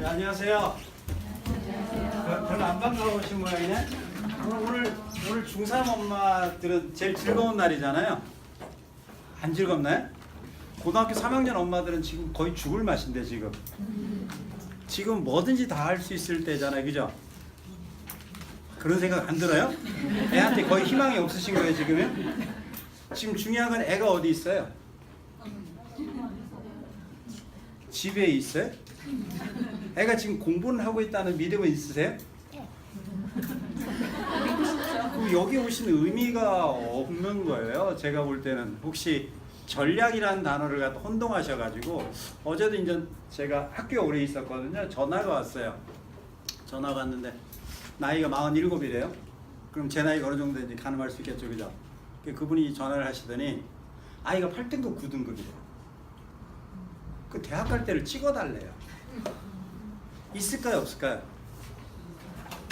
네, 안녕하세요. 별로 안 반가우신 모양이네. 오늘 중3 엄마들은 제일 즐거운 날이잖아요. 안 즐겁나요? 고등학교 3학년 엄마들은 지금 거의 죽을 맛인데 지금 뭐든지 다 할 수 있을 때잖아요, 그죠? 그런 생각 안 들어요? 애한테 거의 희망이 없으신 거예요, 지금은? 지금 중요한 건 애가 어디 있어요? 집에 있어요? 애가 지금 공부를 하고 있다는 믿음은 있으세요? 여기 오신 의미가 없는 거예요. 제가 볼 때는 혹시 전략이라는 단어를 갖다 혼동하셔가지고 어제도 이제 제가 학교에 오래 있었거든요. 전화가 왔어요. 전화가 왔는데 나이가 47이래요. 그럼 제 나이가 어느 정도 되는지 가늠할 수 있겠죠, 그죠? 그분이 전화를 하시더니 아이가 8등급, 9등급이래요. 그 대학 갈 때를 찍어달래요. 있을까요, 없을까요?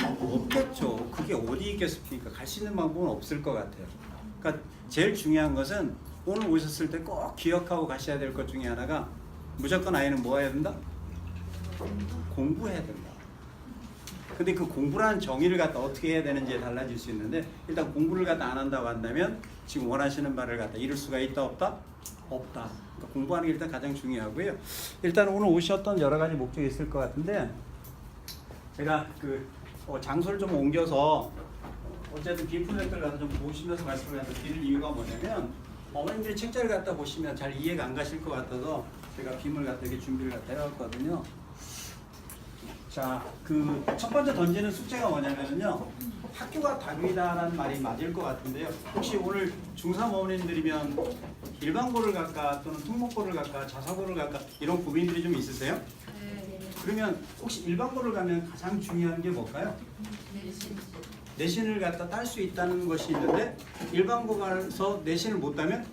없겠죠. 그게 어디 있겠습니까? 갈 수 있는 방법은 없을 것 같아요. 그러니까 제일 중요한 것은 오늘 오셨을 때 꼭 기억하고 가셔야 될 것 중에 하나가 무조건 아이는 뭐 해야 된다? 공부해야 된다. 근데 그 공부라는 정의를 갖다 어떻게 해야 되는지에 달라질 수 있는데 일단 공부를 갖다 안 한다고 한다면 지금 원하시는 바를 갖다 이룰 수가 있다 없다? 없다. 그러니까 공부하는 게 일단 가장 중요하고요. 일단 오늘 오셨던 여러 가지 목적이 있을 것 같은데 제가 장소를 좀 옮겨서 어쨌든 비프로젝트를 갖다 좀 보시면서 말씀을 갖다 드릴 이유가 뭐냐면 어머님들이 책자를 갖다 보시면 잘 이해가 안 가실 것 같아서 제가 빔을 갖다 이렇게 준비를 갖다 해왔거든요. 자, 첫 번째 던지는 숙제가 뭐냐면요. 학교가 답이다라는 말이 맞을 것 같은데요. 혹시 오늘 중3 어머님들이면 일반고를 갈까 또는 특목고를 갈까 자사고를 갈까 이런 고민들이 좀 있으세요? 네. 그러면 혹시 일반고를 가면 가장 중요한 게 뭘까요? 내신을 갖다 딸 수 있다는 것이 있는데 일반고 가서 내신을 못 따면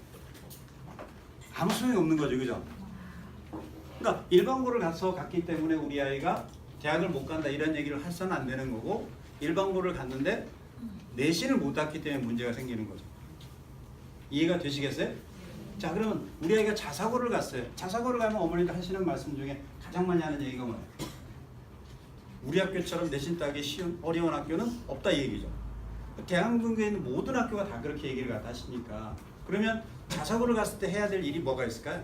아무 소용이 없는 거죠, 그죠? 그러니까 일반고를 가서 갔기 때문에 우리 아이가 대학을 못 간다 이런 얘기를 해서는 안 되는 거고 일반고를 갔는데 내신을 못 땄기 때문에 문제가 생기는 거죠. 이해가 되시겠어요? 자, 그러면 우리 아이가 자사고를 갔어요. 자사고를 가면 어머니들 하시는 말씀 중에 가장 많이 하는 얘기가 뭐예요? 우리 학교처럼 내신 따기 쉬운 어려운 학교는 없다 이 얘기죠. 대한민국에 있는 모든 학교가 다 그렇게 얘기를 갖다 하시니까 그러면 자사고를 갔을 때 해야 될 일이 뭐가 있을까요?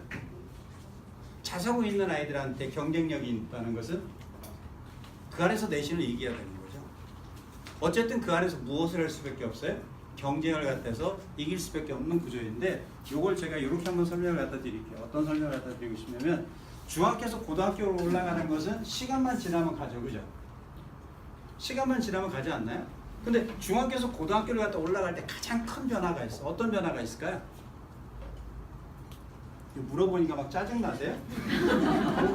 자사고 있는 아이들한테 경쟁력이 있다는 것은 그 안에서 내신을 이겨야 되는 거죠. 어쨌든 그 안에서 무엇을 할 수밖에 없어요? 경쟁을 갖다서 이길 수밖에 없는 구조인데 이걸 제가 이렇게 한번 설명을 갖다 드릴게요. 어떤 설명을 갖다 드리고 싶냐면 중학교에서 고등학교로 올라가는 것은 시간만 지나면 가죠, 그죠? 시간만 지나면 가지 않나요? 근데 중학교에서 고등학교를 갖다 올라갈 때 가장 큰 변화가 있어. 어떤 변화가 있을까요? 물어보니까 막 짜증나세요?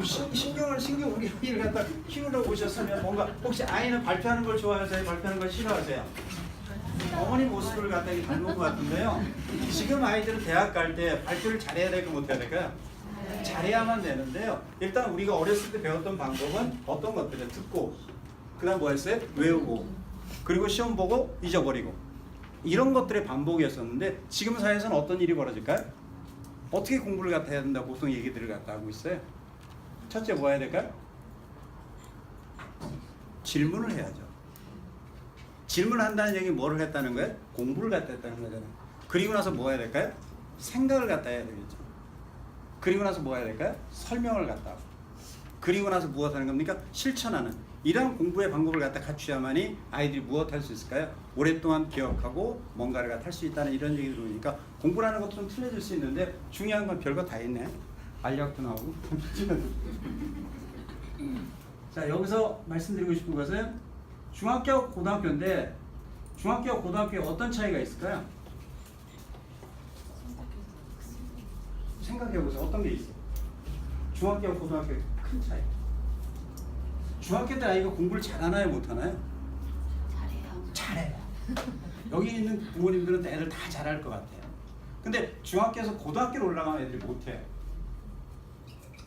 신경 우리 아이를 갖다 키우러 오셨으면 뭔가 혹시 아이는 발표하는 걸 좋아하세요? 발표하는 걸 싫어하세요? 어머니 모습을 갖다 닮은 것 같은데요. 지금 아이들은 대학 갈 때 발표를 잘해야 될까 못해야 될까요? 잘해야만 되는데요. 일단 우리가 어렸을 때 배웠던 방법은 어떤 것들을 듣고 그 다음 뭐 했어요? 외우고 그리고 시험 보고 잊어버리고 이런 것들의 반복이었었는데 지금 사회에서는 어떤 일이 벌어질까요? 어떻게 공부를 갖다 해야 된다고 보통 얘기들을 갖다 하고 있어요. 첫째 뭐 해야 될까요? 질문을 해야죠. 질문을 한다는 얘기는 뭐를 했다는 거예요? 공부를 갖다 했다는 거잖아요. 그리고 나서 뭐 해야 될까요? 생각을 갖다 해야 되겠죠. 그리고 나서 뭐 해야 될까요? 설명을 갖다 하고 그리고 나서 무엇 하는 겁니까? 실천하는 이런 공부의 방법을 갖다 갖추야만이 아이들이 무엇 할 수 있을까요? 오랫동안 기억하고 뭔가를 갖다 할 수 있다는 이런 얘기를 들으니까 공부라는 것도 좀 틀려질 수 있는데 중요한 건 별거 다 있네. 알약도 나오고 자, 여기서 말씀드리고 싶은 것은 중학교 고등학교인데 중학교 고등학교에 어떤 차이가 있을까요? 생각해보세요. 어떤 게 있어? 중학교 고등학교의 큰 차이. 중학교 때 아이가 공부를 잘하나요 못하나요? 잘해요. 여기 있는 부모님들은 애들 다 잘할 것 같아요. 근데 중학교에서 고등학교로 올라가면 애들이 못해요.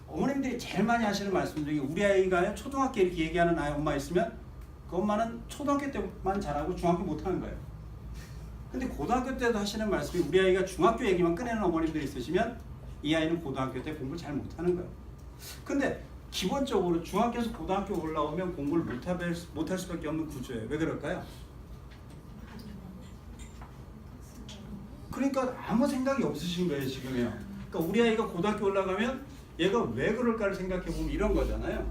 어머님들이 제일 많이 하시는 말씀 중에 우리 아이가 초등학교 이렇게 얘기하는 아이 엄마 있으면 그 엄마는 초등학교 때만 잘하고 중학교 못하는 거예요. 근데 고등학교 때도 하시는 말씀이 우리 아이가 중학교 얘기만 꺼내는 어머님들이 있으시면 이 아이는 고등학교 때 공부 잘 못하는 거예요. 근데 기본적으로 중학교에서 고등학교 올라오면 공부를 못할 수밖에 없는 구조예요. 왜 그럴까요? 그러니까 아무 생각이 없으신 거예요 지금요. 그러니까 우리 아이가 고등학교 올라가면 얘가 왜 그럴까를 생각해 보면 이런 거잖아요.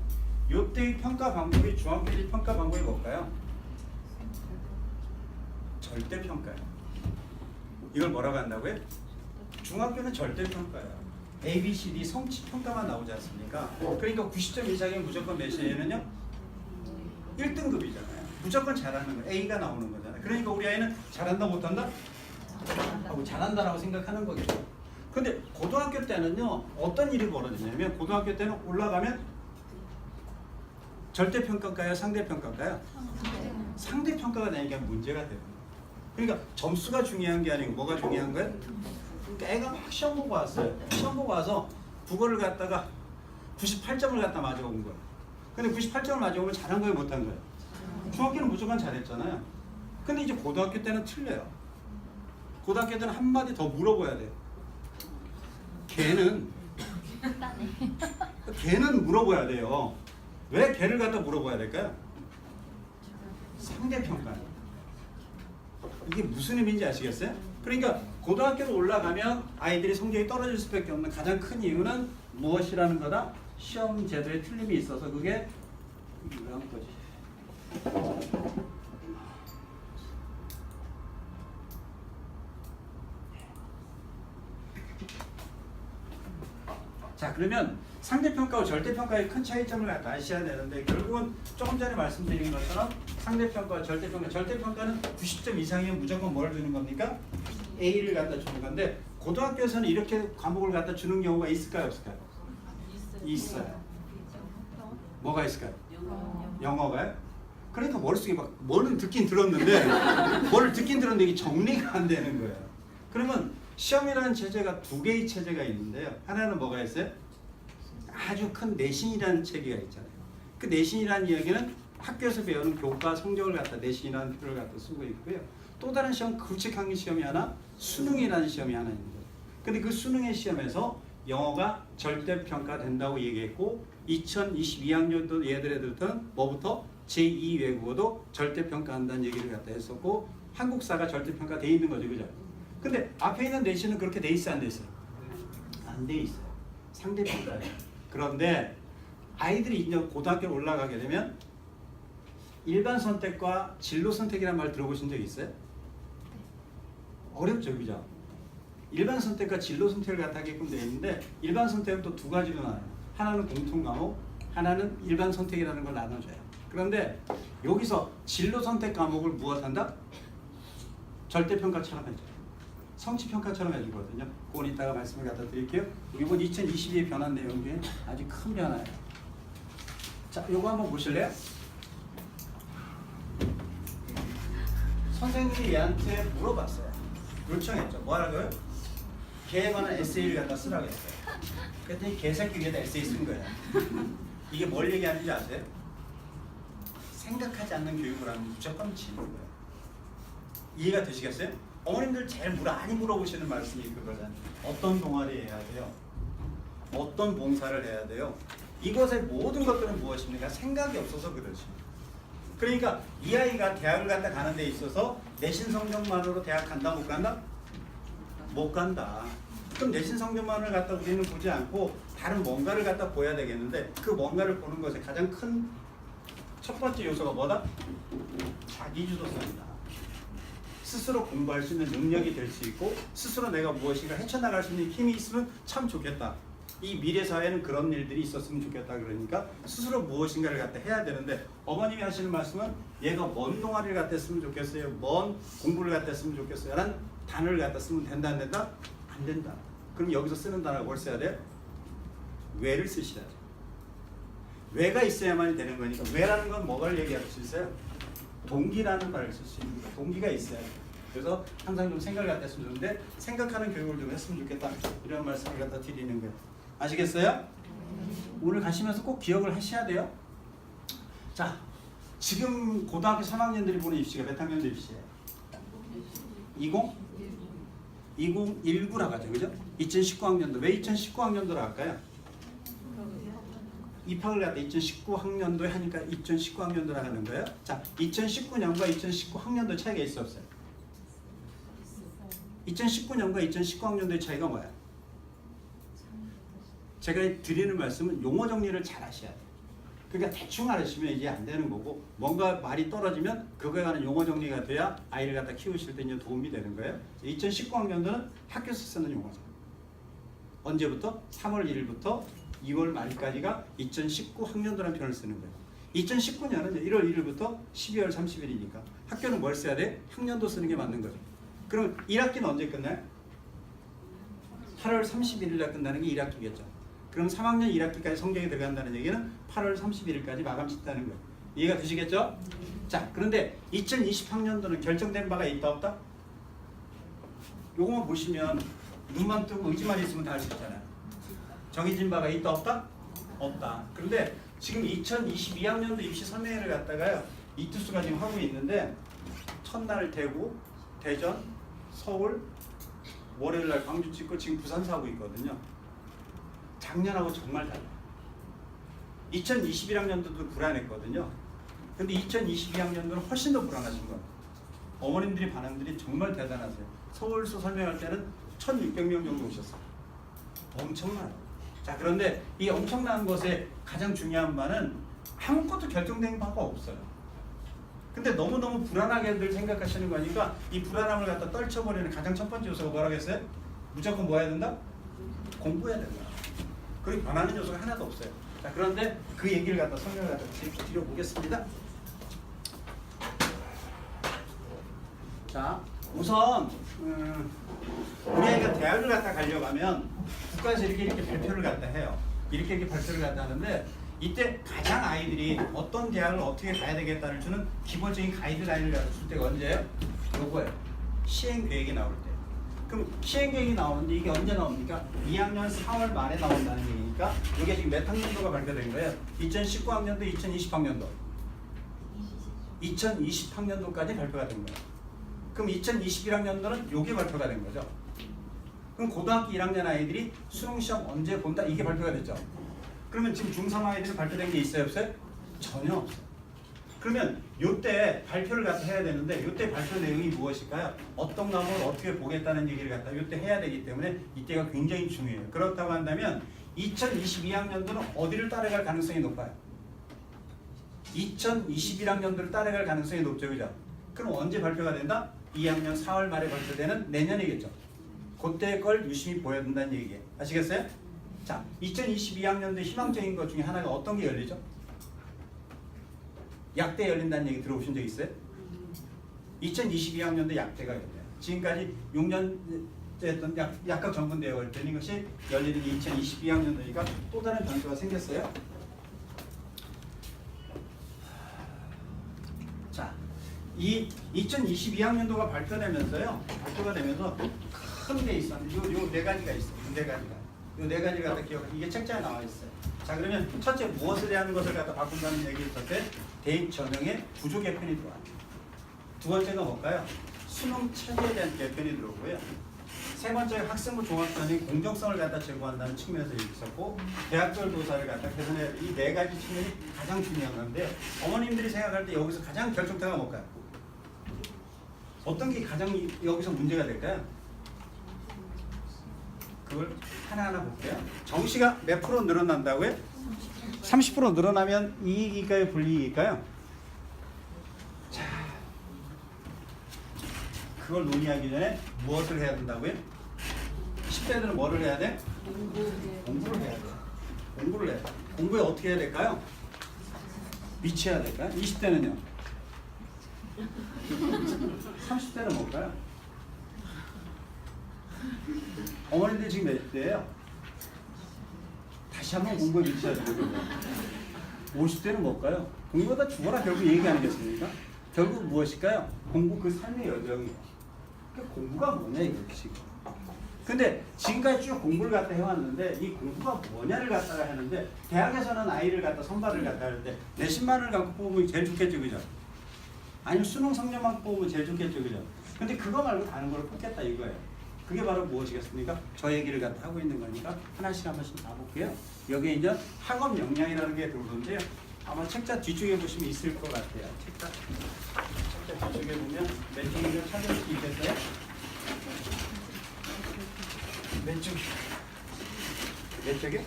요때의 평가 방법이 중학교의 평가 방법이 뭘까요? 절대평가예요. 이걸 뭐라고 한다고요? 중학교는 절대평가예요. A, B, C, D 성취평가만 나오지 않습니까? 그러니까 90점 이상이면 무조건 몇이에요는요? 1등급이잖아요. 무조건 잘하는 거예요. A가 나오는 거잖아요. 그러니까 우리 아이는 잘한다 못한다? 하고 잘한다라고 생각하는 거겠죠. 근데 고등학교 때는요 어떤 일이 벌어지냐면 고등학교 때는 올라가면 절대평가일까요? 상대평가일까요? 상대평가가 되니까 문제가 돼요. 그러니까 점수가 중요한 게 아니고 뭐가 중요한 거예요? 그러니까 애가 막 시험 보고 왔어요. 시험 보고 와서 국어를 갖다가 98점을 갖다 맞아온 거예요. 근데 98점을 맞아오면 잘한 거예요? 못한 거예요? 중학교는 무조건 잘했잖아요. 근데 이제 고등학교 때는 틀려요. 고등학교 때는 한마디 더 물어봐야 돼요. 걔는 물어봐야 돼요. 왜 걔를 갖다 물어봐야 될까요? 상대평가예요. 이게 무슨 의미인지 아시겠어요? 그러니까 고등학교로 올라가면 아이들이 성적이 떨어질 수밖에 없는 가장 큰 이유는 무엇이라는 거다? 시험 제도에 틀림이 있어서 그게 이런 거지. 자, 그러면 상대평가와 절대평가의 큰 차이점을 아셔야 되는데 결국은 조금 전에 말씀드린 것처럼 상대평가와 절대평가는 90점 이상이면 무조건 뭘 주는 겁니까? A를 갖다 주는 건데 고등학교에서는 이렇게 과목을 갖다 주는 경우가 있을까요? 없을까요? 있어요. 뭐가 있을까요? 영어가요? 그러니까 머릿속에 막 뭐는 듣긴 들었는데 뭐를 듣긴 들었는데 이게 정리가 안 되는 거예요. 그러면 시험이라는 체제가 두 개의 체제가 있는데요. 하나는 뭐가 있어요? 아주 큰 내신이라는 체계가 있잖아요. 그 내신이라는 이야기는 학교에서 배우는 교과 성적을 갖다 내신이라는 표를 갖다 쓰고 있고요. 또 다른 시험, 급식학년 시험이 하나, 수능이라는 시험이 하나 있는 거예요. 근데 그 수능의 시험에서 영어가 절대평가된다고 얘기했고 2022학년도 얘들한테는 뭐부터? 제2 외국어도 절대평가한다는 얘기를 갖다 했었고 한국사가 절대평가 돼 있는 거죠. 그죠? 근데 앞에 있는 내신은 그렇게 돼 있어요? 안 돼 있어요? 안 돼 있어요. 상대평가예요. 그런데 아이들이 이제 고등학교에 올라가게 되면 일반 선택과 진로 선택이라는 말 들어보신 적 있어요? 어렵죠, 그죠? 일반 선택과 진로 선택을 갖다 하게끔 되어 있는데 일반 선택은 또 두 가지로 나눠요. 하나는 공통 과목, 하나는 일반 선택이라는 걸 나눠줘요. 그런데 여기서 진로 선택 과목을 무엇한다? 절대평가처럼 해줘요. 성취평가처럼 해주거든요. 그건 이따가 말씀을 갖다 드릴게요. 이번 2022에 변한 내용 중에 아주 큰 변화예요. 자, 요거 한번 보실래요? 선생님이 얘한테 물어봤어요. 요청했죠. 뭐 하라고요? 걔에 관한 에세이를 갖다 쓰라고 했어요. 그랬더니 개새끼 위에다 에세이 쓴 거예요. 이게 뭘 얘기하는지 아세요? 생각하지 않는 교육을 하면 무조건 지는 거예요. 이해가 되시겠어요? 어머님들 제일 많이 물어보시는 말씀이 그거잖아요. 어떤 동아리 해야 돼요? 어떤 봉사를 해야 돼요? 이것의 모든 것들은 무엇입니까? 생각이 없어서 그렇지. 그러니까 이 아이가 대학을 갖다 가는 데 있어서 내신 성적만으로 대학 간다 못 간다? 못 간다. 그럼 내신 성적만을 갖다 우리는 보지 않고 다른 뭔가를 갖다 보여야 되겠는데 그 뭔가를 보는 것의 가장 큰 첫 번째 요소가 뭐다? 자기주도성이다. 스스로 공부할 수 있는 능력이 될 수 있고 스스로 내가 무엇인가 헤쳐나갈 수 있는 힘이 있으면 참 좋겠다. 이 미래 사회는 그런 일들이 있었으면 좋겠다. 그러니까 스스로 무엇인가를 갖다 해야 되는데 어머님이 하시는 말씀은 얘가 뭔 동아리를 갖다 했으면 좋겠어요. 뭔 공부를 갖다 했으면 좋겠어요. 라는 단어를 갖다 쓰면 된다 안 된다? 안 된다. 그럼 여기서 쓰는 단어가 뭘 써야 돼요? 왜를 쓰시라죠. 왜가 있어야만 되는 거니까 왜라는 건 뭐를 얘기할 수 있어요? 동기라는 말을 쓸 수 있는 거예요. 동기가 있어야 돼요. 그래서 항상 좀 생각을 갖다 했으면 좋은데 생각하는 교육을 좀 했으면 좋겠다. 이런 말씀을 갖다 드리는 거예요. 아시겠어요? 오늘 가시면서 꼭 기억을 하셔야 돼요. 자, 지금 고등학교 3학년들이 보는 입시가 몇 학년도 입시예요? 2019라고 하죠. 그죠? 2019학년도. 왜 2019학년도로 할까요? 입학을 갖다 2019 학년도에 하니까 2019 학년도라 하는 거예요. 자, 2019년과 2019 학년도 차이가 있어 없어요? 2019년과 2019 학년도의 차이가 뭐야? 제가 드리는 말씀은 용어 정리를 잘 하셔야 돼요. 그러니까 대충 알으시면 이게 안 되는 거고, 뭔가 말이 떨어지면 그거에 관한 용어 정리가 돼야 아이를 갖다 키우실 때 도움이 되는 거예요. 2019 학년도는 학교에서 쓰는 용어죠. 언제부터? 3월 1일부터 2월 말까지가 2019 학년도라는 표현을 쓰는 거예요. 2019년은 1월 1일부터 12월 30일이니까 학교는 뭘 써야 돼? 학년도 쓰는 게 맞는 거죠. 그럼 1학기는 언제 끝나요? 8월 31일 날 끝나는 게 1학기겠죠. 그럼 3학년 1학기까지 성적이 들어간다는 얘기는 8월 31일까지 마감 짓다는 거예요. 이해가 되시겠죠? 자, 그런데 2020학년도는 결정된 바가 있다 없다? 요거만 보시면 눈만 뜨고 의지만 있으면 다 알 수 있잖아요. 정해진 바가 있다 없다? 없다. 그런데 지금 2022학년도 입시 설명회를 갖다가요, 이투수가 지금 하고 있는데 첫날 대구, 대전, 서울, 월요일날 광주 찍고 지금 부산서 하고 있거든요. 작년하고 정말 달라요. 2021학년도도 불안했거든요. 근데 2022학년도는 훨씬 더 불안하신 거예요. 어머님들이 반응들이 정말 대단하세요. 서울서 설명할 때는 1600명 정도 오셨어요. 엄청나요. 자, 그런데 이 엄청난 것에 가장 중요한 바는 아무것도 결정된 바가 없어요. 근데 너무너무 불안하게들 생각하시는 거니까 이 불안함을 갖다 떨쳐버리는 가장 첫 번째 요소가 뭐라고 했어요? 무조건 뭐 해야 된다? 공부해야 된다. 그리고 변하는 요소가 하나도 없어요. 자, 그런데 그 얘기를 갖다 설명을 갖다 드려보겠습니다. 자, 우선 우리 아이가 대학을 갖다 가려고 하면 국가에서 이렇게 발표를 갖다 해요. 이렇게 발표를 갖다 하는데 이때 가장 아이들이 어떤 대학을 어떻게 가야 되겠다를 주는 기본적인 가이드라인을 갖다 줄 때가 언제예요? 요거예요. 시행계획이 나올 때. 그럼 시행계획이 나오는데 이게 언제 나옵니까? 2학년 4월 말에 나온다는 얘기니까 이게 지금 몇 학년도가 발표된 거예요? 2019학년도, 2020학년도. 2020학년도까지 발표가 된 거예요. 그럼 2021학년도는 요게 발표가 된 거죠. 그럼 고등학교 1학년 아이들이 수능시험 언제 본다? 이게 발표가 됐죠. 그러면 지금 중3 아이들이 발표된 게 있어요? 없어요? 전혀 없어요. 그러면 요때 발표를 갖다 해야 되는데 요때 발표 내용이 무엇일까요? 어떤 과목을 어떻게 보겠다는 얘기를 갖다 요때 해야 되기 때문에 이때가 굉장히 중요해요. 그렇다고 한다면 2022학년도는 어디를 따라갈 가능성이 높아요? 2021학년도를 따라갈 가능성이 높죠. 그죠? 그럼 언제 발표가 된다? 2학년 4월 말에 발표되는 내년이겠죠. 그때 걸 유심히 보여야 된다는 얘기예요. 아시겠어요? 자, 2022학년도에 희망적인 것 중에 하나가 어떤 게 열리죠? 약대 열린다는 얘기 들어보신 적 있어요? 2022학년도 약대가 열려요. 지금까지 6년 했던 약학 전문대회가 열리는 것이 열리는 2022학년도니까 또 다른 변수가 생겼어요. 자, 이 2022학년도가 발표가 되면서 큰 게 있었는데 요 네 가지가 있어요. 요 네 가지를 갖다 기억하세요. 이게 책자에 나와 있어요. 자, 그러면 첫째 무엇을 하는 것을 갖다 바꾼다는 얘기를 했을 때 대입 전형에 구조 개편이 들어와요. 두 번째가 뭘까요? 수능 체계에 대한 개편이 들어오고요. 세 번째가 학생부 종합전형의 공정성을 갖다 제고한다는 측면에서 있었고, 대학별 도사를 갖다 개선해야 이 네 가지 측면이 가장 중요한 건데, 어머님들이 생각할 때 여기서 가장 결정타가 뭘까요? 어떤 게 가장 여기서 문제가 될까요? 그걸 하나하나 볼게요. 정시가 몇 프로 늘어난다고요? 30% 늘어나면 이익일까요? 불이익일까요? 자, 그걸 논의하기 전에 무엇을 해야 된다고요? 10대들은 뭐를 해야 돼? 공부를 해야 돼. 공부를 해야 돼. 공부에 어떻게 해야 될까요? 미치해야 될까요? 20대는요? 30대는 뭘까요? 어머님들 지금 몇 대예요? 다시 한번 공부에 미쳐야 되거든요. 50대는 뭘까요? 공부하다 죽어라 결국 얘기 아니겠습니까? 결국 무엇일까요? 공부 그 삶의 여정이에요. 그러니까 공부가 뭐냐 이거지. 근데 지금까지 쭉 공부를 갖다 해왔는데 이 공부가 뭐냐를 갖다가 하는데, 대학에서는 아이를 갖다 선발을 갖다 하는데 내신만을 갖고 뽑으면 제일 좋겠죠, 그죠? 아니면 수능 성적만 뽑으면 제일 좋겠죠, 그죠? 근데 그거 말고 다른 걸 뽑겠다 이거예요. 그게 바로 무엇이겠습니까? 저 얘기를 갖다 하고 있는 거니까 하나씩 한 번씩 봐볼게요. 여기에 이제 학업 역량이라는 게 들어오는데요. 아마 책자 뒤쪽에 보시면 있을 것 같아요. 책자 뒤쪽에 보면 몇 쪽인지 찾을 수 있겠어요? 몇 쪽? 몇 쪽이요?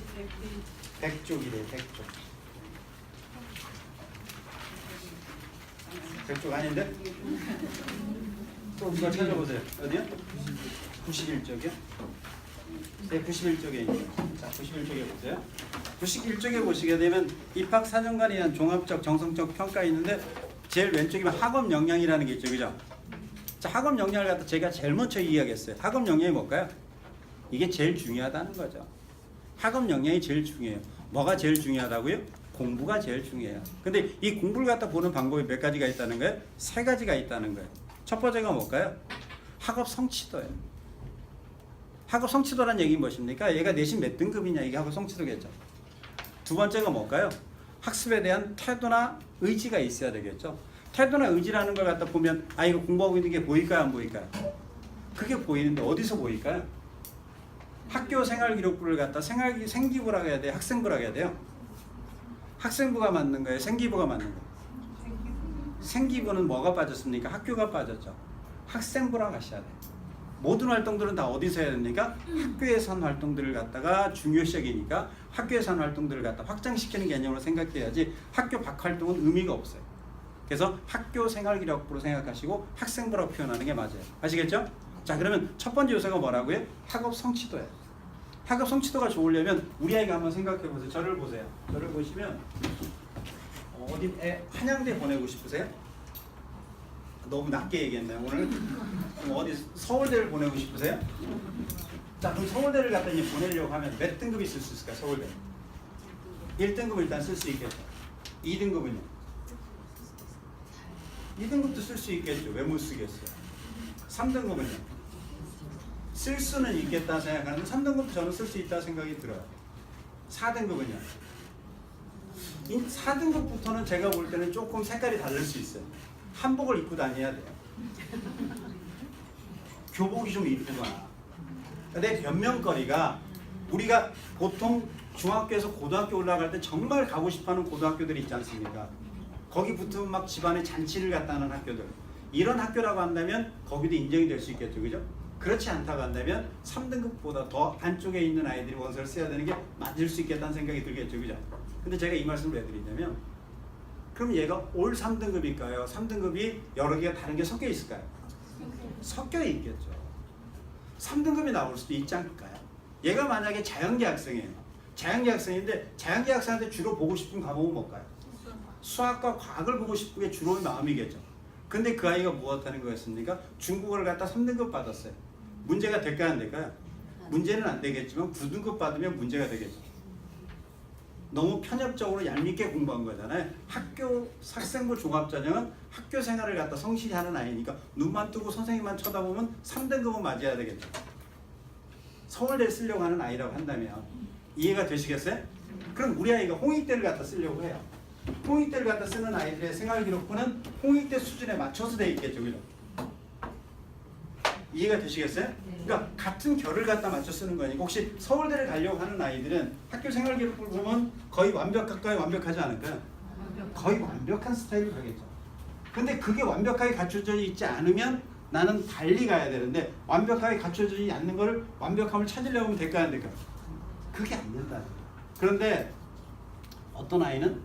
100쪽이래요. 100쪽. 100쪽 아닌데? 또 누가 찾아보세요. 어디요? 91쪽이요? 네, 91쪽에 있네요. 자, 91쪽에 보세요. 91쪽에 보시게 되면 입학사정관에 의한 종합적 정성적 평가 있는데 제일 왼쪽이면 학업 역량이라는 게 있죠. 그죠? 자, 학업 역량을 갖다 제가 제일 먼저 이야기했어요. 학업 역량이 뭘까요? 이게 제일 중요하다는 거죠. 학업 역량이 제일 중요해요. 뭐가 제일 중요하다고요? 공부가 제일 중요해요. 근데 이 공부를 갖다 보는 방법이 몇 가지가 있다는 거예요? 세 가지가 있다는 거예요. 첫 번째가 뭘까요? 학업 성취도예요. 학업 성취도란 얘기는 무엇입니까? 얘가 내신 몇 등급이냐, 이게 학업 성취도겠죠. 두 번째가 뭘까요? 학습에 대한 태도나 의지가 있어야 되겠죠. 태도나 의지라는 걸 갖다 보면 아, 이거 공부하고 있는 게 보일까요, 안 보일까요? 그게 보이는데 어디서 보일까요? 학교 생활기록부를 갖다 생기부라고 해야 돼요, 학생부라고 해야 돼요? 학생부가 맞는 거예요, 생기부가 맞는 거예요? 생기부는 뭐가 빠졌습니까? 학교가 빠졌죠. 학생부라고 하셔야 돼요. 모든 활동들은 다 어디서 해야 됩니까? 학교에서 한 활동들을 갖다가 중요시하니까 학교에서 한 활동들을 갖다 확장시키는 개념으로 생각해야지 학교 밖 활동은 의미가 없어요. 그래서 학교 생활기록부로 생각하시고 학생부라고 표현하는 게 맞아요. 아시겠죠? 자, 그러면 첫 번째 요소가 뭐라고요? 학업 성취도예요. 학업 성취도가 좋으려면 우리 아이가 한번 생각해 보세요. 저를 보세요. 저를 보시면 어디 한양대 보내고 싶으세요? 너무 낮게 얘기했네요. 오늘 어디 서울대를 보내고 싶으세요? 자, 그럼 서울대를 갖다 이제 보내려고 하면 몇 등급이 쓸 수 있을까? 서울대 1등급 일단 쓸 수 있겠죠. 2등급은요? 2등급도 쓸 수 있겠죠. 왜 못 쓰겠어요? 3등급은요? 쓸 수는 있겠다 생각하는데 3등급도 저는 쓸 수 있다 생각이 들어요. 4등급은요? 4등급부터는 제가 볼 때는 조금 색깔이 다를 수 있어요. 한복을 입고 다녀야 돼요. 교복이 좀 이쁘거나. 내 변명거리가 우리가 보통 중학교에서 고등학교 올라갈 때 정말 가고 싶어하는 고등학교들이 있지 않습니까? 거기 붙으면 막 집안에 잔치를 갖다 하는 학교들. 이런 학교라고 한다면 거기도 인정이 될 수 있겠죠. 그죠? 그렇지 않다고 한다면 3등급보다 더 안쪽에 있는 아이들이 원서를 써야 되는 게 맞을 수 있겠다는 생각이 들겠죠. 그죠? 근데 제가 이 말씀을 왜 드리냐면 그럼 얘가 올 3등급일까요? 3등급이 여러 개가 다른 게 섞여 있을까요? 섞여 있겠죠. 3등급이 나올 수도 있지 않을까요? 얘가 만약에 자연계 학생이에요. 자연계 학생인데 자연계 학생한테 주로 보고 싶은 과목은 뭘까요? 수학과 과학을 보고 싶은 게 주로의 마음이겠죠. 근데 그 아이가 무엇하는 거였습니까? 중국어를 갖다 3등급 받았어요. 문제가 될까요, 안 될까요? 문제는 안 되겠지만 9등급 받으면 문제가 되겠죠. 너무 편협적으로 얄밉게 공부한 거잖아요. 학교 학생부 종합전형은 학교 생활을 갖다 성실히 하는 아이니까 눈만 뜨고 선생님만 쳐다보면 3등급은 맞아야 되겠죠. 서울대 쓰려고 하는 아이라고 한다면 이해가 되시겠어요? 그럼 우리 아이가 홍익대를 갖다 쓰려고 해요. 홍익대를 갖다 쓰는 아이들의 생활기록부는 홍익대 수준에 맞춰서 돼 있겠죠. 그죠? 이해가 되시겠어요? 그러니까 같은 결을 갖다 맞춰 쓰는 거니까 혹시 서울대를 가려고 하는 아이들은 학교 생활기록부를 보면 거의 가까이 완벽하지 않을까요? 거의 완벽한 스타일을 가겠죠. 근데 그게 완벽하게 갖춰져 있지 않으면 나는 달리 가야 되는데 완벽하게 갖춰져 있지 않는 거를 완벽함을 찾으려고 하면 될까요, 안 될까요? 그게 안 된다. 그런데 어떤 아이는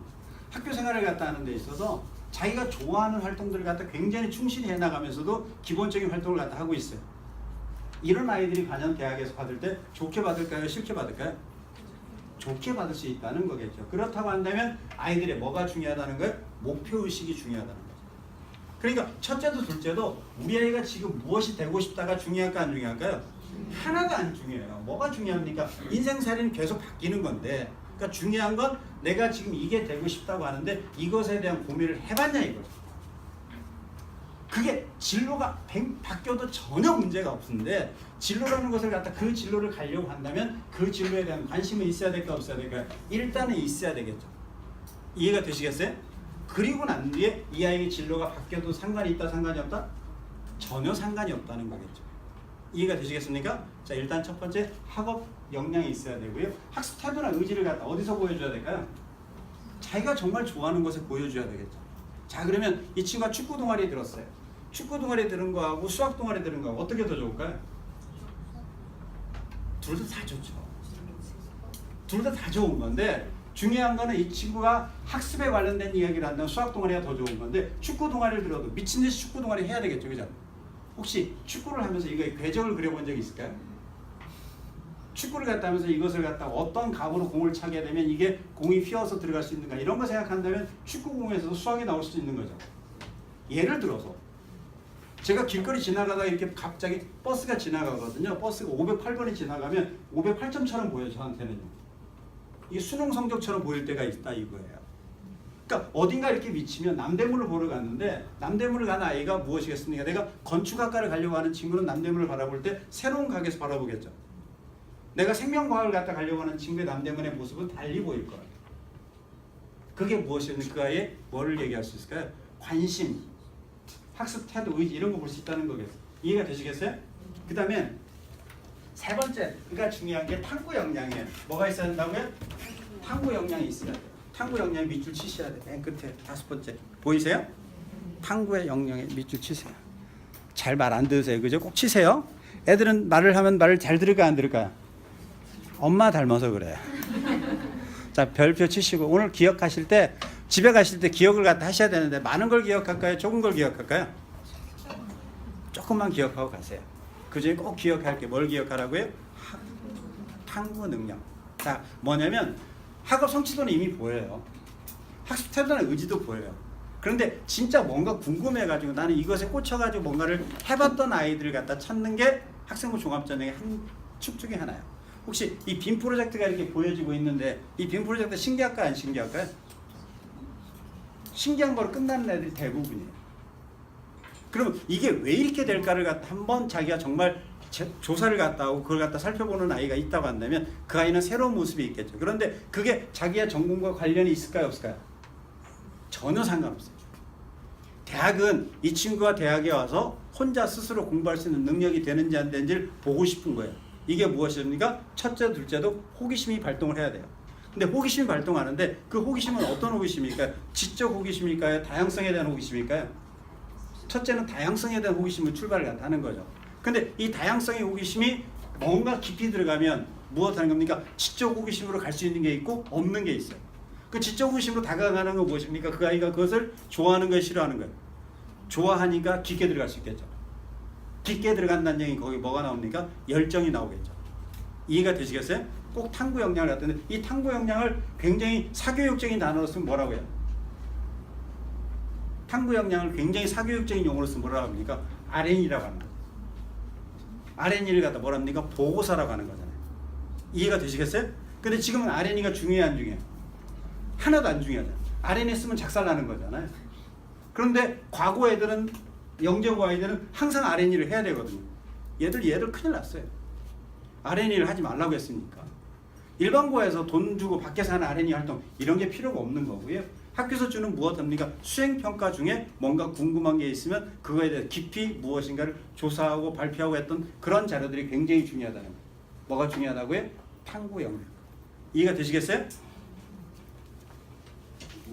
학교 생활을 갖다 하는 데 있어서 자기가 좋아하는 활동들을 갖다 굉장히 충실히 해나가면서도 기본적인 활동을 갖다 하고 있어요. 이런 아이들이 과연 대학에서 받을 때 좋게 받을까요? 싫게 받을까요? 좋게 받을 수 있다는 거겠죠. 그렇다고 한다면 아이들의 뭐가 중요하다는 거예요? 목표의식이 중요하다는 거죠. 그러니까 첫째도 둘째도 우리 아이가 지금 무엇이 되고 싶다가 중요할까 안 중요할까요? 하나도 안 중요해요. 뭐가 중요합니까? 인생살이는 계속 바뀌는 건데 그러니까 중요한 건 내가 지금 이게 되고 싶다고 하는데 이것에 대한 고민을 해봤냐 이거죠. 그게 진로가 바뀌어도 전혀 문제가 없는데 진로라는 것을 갖다 그 진로를 가려고 한다면 그 진로에 대한 관심은 있어야 될까 없어야 될까? 일단은 있어야 되겠죠. 이해가 되시겠어요? 그리고 난 뒤에 이 아이의 진로가 바뀌어도 상관이 있다 상관이 없다? 전혀 상관이 없다는 거겠죠. 이해가 되시겠습니까? 자, 일단 첫 번째 학업 역량이 있어야 되고요. 학습 태도나 의지를 갖다 어디서 보여줘야 될까요? 자기가 정말 좋아하는 것에 보여줘야 되겠죠. 자, 그러면 이 친구가 축구 동아리에 들었어요. 축구 동아리에 들은 거하고 수학 동아리에 들은 거하고 어떻게 더 좋을까요? 둘 다 좋죠. 둘 다 좋은 건데 중요한 거는 이 친구가 학습에 관련된 이야기를 한다면 수학 동아리가 더 좋은 건데 축구 동아리를 들어도 미친 듯이 축구 동아리 해야 되겠죠, 그죠? 혹시 축구를 하면서 이거의 궤적을 그려본 적이 있을까요? 축구를 갖다 하면서 이것을 갖다 어떤 각으로 공을 차게 되면 이게 공이 휘어서 들어갈 수 있는가 이런 거 생각한다면 축구공에서도 수학이 나올 수 있는 거죠. 예를 들어서 제가 길거리 지나가다가 이렇게 갑자기 버스가 지나가거든요. 버스가 508번이 지나가면 508점처럼 보여요, 저한테는요. 이게 수능 성적처럼 보일 때가 있다 이거예요. 그러니까 어딘가 이렇게 미치면 남대문을 보러 갔는데 남대문을 간 아이가 무엇이겠습니까? 내가 건축학과를 가려고 하는 친구는 남대문을 바라볼 때 새로운 각에서 바라보겠죠. 내가 생명과학을 갖다 가려고 하는 친구의 남대문의 모습은 달리 보일 거예요. 그게 무엇이든 그 아이의 뭐를 얘기할 수 있을까요? 관심, 학습 태도, 의지 이런 거 볼 수 있다는 거겠어요. 이해가 되시겠어요? 그 다음에 세 번째가 중요한 게 탐구 역량이에요. 뭐가 있어야 된다고요? 탐구 역량이 있어야 돼요. 탐구 역량 밑줄 치셔야 돼요. 맨 끝에 다섯 번째 보이세요? 탐구의 역량에 밑줄 치세요. 잘 말 안 들으세요, 그죠? 꼭 치세요. 애들은 말을 하면 말을 잘 들을까 안 들을까요? 엄마 닮아서 그래. 자, 별표 치시고 오늘 기억하실 때 집에 가실 때 기억을 갖다 하셔야 되는데 많은 걸 기억할까요? 조금 걸 기억할까요? 조금만 기억하고 가세요. 그 중에 꼭 기억할 게 뭘 기억하라고요? 탐구 능력. 자, 뭐냐면 학업 성취도는 이미 보여요. 학습 태도나 의지도 보여요. 그런데 진짜 뭔가 궁금해가지고 나는 이것에 꽂혀가지고 뭔가를 해봤던 아이들을 갖다 찾는 게 학생부 종합전형의 한 축 중에 하나예요. 혹시 이 빔 프로젝트가 이렇게 보여지고 있는데 이 빔 프로젝트 신기할까요? 안 신기할까요? 신기한 거로 끝나는 애들이 대부분이에요. 그러면 이게 왜 이렇게 될까를 갖다 한번 자기가 정말 조사를 갖다 하고 그걸 갖다 살펴보는 아이가 있다고 한다면 그 아이는 새로운 모습이 있겠죠. 그런데 그게 자기의 전공과 관련이 있을까요? 없을까요? 전혀 상관없어요. 대학은 이 친구가 대학에 와서 혼자 스스로 공부할 수 있는 능력이 되는지 안 되는지를 보고 싶은 거예요. 이게 무엇입니까? 첫째, 둘째도 호기심이 발동을 해야 돼요. 근데 호기심이 발동하는데 그 호기심은 어떤 호기심일까요? 지적 호기심일까요? 다양성에 대한 호기심일까요? 첫째는 다양성에 대한 호기심을 출발을 하는 거죠. 근데 이 다양성의 호기심이 뭔가 깊이 들어가면 무엇 하는 겁니까? 지적 호기심으로 갈 수 있는 게 있고 없는 게 있어요. 그 지적 호기심으로 다가가는 건 무엇입니까? 그 아이가 그것을 좋아하는 거예요, 싫어하는 거예요? 좋아하니까 깊게 들어갈 수 있겠죠. 깊게 들어간다는 얘기 거기 뭐가 나옵니까? 열정이 나오겠죠. 이해가 되시겠어요? 꼭 탐구 역량을 갖는데 이 탐구 역량을 굉장히 사교육적인 단어로 쓰면 뭐라고 해요? 탐구 역량을 굉장히 사교육적인 용어로 쓰면 뭐라고 합니까? RN이라고 하는 거예요. RN을 갖다 뭐라 합니까? 보고서라고 하는 거잖아요. 이해가 되시겠어요? 근데 지금은 RN이가 중요해 안 중요해요? 하나도 안 중요하잖아요. RN이 쓰면 작살나는 거잖아요. 그런데 과거 애들은 영재고 아이들은 항상 RN이를 해야 되거든요. 얘들 큰일 났어요. RN이를 하지 말라고 했으니까. 일반고에서 돈 주고 밖에서 하는 RN이 활동 이런 게 필요가 없는 거고요. 학교에서 주는 무엇입니까? 수행평가 중에 뭔가 궁금한 게 있으면 그거에 대해 깊이 무엇인가를 조사하고 발표하고 했던 그런 자료들이 굉장히 중요하다는 거예요. 뭐가 중요하다고요? 탐구 역량. 이해가 되시겠어요?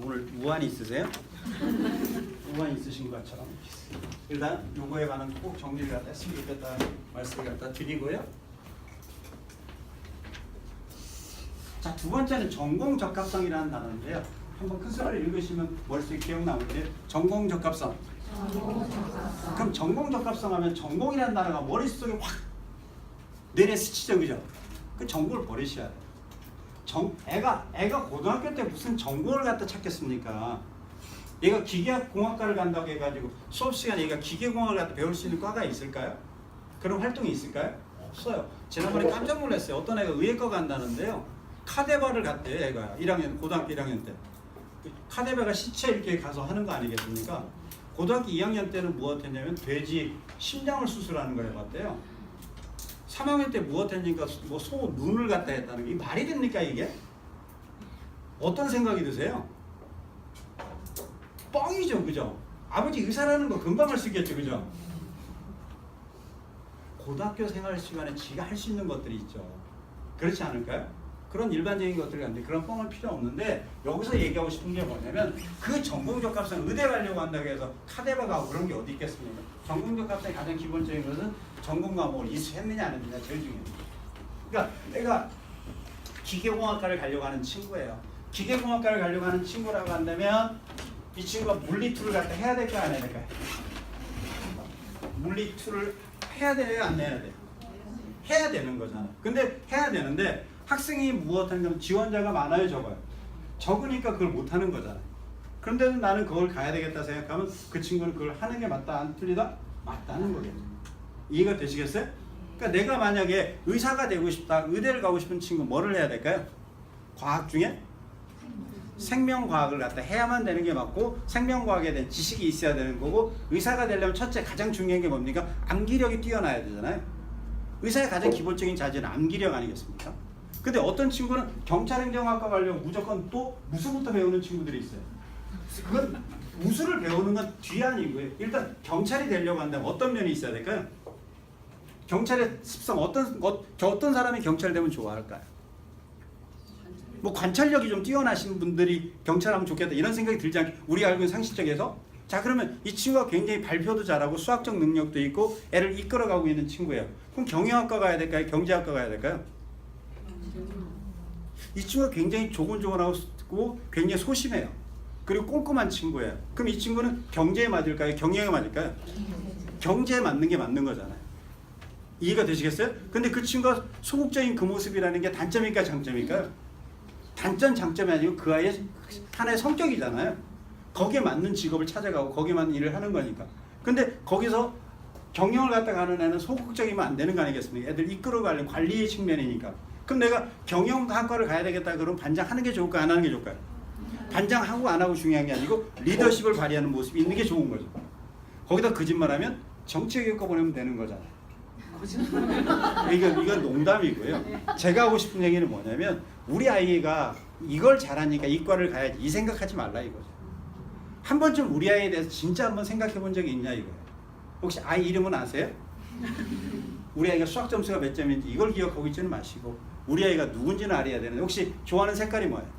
오늘 우환이 있으세요? 우환이 있으신 것처럼 일단 요거에 관한 꼭 정리를 갖다 했으면 좋겠다는 말씀을 갖다 드리고요. 자, 두 번째는 전공 적합성이라는 단어인데요. 한번 큰 소리를 읽으시면 머릿속에 기억나오는데 전공 적합성. 그럼 전공 적합성 하면 전공이라는 단어가 머릿속에 확 내려 스치죠, 그죠? 그 전공을 버리셔야 돼요. 애가 고등학교 때 무슨 전공을 갖다 찾겠습니까? 얘가 기계공학과를 간다고 해가지고 수업 시간에 얘가 기계공학을 갖다 배울 수 있는 과가 있을까요? 그런 활동이 있을까요? 없어요. 지난번에 깜짝 놀랐어요. 어떤 애가 의예과 간다는데요. 카데바를 갔대요, 애가. 1학년, 고등학교 1학년 때. 카데바가 시체 이렇게 가서 하는 거 아니겠습니까? 고등학교 2학년 때는 무엇 했냐면 돼지 심장을 수술하는 거 해봤대요. 3학년 때 무엇 했니까 뭐 소 눈을 갖다 했다는 게 말이 됩니까 이게? 어떤 생각이 드세요? 뻥이죠, 그죠? 아버지 의사라는 거 금방 할 수 있겠죠, 그죠? 고등학교 생활 시간에 지가 할 수 있는 것들이 있죠. 그렇지 않을까요? 그런 일반적인 것들이 있는데 그런 뻥은 필요 없는데 여기서 얘기하고 싶은 게 뭐냐면 그 전공적합성 의대 가려고 한다고 해서 카데바 가고 그런 게 어디 있겠습니까? 전공적합성의 가장 기본적인 것은 전공 과목을 이수했느냐 안 했느냐 제일 중요해요. 그러니까 내가 기계공학과를 가려고 하는 친구예요. 기계공학과를 가려고 하는 친구라고 한다면 이 친구가 물리2를 갖다 해야 될까 안 해야 될까요? 물리2를 해야 돼요 안 해야 돼요? 해야 되는 거잖아. 근데 해야 되는데 학생이 무엇하는 지원자가 많아요 적어요? 적으니까 그걸 못하는 거잖아요. 그런데도 나는 그걸 가야 되겠다 생각하면 그 친구는 그걸 하는 게 맞다 안 틀리다? 맞다는 거겠죠. 이해가 되시겠어요? 그러니까 내가 만약에 의사가 되고 싶다 의대를 가고 싶은 친구 뭐를 해야 될까요? 과학 중에 생명과학을 갖다 해야만 되는 게 맞고 생명과학에 대한 지식이 있어야 되는 거고 의사가 되려면 첫째 가장 중요한 게 뭡니까? 암기력이 뛰어나야 되잖아요. 의사의 가장 기본적인 자질은 암기력 아니겠습니까? 근데 어떤 친구는 경찰행정학과 가려고 무조건 또 무술부터 배우는 친구들이 있어요. 그건 무술을 배우는 건 뒤 아니고요. 일단 경찰이 되려고 한다면 어떤 면이 있어야 될까요? 경찰의 습성 어떤 사람이 경찰 되면 좋아할까요? 뭐 관찰력이 좀 뛰어나신 분들이 경찰하면 좋겠다 이런 생각이 들지 않게 우리가 알고 있는 상식적에서 자 그러면 이 친구가 굉장히 발표도 잘하고 수학적 능력도 있고 애를 이끌어가고 있는 친구예요. 그럼 경영학과 가야 될까요? 경제학과 가야 될까요? 이 친구가 굉장히 조곤조곤하고 굉장히 소심해요. 그리고 꼼꼼한 친구예요. 그럼 이 친구는 경제에 맞을까요? 경영에 맞을까요? 경제에 맞는 게 맞는 거잖아요. 이해가 되시겠어요? 근데 그 친구가 소극적인 그 모습이라는 게 단점일까요? 장점일까요? 단점 장점이 아니고 그 아이의 하나의 성격이잖아요. 거기에 맞는 직업을 찾아가고 거기에 맞는 일을 하는 거니까. 근데 거기서 경영을 갖다가 하는 애는 소극적이면 안 되는 거 아니겠습니까? 애들 이끌어가려는 관리의 측면이니까. 그럼 내가 경영학과를 가야 되겠다 그러면 반장하는 게 좋을까 안 하는 게 좋을까요? 반장하고 안 하고 중요한 게 아니고 리더십을 발휘하는 모습이 있는 게 좋은 거죠. 거기다 거짓말하면 정치교육과 보내면 되는 거잖아요. 이건 농담이고요. 제가 하고 싶은 얘기는 뭐냐면 우리 아이가 이걸 잘하니까 이과를 가야지 이 생각하지 말라 이거죠. 한 번쯤 우리 아이에 대해서 진짜 한번 생각해 본 적이 있냐 이거예요. 혹시 아이 이름은 아세요? 우리 아이가 수학 점수가 몇 점인지 이걸 기억하고 있지는 마시고 우리 아이가 누군지는 알아야 되는데 혹시 좋아하는 색깔이 뭐예요?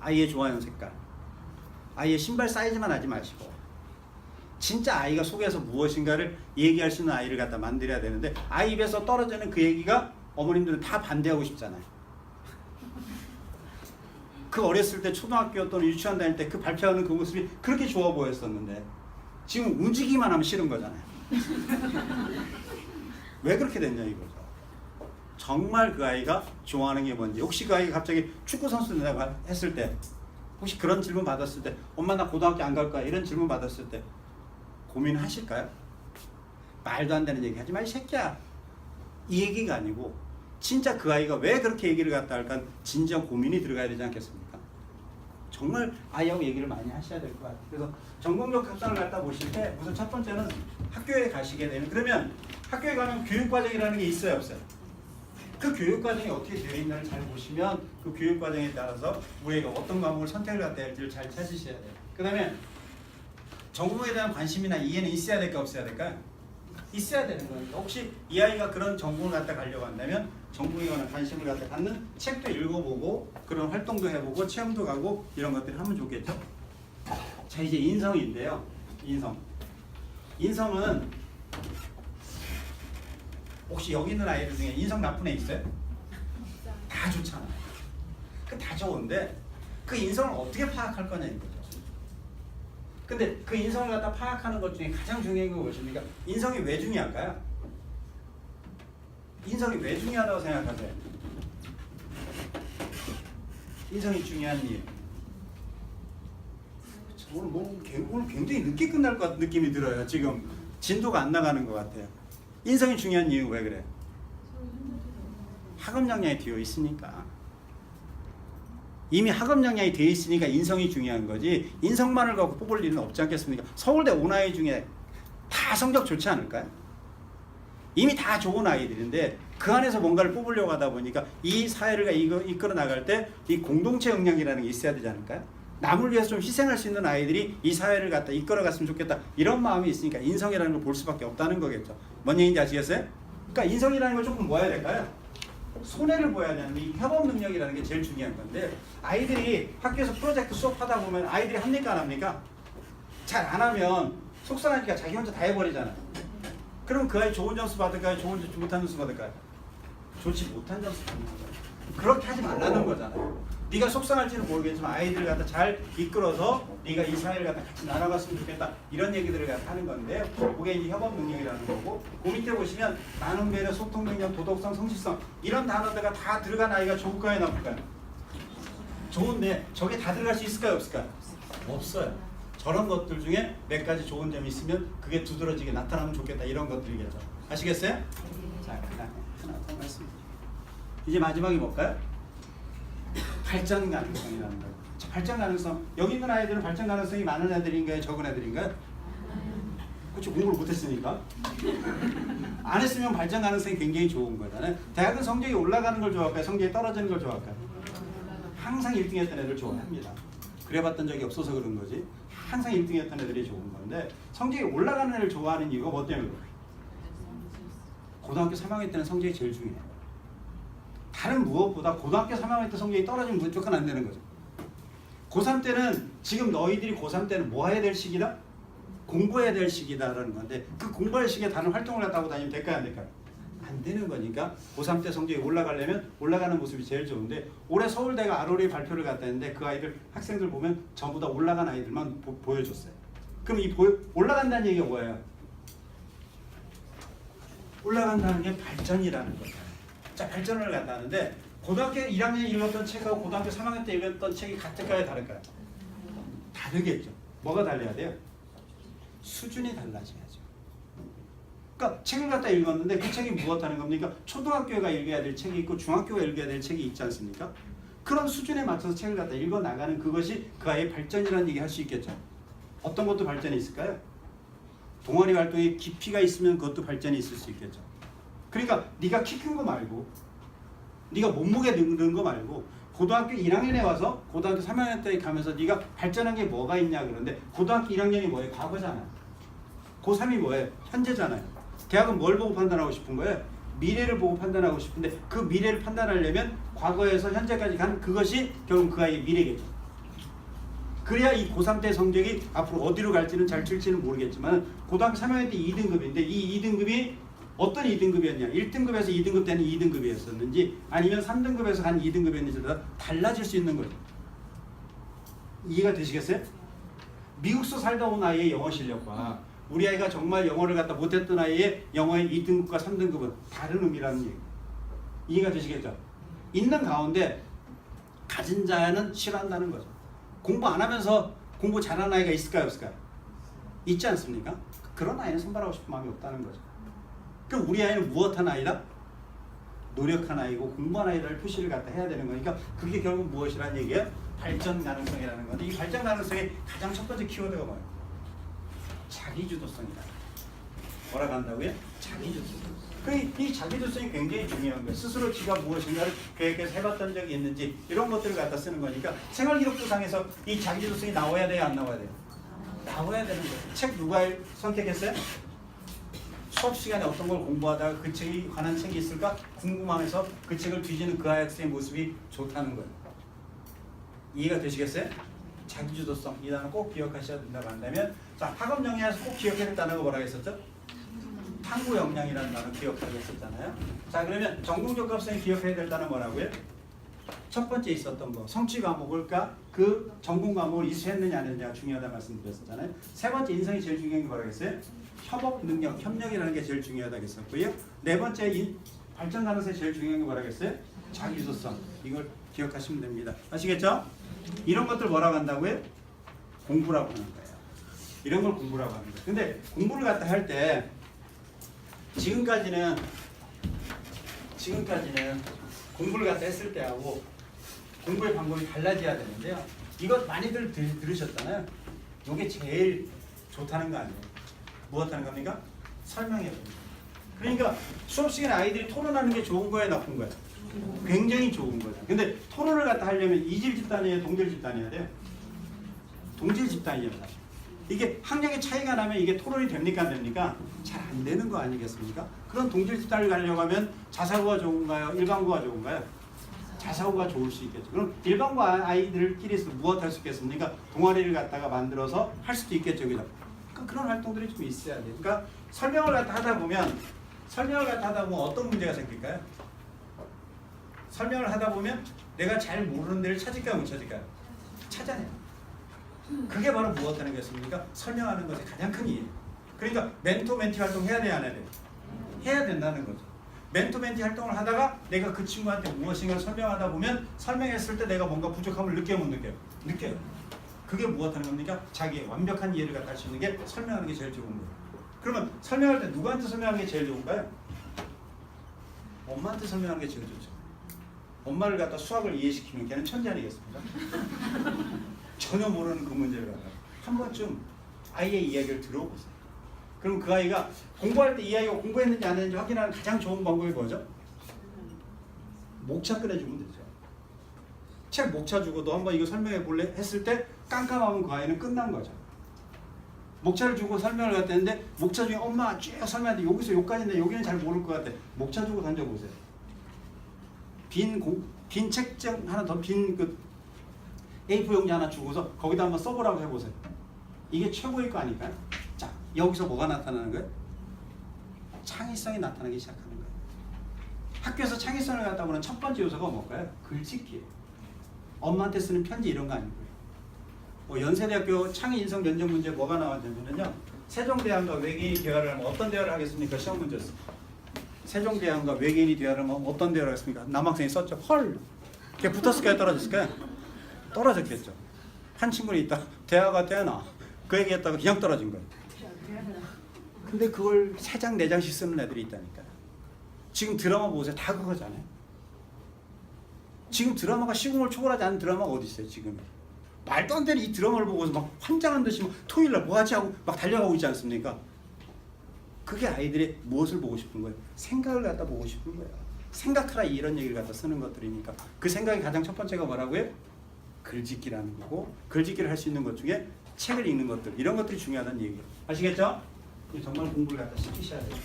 아이의 좋아하는 색깔. 아이의 신발 사이즈만 하지 마시고 진짜 아이가 속에서 무엇인가를 얘기할 수 있는 아이를 갖다 만들어야 되는데 아이 입에서 떨어지는 그 얘기가 어머님들은 다 반대하고 싶잖아요. 그 어렸을 때 초등학교 또는 유치원 다닐 때 그 발표하는 그 모습이 그렇게 좋아 보였었는데 지금 움직이기만 하면 싫은 거잖아요. 왜 그렇게 됐냐 이거죠. 정말 그 아이가 좋아하는 게 뭔지 혹시 그 아이가 갑자기 축구 선수 된다고 했을 때 혹시 그런 질문 받았을 때 엄마 나 고등학교 안 갈 거야 이런 질문 받았을 때 고민하실까요? 말도 안 되는 얘기 하지 마 이 새끼야 이 얘기가 아니고 진짜 그 아이가 왜 그렇게 얘기를 갖다 할까 진지한 고민이 들어가야 되지 않겠습니까? 정말 아이하고 얘기를 많이 하셔야 될 것 같아요. 그래서 전공적 합성을 갖다 보실 때 우선 첫 번째는 학교에 가시게 되면 그러면 학교에 가면 교육과정이라는 게 있어요 없어요? 그 교육과정이 어떻게 되어 있는지를 잘 보시면 그 교육과정에 따라서 우리가 어떤 과목을 선택을 갖다 할지를 잘 찾으셔야 돼요. 그 다음에 전공에 대한 관심이나 이해는 있어야 될까 없어야 될까요? 있어야 되는 거니까 혹시 이 아이가 그런 전공을 갖다 가려고 한다면 전공에 관한 관심을 갖다 갖는 책도 읽어보고 그런 활동도 해보고 체험도 가고 이런 것들을 하면 좋겠죠. 자 이제 인성인데요. 인성은 혹시 여기 있는 아이들 중에 인성 나쁜 애 있어요? 다 좋잖아요. 그 다 좋은데 그 인성을 어떻게 파악할 거냐 이거죠. 근데 그 인성을 갖다 파악하는 것 중에 가장 중요한 게 무엇입니까? 인성이 왜 중요할까요? 인성이 왜 중요하다고 생각하세요? 인성이 중요한 이유. 오늘 굉장히 늦게 끝날 것 같은 느낌이 들어요. 지금 진도가 안 나가는 것 같아요. 인성이 중요한 이유 왜 그래요? 학업역량이 되어 있으니까. 이미 학업역량이 되어 있으니까 인성이 중요한 거지 인성만을 갖고 뽑을 일은 없지 않겠습니까? 서울대 온 아이 중에 다 성적 좋지 않을까요? 이미 다 좋은 아이들인데 그 안에서 뭔가를 뽑으려고 하다 보니까 이 사회를 이끌어 나갈 때 이 공동체 역량이라는 게 있어야 되지 않을까요? 남을 위해서 좀 희생할 수 있는 아이들이 이 사회를 갖다 이끌어갔으면 좋겠다. 이런 마음이 있으니까 인성이라는 걸 볼 수밖에 없다는 거겠죠. 뭔 얘기인지 아시겠어요? 그러니까 인성이라는 걸 조금 뭐 해야 될까요? 손해를 보여야 되는 이 협업 능력이라는 게 제일 중요한 건데 아이들이 학교에서 프로젝트 수업하다 보면 아이들이 합니까 안 합니까? 잘 안 하면 속상하니까 자기 혼자 다 해버리잖아요. 그럼 그 아이 좋은 점수 받을까요? 좋지 못한 점수 받을까요? 좋지 못한 점수 받는 거예요. 그렇게 하지 말라는 거잖아요. 네가 속상할지는 모르겠지만 아이들을 갖다 잘 이끌어서 네가 이 사회를 갖다 같이 나눠갔으면 좋겠다. 이런 얘기들을 갖다 하는 건데 그게 이제 협업 능력이라는 거고 그 밑에 보시면 나눔, 배려, 소통 능력, 도덕성, 성실성 이런 단어들가 다 들어간 아이가 좋을까요? 나쁠까요? 좋은데 저게 다 들어갈 수 있을까요? 없을까요? 없어요. 저런 것들 중에 몇 가지 좋은 점이 있으면 그게 두드러지게 나타나면 좋겠다. 이런 것들이겠죠. 아시겠어요? 자, 그 다음에 하나 더 말씀. 이제 마지막이 뭘까요? 발전 가능성이라는 거예요. 발전 가능성. 여기 있는 아이들은 발전 가능성이 많은 애들인가요? 적은 애들인가요? 그렇죠. 공부를 못했으니까. 안 했으면 발전 가능성이 굉장히 좋은 거잖아요. 대학은 성적이 올라가는 걸 좋아할까요? 성적이 떨어지는 걸 좋아할까요? 항상 1등 했던 애들 좋아합니다. 그래봤던 적이 없어서 그런 거지. 항상 1등 했던 애들이 좋은 건데 성적이 올라가는 애를 좋아하는 이유가 뭐 때문에 그래요? 고등학교 3학년 때는 성적이 제일 중요해요. 다른 무엇보다 고등학교 3학년 때 성적이 떨어지면 무조건 안 되는 거죠. 고3 때는 지금 너희들이 고3 때는 뭐 해야 될 시기다? 공부해야 될 시기다라는 건데 그 공부할 시기에 다른 활동을 갖다 하고 다니면 될까요? 안 될까요? 안 되는 거니까 고3 때 성적이 올라가려면 올라가는 모습이 제일 좋은데 올해 서울대가 ROE 발표를 갖다 했는데 그 아이들 학생들 보면 전부 다 올라간 아이들만 보여줬어요. 그럼 이 올라간다는 얘기가 뭐예요? 올라간다는 게 발전이라는 거예요. 자, 발전을 갖다 하는데 고등학교 1학년 읽었던 책하고 고등학교 3학년 때 읽었던 책이 같을까요? 다를까요? 다르겠죠. 뭐가 달라야 돼요? 수준이 달라져야죠. 그러니까 책을 갖다 읽었는데 그 책이 무엇하는 겁니까? 초등학교가 읽어야 될 책이 있고 중학교가 읽어야 될 책이 있지 않습니까? 그런 수준에 맞춰서 책을 갖다 읽어 나가는 그것이 그 아이의 발전이라는 얘기 할 수 있겠죠. 어떤 것도 발전이 있을까요? 동아리 활동에 깊이가 있으면 그것도 발전이 있을 수 있겠죠. 그러니까 네가 키 큰 거 말고 네가 몸무게 늘는 거 말고 고등학교 1학년에 와서 고등학교 3학년 때 가면서 네가 발전한 게 뭐가 있냐 그런데 고등학교 1학년이 뭐예요? 과거잖아요. 고3이 뭐예요? 현재잖아요. 대학은 뭘 보고 판단하고 싶은 거예요? 미래를 보고 판단하고 싶은데 그 미래를 판단하려면 과거에서 현재까지 간 그것이 결국 그 아이의 미래겠죠. 그래야 이 고3 때 성적이 앞으로 어디로 갈지는 잘 칠지는 모르겠지만 고등학교 3학년 때 2등급인데 이 2등급이 어떤 2등급이었냐? 1등급에서 2등급 때는 2등급이었었는지 아니면 3등급에서 간 2등급이었는지가 달라질 수 있는 거죠. 이해가 되시겠어요? 미국서 살다 온 아이의 영어 실력과 우리 아이가 정말 영어를 갖다 못했던 아이의 영어의 2등급과 3등급은 다른 의미라는 얘기. 이해가 되시겠죠? 있는 가운데 가진 자는 싫어한다는 거죠. 공부 안 하면서 공부 잘하는 아이가 있을까요? 없을까요? 있지 않습니까? 그런 아이는 선발하고 싶은 마음이 없다는 거죠. 그럼 우리 아이는 무엇한 아이다? 노력한 아이고 공부한 아이라는 표시를 갖다 해야 되는 거니까 그게 결국 무엇이라는 얘기예요? 발전 가능성이라는 건데 이 발전 가능성의 가장 첫 번째 키워드가 뭐예요? 자기주도성이다. 뭐라고 한다고요? 자기주도성. 이 자기주도성이 굉장히 중요한 거예요. 스스로 지가 무엇인가를 계획해서 해봤던 적이 있는지 이런 것들을 갖다 쓰는 거니까 생활기록부상에서 이 자기주도성이 나와야 돼요? 안 나와야 돼요? 나와야 되는 거예요. 책 누가 선택했어요? 수업 시간에 어떤 걸 공부하다가 그 책에 관한 책이 있을까 궁금해서 그 책을 뒤지는 그 학생의 모습이 좋다는 거예요. 이해가 되시겠어요? 자기주도성 이 단어 꼭 기억하셔야 된다고 한다면 자 학업 역량에서 꼭 기억해야 될 단어가 뭐라고 했었죠? 탐구 역량이라는 단어 기억하고 했었잖아요. 자 그러면 전공적합성이 기억해야 될 단어 뭐라고요? 첫 번째 있었던 거 성취 과목을까 그 전공 과목을 이수했느냐 안 했느냐가 중요하다고 말씀드렸었잖아요. 세 번째 인성이 제일 중요한 게 뭐라고 했어요? 협업 능력, 협력이라는 게 제일 중요하다고 했었고요. 네 번째 발전 가능성이 제일 중요한 게 뭐라고 했어요? 자기주도성. 이걸 기억하시면 됩니다. 아시겠죠? 이런 것들 뭐라고 한다고요? 공부라고 하는 거예요. 이런 걸 공부라고 하는 거예요. 근데 공부를 갖다 할 때 지금까지는 공부를 갖다 했을 때하고 공부의 방법이 달라져야 되는데요. 이것 많이들 들으셨잖아요. 이게 제일 좋다는 거 아니에요? 무엇하는 겁니까? 설명해 봅니다. 그러니까 수업 시간에 아이들이 토론하는 게 좋은 거예요, 나쁜 거예요? 굉장히 좋은 거죠. 근데 토론을 갖다 하려면 이질 집단이에요, 동질 집단이어야 돼요? 동질 집단이잖아요. 이게 학력의 차이가 나면 이게 토론이 됩니까 안 됩니까? 잘 안 되는 거 아니겠습니까? 그런 동질 집단을 가려고 하면 자사고가 좋은가요? 일반고가 좋은가요? 자사고가 좋을 수 있겠죠. 그럼 일반고 아이들끼리서 무엇 할 수 있겠습니까? 동아리를 갖다가 만들어서 할 수도 있겠죠. 그죠? 그러니까 그런 활동들이 좀 있어야 돼요. 그러니까 설명을 갖다 하다 보면 어떤 문제가 생길까요? 설명을 하다 보면 내가 잘 모르는 데를 찾을까요? 못 찾을까요? 찾아내요. 그게 바로 무엇 하는 것입니까? 설명하는 것의 가장 큰 이유. 그러니까 멘토 멘티 활동 해야 돼요, 안 해야 돼요? 해야 된다는 거죠. 멘토 멘티 활동을 하다가 내가 그 친구한테 무엇인가를 설명하다 보면 설명했을 때 내가 뭔가 부족함을 느껴요, 못 느껴요? 느껴요. 그게 무엇 하는 겁니까? 자기의 완벽한 이해를 갖다 할 수 있는 게 설명하는 게 제일 좋은 거예요. 그러면 설명할 때 누구한테 설명하는 게 제일 좋은가요? 엄마한테 설명하는 게 제일 좋죠. 엄마를 갖다 수학을 이해시키면 걔는 천재 아니겠습니까? 전혀 모르는 그 문제를 갖다가 한 번쯤 아이의 이야기를 들어보세요. 그럼 그 아이가 공부할 때 이 아이가 공부했는지 안 했는지 확인하는 가장 좋은 방법이 뭐죠? 목차 꺼내주면 되죠. 책 목차 주고 너 한번 이거 설명해 볼래? 했을 때 깜깜하면 그 아이는 끝난 거죠. 목차를 주고 설명을 갖다 했는데 목차 중에 엄마 쭉 설명하는데 여기서 여기까지인데 여기는 잘 모를 것 같아. 목차 주고 던져보세요. 빈 책장 하나 더 빈 그 A4 용지 하나 주고서 거기다 한번 써보라고 해보세요. 이게 최고일 거 아닐까요? 자, 여기서 뭐가 나타나는 거예요? 창의성이 나타나기 시작하는 거예요. 학교에서 창의성을 갖다 보는 첫 번째 요소가 뭘까요? 글짓기예요. 엄마한테 쓰는 편지 이런 거 아니고요. 연세대학교 창의인성 면접 문제 뭐가 나왔냐면요. 세종대왕과 외계인이 대화를 하면 어떤 대화를 하겠습니까? 시험 문제였어요. 세종대왕과 외계인이 대화를 하면 어떤 대화를 하겠습니까? 남학생이 썼죠. 헐! 걔 붙었을까요? 떨어졌을까요? 떨어졌겠죠. 한 친구는 있다. 대화가 되나? 그 얘기했다가 그냥 떨어진 거예요. 근데 그걸 3장 4장씩 쓰는 애들이 있다니까요. 지금 드라마 보세요. 다 그거잖아요. 지금 드라마가 시공을 초월하지 않은 드라마가 어디 있어요? 지금 말도 안 되는 이 드라마를 보고서 막 환장한 듯이 막 토요일날 뭐 하지 하고 막 달려가고 있지 않습니까? 그게 아이들이 무엇을 보고 싶은 거예요? 생각을 갖다 보고 싶은 거예요. 생각하라 이런 얘기를 갖다 쓰는 것들이니까 그 생각이 가장 첫 번째가 뭐라고요? 글짓기라는 거고 글짓기를 할 수 있는 것 중에 책을 읽는 것들 이런 것들이 중요하다는 얘기예요. 아시겠죠? 정말 공부를 갖다 시키셔야 돼요.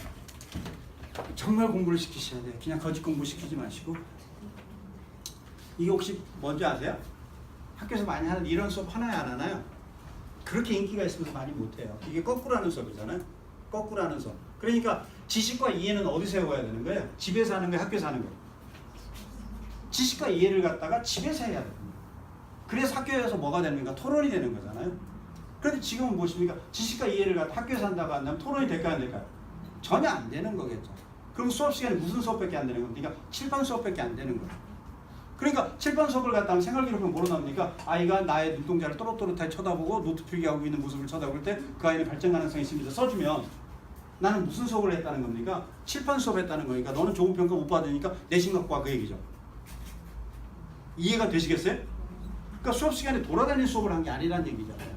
정말 공부를 시키셔야 돼요. 그냥 거짓 공부 시키지 마시고. 이게 혹시 뭔지 아세요? 학교에서 많이 하는 이런 수업 하나요 안 하나요? 그렇게 인기가 있으면서 많이 못해요. 이게 거꾸로 하는 수업이잖아요. 거꾸로 하는 수업. 그러니까 지식과 이해는 어디서 해야 되는 거예요? 집에서 하는 거예요? 학교에서 하는 거예요? 지식과 이해를 갖다가 집에서 해야 됩니다. 그래서 학교에서 뭐가 됩니까? 토론이 되는 거잖아요. 그런데 지금은 무엇입니까? 지식과 이해를 갖다 학교에서 한다고 한다면 토론이 될까요? 안 될까요? 전혀 안 되는 거겠죠. 그럼 수업 시간에 무슨 수업밖에 안 되는 겁니까? 칠판 수업밖에 안 되는 거예요. 그러니까 칠판 수업을 갖다 하면 생활기록부는 뭐로 나옵니까? 아이가 나의 눈동자를 또렷또렷하게 쳐다보고 노트 필기하고 있는 모습을 쳐다볼 때 그 아이는 발전 가능성이 있습니다. 써주면 나는 무슨 수업을 했다는 겁니까? 칠판 수업 했다는 거니까 너는 좋은 평가 못 받으니까 내신 갖고 와 그 얘기죠. 이해가 되시겠어요? 그러니까 수업 시간에 돌아다니는 수업을 한 게 아니라는 얘기잖아요.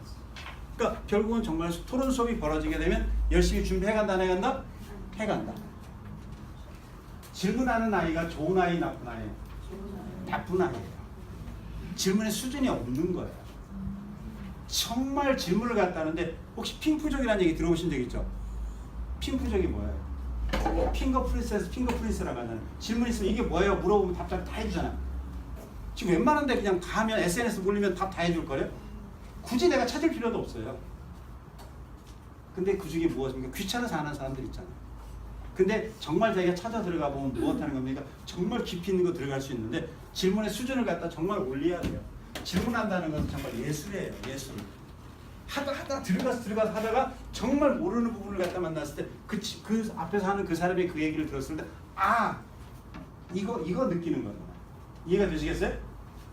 그러니까 결국은 정말 토론 수업이 벌어지게 되면 열심히 준비해간다 안 해간다? 해간다. 질문하는 아이가 좋은 아이 나쁜 아이? 나쁜 아이예요. 질문의 수준이 없는 거예요. 정말 질문을 갖다 하는데 혹시 핑푸족이라는 얘기 들어보신 적 있죠? 핑푸족이 뭐예요? 핑거 프린세스, 핑거 프린스라고 하잖아요. 질문 있으면 이게 뭐예요? 물어보면 답장 다 해주잖아요. 지금 웬만한데 그냥 다 하면 SNS 올리면 답 다 해줄 거예요? 굳이 내가 찾을 필요도 없어요. 근데 그 중에 무엇입니까? 귀찮아서 안 하는 사람들 있잖아요. 근데 정말 자기가 찾아 들어가 보면 무엇 하는 겁니까? 정말 깊이 있는 거 들어갈 수 있는데 질문의 수준을 갖다 정말 올려야 돼요. 질문한다는 것은 정말 예술이에요. 예술. 하다 들어가서 하다가 정말 모르는 부분을 갖다 만났을 때 그 앞에서 하는 그 사람이 그 얘기를 들었을 때 이거 느끼는 거예요. 이해가 되시겠어요?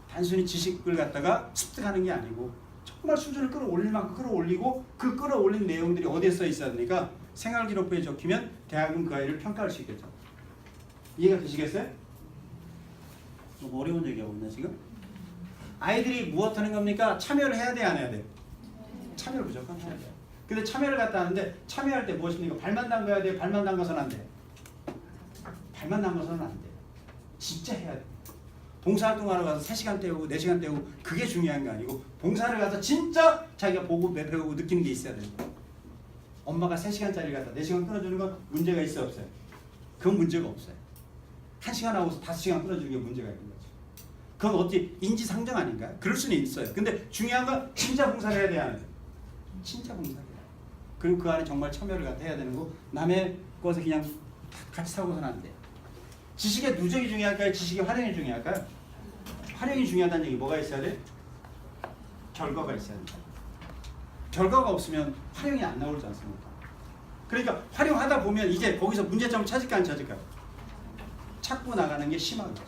단순히 지식을 갖다가 습득하는 게 아니고 정말 수준을 끌어올릴 만큼 끌어올리고 그 끌어올린 내용들이 어디에 써 있어야 되니까 생활기록부에 적히면 대학은 그 아이를 평가할 수 있겠죠. 이해가 되시겠어요? 너무 어려운 얘기하고 있나 지금? 아이들이 무엇 하는 겁니까? 참여를 해야 돼 안 해야 돼? 참여를 무조건 해야 돼요. 근데 참여를 갖다 하는데 참여할 때 무엇입니까? 발만 담가야 돼요? 발만 담가서는 안 돼? 발만 담가서는 안 돼요. 진짜 해야 돼. 봉사활동하러 가서 3시간 때우고 4시간 때우고 그게 중요한 게 아니고 봉사를 가서 진짜 자기가 보고 배우고 느끼는 게 있어야 돼요. 엄마가 3시간짜리 갖다 4시간 끊어주는 건 문제가 있어 없어요? 그건 문제가 없어요. 1시간 하고서 5시간 끊어주는 게 문제가 있는 거죠. 그건 어떻게 인지상정 아닌가요? 그럴 수는 있어요. 근데 중요한 건 진짜 봉사를 해야 돼야 하는 진짜 봉사를 해야 돼요. 그리고 그 안에 정말 참여를 갖다 해야 되는 거 남의 것에 그냥 같이 살고서는 안 돼요. 지식의 누적이 중요할까요? 지식의 활용이 중요할까요? 활용이 중요하다는 얘기 뭐가 있어야 돼? 결과가 있어야 된다. 결과가 없으면 활용이 안 나오지 않습니까? 그러니까 활용하다 보면 이제 거기서 문제점을 찾을까 안 찾을까요? 찾고 나가는 게 심한 거죠.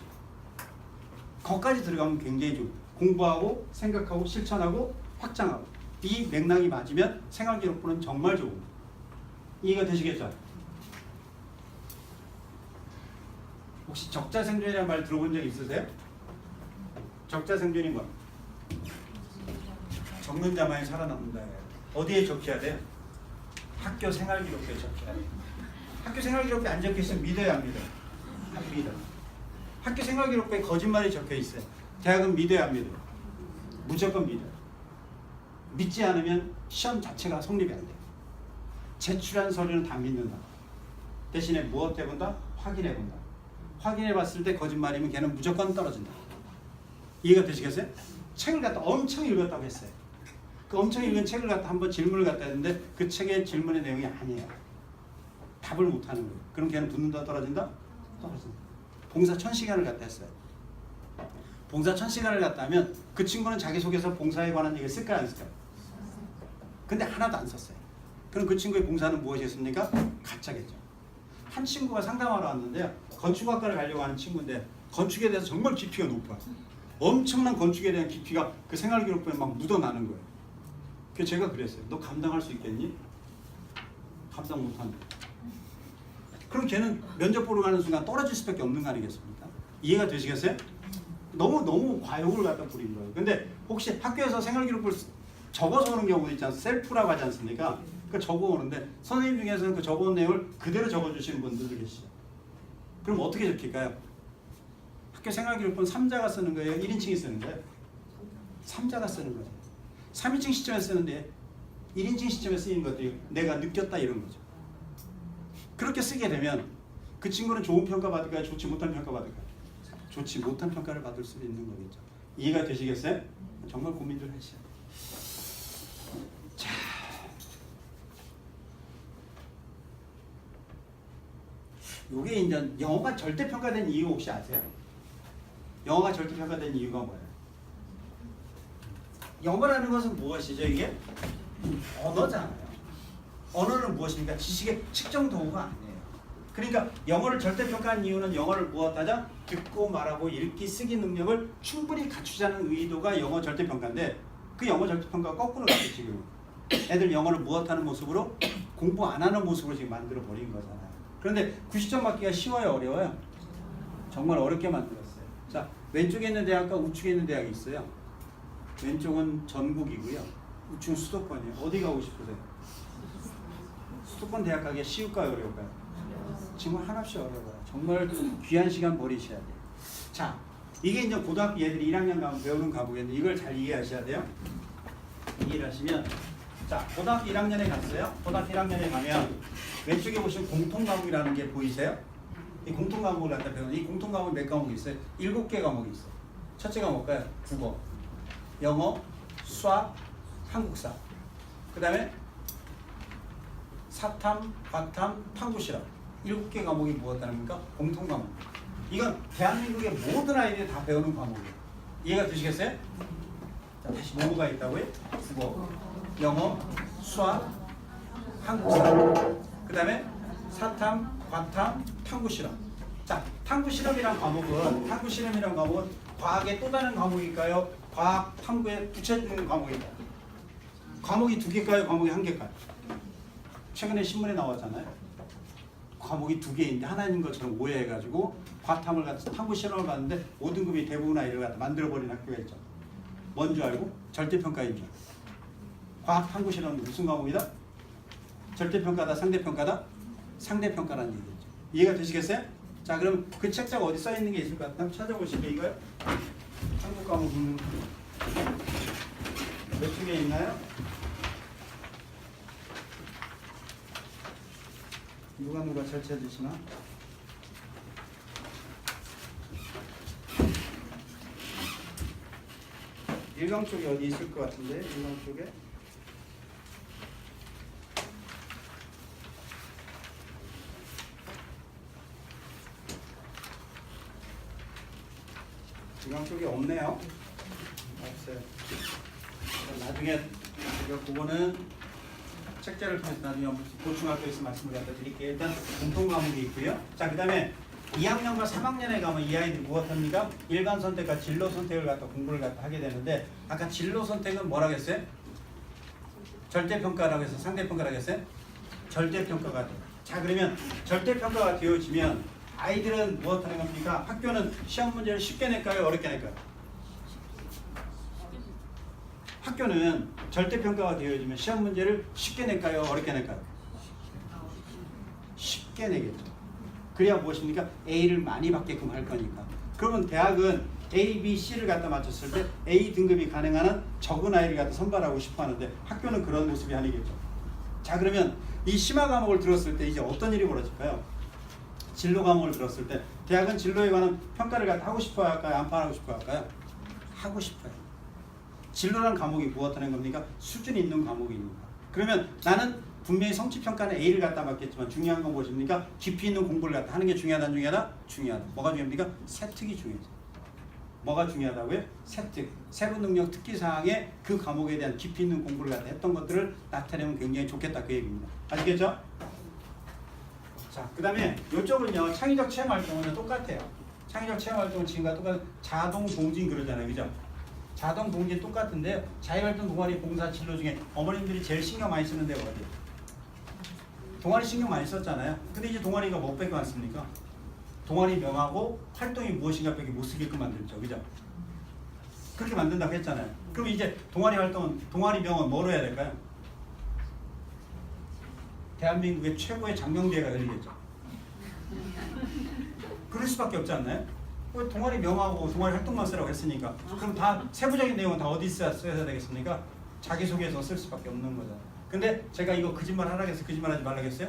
거기까지 들어가면 굉장히 좀 공부하고 생각하고 실천하고 확장하고 이 맥락이 맞으면 생활기록부는 정말 좋은 거예요. 이해가 되시겠죠? 혹시 적자생존이라는 말 들어본 적 있으세요? 적자생존이 뭐? 적는 자만이 살아남는다. 어디에 적혀야 돼요? 학교 생활기록부에 적혀야 돼요. 학교 생활기록부에 안 적혀있으면 믿어요 안 믿어요? 안 믿어요. 학교 생활기록부에 거짓말이 적혀있어요. 대학은 믿어요 안 믿어요? 무조건 믿어요. 믿지 않으면 시험 자체가 성립이 안 돼요. 제출한 서류는 다 믿는다. 대신에 무엇 해본다? 확인해본다. 확인해봤을 때 거짓말이면 걔는 무조건 떨어진다. 이해가 되시겠어요? 책을 갖다 엄청 읽었다고 했어요. 그 엄청 읽은 책을 갖다 한번 질문을 갖다 했는데 그 책의 질문의 내용이 아니에요. 답을 못하는 거예요. 그럼 걔는 붙는다 떨어진다? 떨어진다. 봉사 1000시간을 갖다 했어요. 봉사 1000시간을 갖다 하면 그 친구는 자기소개서 봉사에 관한 얘기를 쓸까요 안 쓸까요? 근데 하나도 안 썼어요. 그럼 그 친구의 봉사는 무엇이었습니까? 가짜겠죠. 한 친구가 상담하러 왔는데요. 건축학과를 가려고 하는 친구인데 건축에 대해서 정말 깊이가 높아. 엄청난 건축에 대한 깊이가 그 생활기록부에 막 묻어나는 거예요. 그래서 제가 그랬어요. 너 감당할 수 있겠니? 감당 못한다. 그럼 걔는 면접 보러 가는 순간 떨어질 수밖에 없는 거 아니겠습니까? 이해가 되시겠어요? 너무 과욕을 갖다 부린 거예요. 근데 혹시 학교에서 생활기록부를 적어서 오는 경우도 있지 않습니까? 셀프라고 하지 않습니까? 그 적어 오는데 선생님 중에서는 그 적어온 내용을 그대로 적어주시는 분들도 계시죠. 그럼 어떻게 적힐까요? 학교 생활기록부는 3자가 쓰는 거예요? 1인칭이 쓰는 거예요? 3자가 쓰는 거죠. 3인칭 시점에 쓰는데 1인칭 시점에 쓰이는 것들이 내가 느꼈다 이런 거죠. 그렇게 쓰게 되면 그 친구는 좋은 평가 받을까요? 좋지 못한 평가 받을까요? 좋지 못한 평가를 받을 수 있는 거겠죠. 이해가 되시겠어요? 정말 고민들 하시죠. 자, 요게 이제 영어가 절대평가된 이유 혹시 아세요? 영어가 절대평가된 이유가 뭐예요? 영어라는 것은 무엇이죠? 이게 언어잖아요. 언어는 무엇입니까? 지식의 측정 도구가 아니에요. 그러니까 영어를 절대평가한 이유는 영어를 무엇하자? 듣고 말하고 읽기 쓰기 능력을 충분히 갖추자는 의도가 영어 절대평가인데 그 영어 절대평가가 거꾸로 가요 지금. 애들 영어를 무엇하는 모습으로? 공부 안 하는 모습으로 지금 만들어 버린 거잖아요. 그런데 90점 받기가 쉬워요 어려워요? 정말 어렵게 만들었어요. 자, 왼쪽에 있는 대학과 우측에 있는 대학이 있어요. 왼쪽은 전국이고요. 우측은 수도권이에요. 어디 가고 싶으세요? 수도권 대학 가기가 쉬울까요 어려울까요? 정말 한없이 어려워요. 정말 귀한 시간 버리셔야 돼요. 자, 이게 이제 고등학교 얘들이 1학년 가면 배우는 과목인데 이걸 잘 이해하셔야 돼요. 이해를 하시면 자, 고등학교 1학년에 갔어요. 고등학교 1학년에 가면 왼쪽에 보시면 공통과목이라는 게 보이세요? 이 공통과목을 갖다 배우는 이 공통과목이 몇 과목이 있어요? 7개 과목이 있어요. 첫째가 뭘까요? 국어, 영어, 수학, 한국사. 그 다음에 사탐, 과탐, 탐구실험. 7개 과목이 무엇이라는 겁니까? 공통과목. 이건 대한민국의 모든 아이들이 다 배우는 과목이에요. 이해가 되시겠어요? 자, 다시 뭐가 있다고요? 국어, 영어, 수학, 한국사. 그 다음에 사탐, 과탐, 탐구실험. 자, 탐구실험이란 과목은 과학의 또 다른 과목일까요? 과학 탐구에 붙여주는 과목일까요? 과목이 2개일까요? 과목이 1개일까요? 최근에 신문에 나왔잖아요. 과목이 2개인데 하나인 것처럼 오해해가지고 과탐을 갖다 탐구 실험을 봤는데 5등급이 대부분 아이를 갖다 만들어버린 학교가 있죠. 뭔 줄 알고? 절대평가인 줄. 과학 탐구 실험은 무슨 과목이다? 절대평가다, 상대평가다? 상대평가라는 얘기죠. 이해가 되시겠어요? 자, 그럼 그 책자가 어디 써 있는 게 있을 것 같아요? 찾아보시면 이거요. 과목은 몇 쪽에 있나요? 누가 잘 찾으시나? 일강 쪽에 어디 있을 것 같은데, 일강 쪽에. 일강 쪽에 없네요. 없어요. 나중에 제가 그거는 책자를 통해서 나중에 한번 보충학교에서 말씀을 갖다 드릴게요. 일단 공통 과목이 있고요. 자, 그 다음에 2학년과 3학년에 가면 이 아이들이 무엇합니까? 일반 선택과 진로 선택을 갖다 공부를 갖다 하게 되는데, 아까 진로 선택은 뭐라고 했어요? 절대평가라고 해서 상대평가라고 했어요? 절대평가가 돼요. 자, 그러면 절대평가가 되어지면 아이들은 무엇하는 겁니까? 학교는 시험 문제를 쉽게 낼까요? 어렵게 낼까요? 학교는 절대평가가 되어지면 시험 문제를 쉽게 낼까요? 어렵게 낼까요? 쉽게 내겠죠. 그래야 무엇입니까? A를 많이 받게끔 할 거니까. 그러면 대학은 A, B, C를 갖다 맞췄을 때 A 등급이 가능한 한 적은 아이를 갖다 선발하고 싶어 하는데 학교는 그런 모습이 아니겠죠. 자, 그러면 이 심화 과목을 들었을 때 이제 어떤 일이 벌어질까요? 진로 과목을 들었을 때 대학은 진로에 관한 평가를 갖다 하고 싶어 할까요? 안 하고 싶어 할까요? 하고 싶어요. 진로라는 과목이 무엇하는 겁니까? 수준 있는 과목입니다. 그러면 나는 분명히 성취평가는 A를 갖다 받겠지만 중요한 건 무엇입니까? 깊이 있는 공부를 갖다 하는 게 중요하다, 안 중요하다? 중요하다. 뭐가 중요합니까? 세특이 중요하죠. 뭐가 중요하다고요? 세특. 세부 능력 특기사항에 그 과목에 대한 깊이 있는 공부를 갖다 했던 것들을 나타내면 굉장히 좋겠다, 그 얘기입니다. 아시겠죠? 자, 그 다음에 이쪽은요, 창의적 체험 활동은 똑같아요. 창의적 체험 활동은 지금과 똑같은 자동 동진 그러잖아요. 그죠? 자동 동진 똑같은데 자율활동 동아리 봉사 진로 중에 어머님들이 제일 신경 많이 쓰는 데가 어디예요? 동아리 신경 많이 썼잖아요. 근데 이제 동아리가 뭐 빼고 왔습니까? 동아리 명하고 활동이 무엇인가 빼기 못 쓰게끔 만들죠. 그죠? 그렇게 만든다고 했잖아요. 그럼 이제 동아리 활동은, 동아리 명은 뭐로 해야 될까요? 대한민국의 최고의 장명대회가 열리겠죠. 그럴 수밖에 없지 않나요? 동아리 명하고 동아리 활동만 쓰라고 했으니까. 그럼 다 세부적인 내용은 다 어디 써야 되겠습니까? 자기소개서 쓸 수밖에 없는 거잖아요. 근데 제가 이거 거짓말 하라고 해서 거짓말 하지 말라겠어요?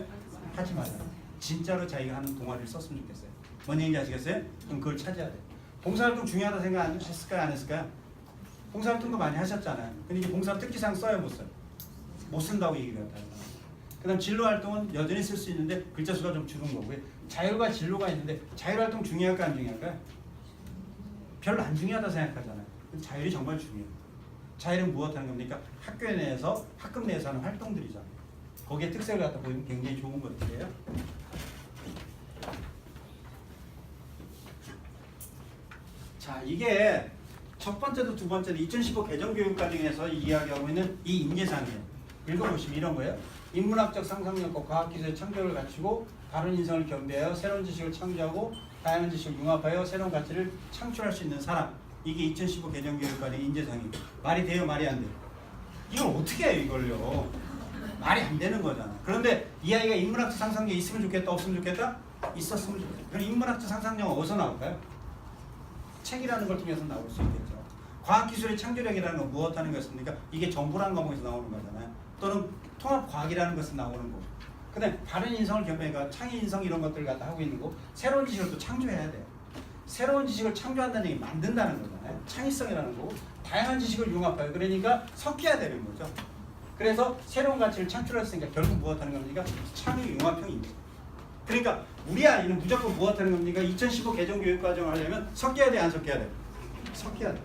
하지 말아요. 진짜로 자기가 하는 동아리를 썼으면 좋겠어요. 뭔 얘기인지 아시겠어요? 그럼 그걸 찾아야 돼요. 봉사활동 중요하다 생각했을까요? 안 했을까요? 봉사활동도 많이 하셨잖아요. 근데 이제 봉사 특기사항 써요? 못 써요? 못 쓴다고 얘기를 했다. 그 다음 진로활동은 여전히 쓸 수 있는데 글자 수가 좀 줄은 거고요. 자율과 진로가 있는데 자율활동 중요할까 안 중요할까요? 별로 안 중요하다 생각하잖아요. 자율이 정말 중요해요. 자율은 무엇하는 겁니까? 학교 내에서, 학급 내에서 하는 활동들이잖아요. 거기에 특색을 갖다 보이면 굉장히 좋은 것들이에요. 자, 이게 첫 번째도 두 번째도 2015 개정교육과정에서 이야기하고 있는 이 인재상이에요. 읽어보시면 이런 거예요. 인문학적 상상력과 과학기술의 창조를 갖추고 다른 인성을 겸비하여 새로운 지식을 창조하고 다양한 지식을 융합하여 새로운 가치를 창출할 수 있는 사람. 이게 2015 개정교육과정 인재상이에요. 말이 돼요? 말이 안 돼요? 이걸 어떻게 해요? 이걸요? 말이 안 되는 거잖아. 그런데 이 아이가 인문학적 상상력이 있으면 좋겠다? 없으면 좋겠다? 있었으면 좋겠다. 그럼 인문학적 상상력은 어디서 나올까요? 책이라는 걸 통해서 나올 수 있겠죠. 과학기술의 창조력이라는 건 무엇하는 것입니까? 이게 정보라는 과목에서 나오는 거잖아요. 또는 통합과학이라는 것은 나오는 거고. 근데 다른 인성을 겸비해가 창의인성 이런 것들을 갖다 하고 있는 거, 새로운 지식을 또 창조해야 돼요. 새로운 지식을 창조한다는 얘기 만든다는 거잖아요. 창의성이라는 거고, 다양한 지식을 융합하여 그러니까 섞여야 되는 거죠. 그래서 새로운 가치를 창출했으니까 결국 무엇하는 겁니까? 창의 융합형입니다. 그러니까 우리 아이는 무조건 무엇하는 겁니까? 2015 개정교육과정을 하려면 섞여야 돼, 안 섞여야 돼? 섞여야 돼.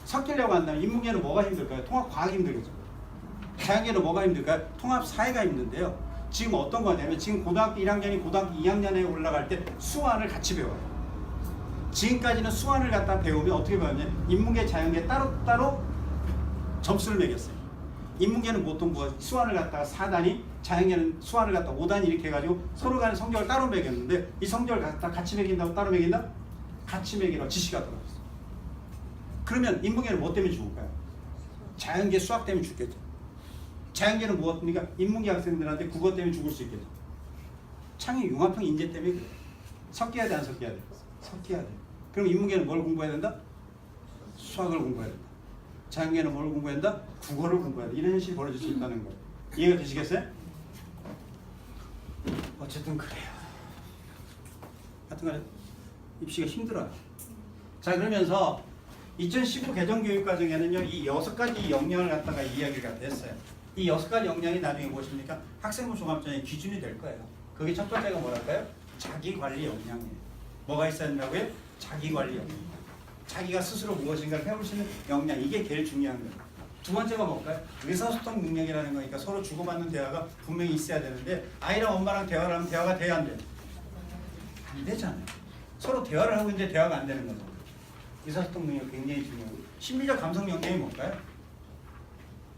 섞이려고 한다면 인문계는 뭐가 힘들까요? 통합과학이 힘들겠죠. 자연계는 뭐가 힘들까요? 통합사회가 힘든데요. 지금 어떤 거냐면 지금 고등학교 1학년이 고등학교 2학년에 올라갈 때 수완을 같이 배워요. 지금까지는 수완을 갖다 배우면 어떻게 배웠냐면 인문계, 자연계 따로따로 점수를 매겼어요. 인문계는 보통 수완을 갖다가 4단위, 자연계는 수완을 갖다가 5단위 이렇게 해가지고 서로 간의 성적을 따로 매겼는데 이 성적을 갖다 같이 매긴다고 따로 매긴다? 같이 매기라고 지시가 들어갔어요. 그러면 인문계는 뭐 때문에 죽을까요? 자연계, 수학 때문에 죽겠죠. 자연계는 무엇입니까? 인문계 학생들한테 국어 때문에 죽을 수 있겠죠. 창의 융합형 인재 때문에 그래요. 섞여야 돼, 안 섞여야 돼? 섞여야 돼. 그럼 인문계는 뭘 공부해야 된다? 수학을 공부해야 된다. 자연계는 뭘 공부해야 된다? 국어를 공부해야 된다. 이런 현실이 벌어질 수 있다는 거예요. 이해가 되시겠어요? 어쨌든 그래요. 하여튼간에 입시가 힘들어요. 자, 그러면서 2015 개정교육과정에는요, 이 6가지 역량을 갖다가 이야기가 했어요. 이 6가지 역량이 나중에 무엇입니까? 학생부 종합전의 기준이 될 거예요. 그게 첫 번째가 뭐랄까요? 자기관리 역량이에요. 뭐가 있어야 된다고요? 자기관리 역량. 자기가 스스로 무엇인가를 해볼 수 있는 역량. 이게 제일 중요한 거예요. 두 번째가 뭘까요? 의사소통 능력이라는 거니까 서로 주고받는 대화가 분명히 있어야 되는데 아이랑 엄마랑 대화를 하면 대화가 돼야 안 돼요? 안 되잖아요. 서로 대화를 하고 있는데 대화가 안 되는 거죠. 의사소통 능력 굉장히 중요하고 심리적 감성 역량이 뭘까요?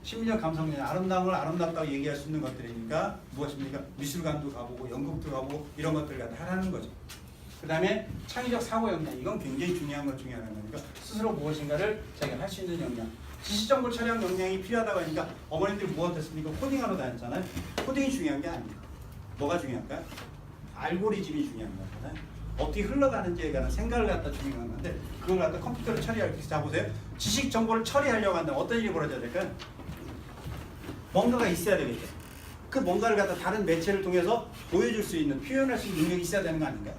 심리적 감성 역량, 아름다운 걸 아름답다고 얘기할 수 있는 것들이니까 무엇입니까? 미술관도 가보고 연극도 가보고 이런 것들 갖다 하라는 거죠. 그 다음에 창의적 사고 역량, 이건 굉장히 중요한 것 중에 하나니까 그러니까 스스로 무엇인가를 자기가 할 수 있는 역량. 지식정보 처리학 역량이 필요하다고 하니까 어머님들이 무엇했습니까? 코딩하러 다녔잖아요. 코딩이 중요한 게 아니에요. 뭐가 중요할까요? 알고리즘이 중요한 거잖아요. 어떻게 흘러가는지에 관한 생각을 갖다 중요한 건데 그걸 갖다 컴퓨터로 처리할 수 있어요. 자 보세요. 지식 정보를 처리하려고 한다면 어떤 일이 벌어져야 될까요? 뭔가가 있어야 되겠죠. 그 뭔가를 갖다 다른 매체를 통해서 보여줄 수 있는, 표현할 수 있는 능력이 있어야 되는 거 아닌가요?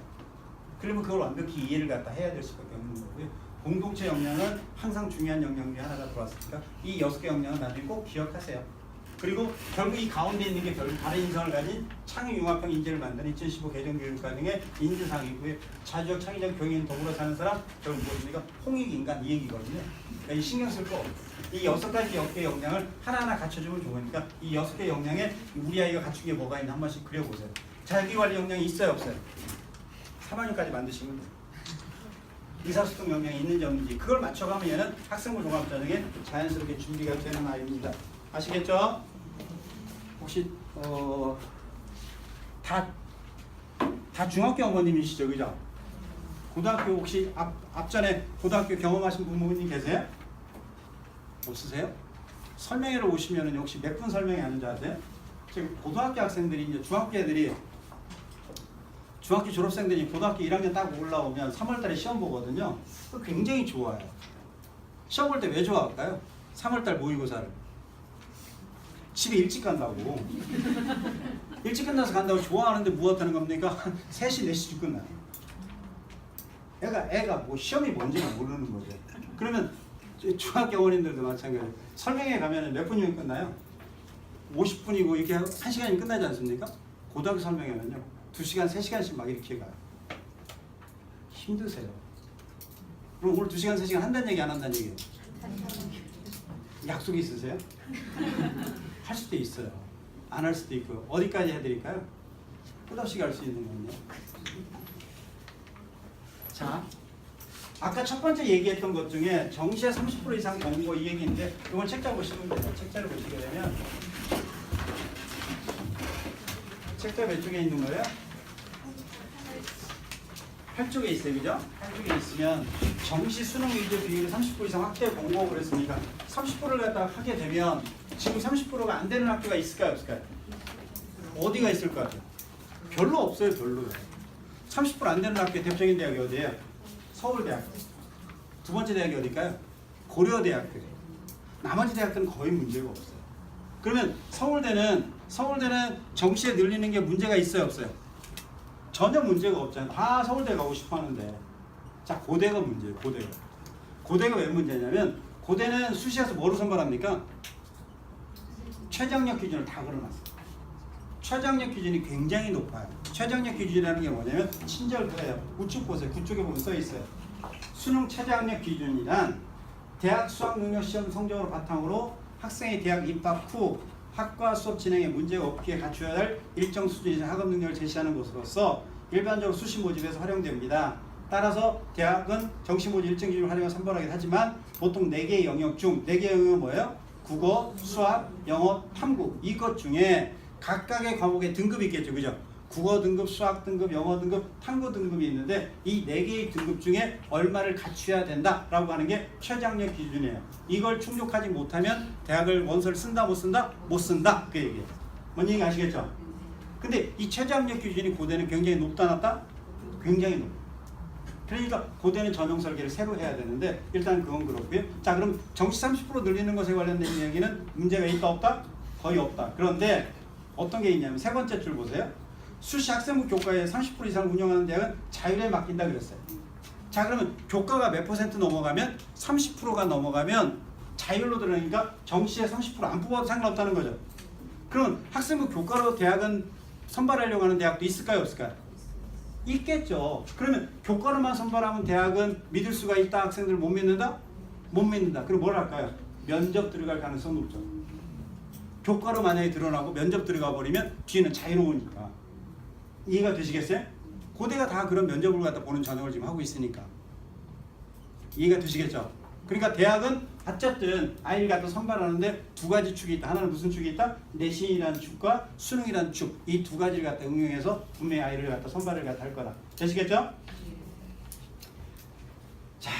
그러면 그걸 완벽히 이해를 갖다 해야 될 수밖에 없는 거고요. 공동체 역량은 항상 중요한 역량 중에 하나가 들어왔으니까 이 6개 역량은 나중에 꼭 기억하세요. 그리고 결국 이 가운데 있는 게 결국 다른 인성을 가진 창의융합형 인재를 만드는 2015 개정교육과정의 인재상이고요. 자주적 창의적 병인 더불어 사는 사람, 결국 무엇입니까? 홍익인간 이 얘기거든요. 그러니까 이 신경 쓸 거 이 6가지 역량을 하나하나 갖춰주면 좋으니까 이 6개 역량에 우리 아이가 갖춘 게 뭐가 있나 한 번씩 그려보세요. 자기관리 역량이 있어요 없어요? 3학년까지 만드시면 돼요. 의사소통 역량이 있는지 없는지 그걸 맞춰가면 얘는 학생부 종합전형에 자연스럽게 준비가 되는 아이입니다. 아시겠죠? 혹시 다 중학교 어머님이시죠, 그죠? 고등학교 혹시 앞전에 고등학교 경험하신 부모님 계세요? 없으세요? 설명회를 오시면은 혹시 몇 분 설명회 하는 줄 아세요? 지금 고등학교 학생들이 이제 중학교 애들이 중학교 졸업생들이 고등학교 1학년 딱 올라오면 3월달에 시험 보거든요. 굉장히 좋아요. 시험 볼 때 왜 좋아할까요? 3월달 모의고사를 집에 일찍 간다고. 일찍 끝나서 간다고 좋아하는데 무엇하는 겁니까? 3시, 4시쯤 끝나요. 애가 뭐 시험이 뭔지는 모르는 거죠. 그러면 중학교 어머님들도 마찬가지예요. 설명회 가면 몇 분이면 끝나요? 50분이고 이렇게 1시간이면 끝나지 않습니까? 고등학교 설명회는요. 2시간, 3시간씩 막 이렇게 가요. 힘드세요. 그럼 오늘 2시간, 3시간 한다는 얘기 안 한다는 얘기예요? 약속이 있으세요? 할 수도 있어요. 안 할 수도 있고. 어디까지 해드릴까요? 끝없이 갈 수 있는 거군요. 자, 아까 첫 번째 얘기했던 것 중에 정시에 30% 이상 공부 이 얘기인데 이건 책자 보시면 돼요. 책자를 보시게 되면 책자 몇 쪽에 있는 거예요? 8쪽에 있어요. 그죠? 8쪽에 있으면 정시 수능 위주 비율을 30% 이상 확대 공고 그랬으니까 30%를 갖다가 하게 되면 지금 30%가 안 되는 학교가 있을까요? 없을까요? 어디가 있을 것 같아요? 별로 없어요. 별로요. 30% 안 되는 학교의 대표적인 대학이 어디예요? 서울대학교. 두 번째 대학이 어딜까요? 고려대학교. 나머지 대학들은 거의 문제가 없어요. 그러면 서울대는 정시에 늘리는 게 문제가 있어요? 없어요? 전혀 문제가 없잖아요. 다 서울대 가고 싶어 하는데. 자, 고대가 문제예요. 고대가 왜 문제냐면 고대는 수시에서 뭐로 선발합니까? 최저학력 기준을 다 걸어놨어요. 최저학력 기준이 굉장히 높아요. 최저학력 기준이라는 게 뭐냐면 친절도예요. 우측 보세요. 그쪽에 보면 써 있어요. 수능 최저학력 기준이란 대학 수학능력 시험 성적으로 바탕으로 학생이 대학 입학 후 학과 수업 진행에 문제가 없게 갖춰야 할 일정 수준 이상 학업 능력을 제시하는 것으로서 일반적으로 수시 모집에서 활용됩니다. 따라서 대학은 정시 모집 일정 기준을 활용해 선발하긴 하지만 보통 4개의 영역 중 4개의 영역은 뭐예요? 국어, 수학, 영어, 탐구 이것 중에 각각의 과목에 등급이 있겠죠. 그죠? 국어 등급, 수학 등급, 영어 등급, 탐구 등급이 있는데 이 4개의 등급 중에 얼마를 갖춰야 된다라고 하는 게 최저학력 기준이에요. 이걸 충족하지 못하면 대학을 원서를 쓴다 못 쓴다? 못 쓴다. 그 얘기예요. 뭔 얘기 아시겠죠? 근데 이 최저학력 기준이 고대는 굉장히 높다 낮다? 굉장히 높아요. 그러니까 고대는 전형 설계를 새로 해야 되는데 일단 그건 그렇고요. 자, 그럼 정시 30% 늘리는 것에 관련된 이야기는 문제가 있다 없다? 거의 없다. 그런데 어떤 게 있냐면 세 번째 줄 보세요. 수시 학생부 교과에 30% 이상을 운영하는 대학은 자율에 맡긴다 그랬어요. 자, 그러면 교과가 몇 % 넘어가면 30%가 넘어가면 자율로 들어가니까 정시에 30% 안 뽑아도 상관없다는 거죠. 그럼 학생부 교과로 대학은 선발하려고 하는 대학도 있을까요, 없을까요? 있겠죠. 그러면 교과로만 선발하면 대학은 믿을 수가 있다, 학생들 못 믿는다? 못 믿는다. 그럼 뭘 할까요? 면접 들어갈 가능성 높죠. 교과로 만약에 드러나고 면접 들어가 버리면 뒤는 자유로우니까. 이해가 되시겠어요? 고대가 다 그런 면접을 갖다 보는 전형을 지금 하고 있으니까. 이해가 되시겠죠? 그러니까 대학은 어쨌든 아이를 갖다 선발하는데 두 가지 축이 있다. 하나는 무슨 축이 있다? 내신이라는 축과 수능이라는 축. 이 두 가지를 갖다 응용해서 분명히 아이를 갖다 선발을 갖다 할 거다. 되시겠죠? 자,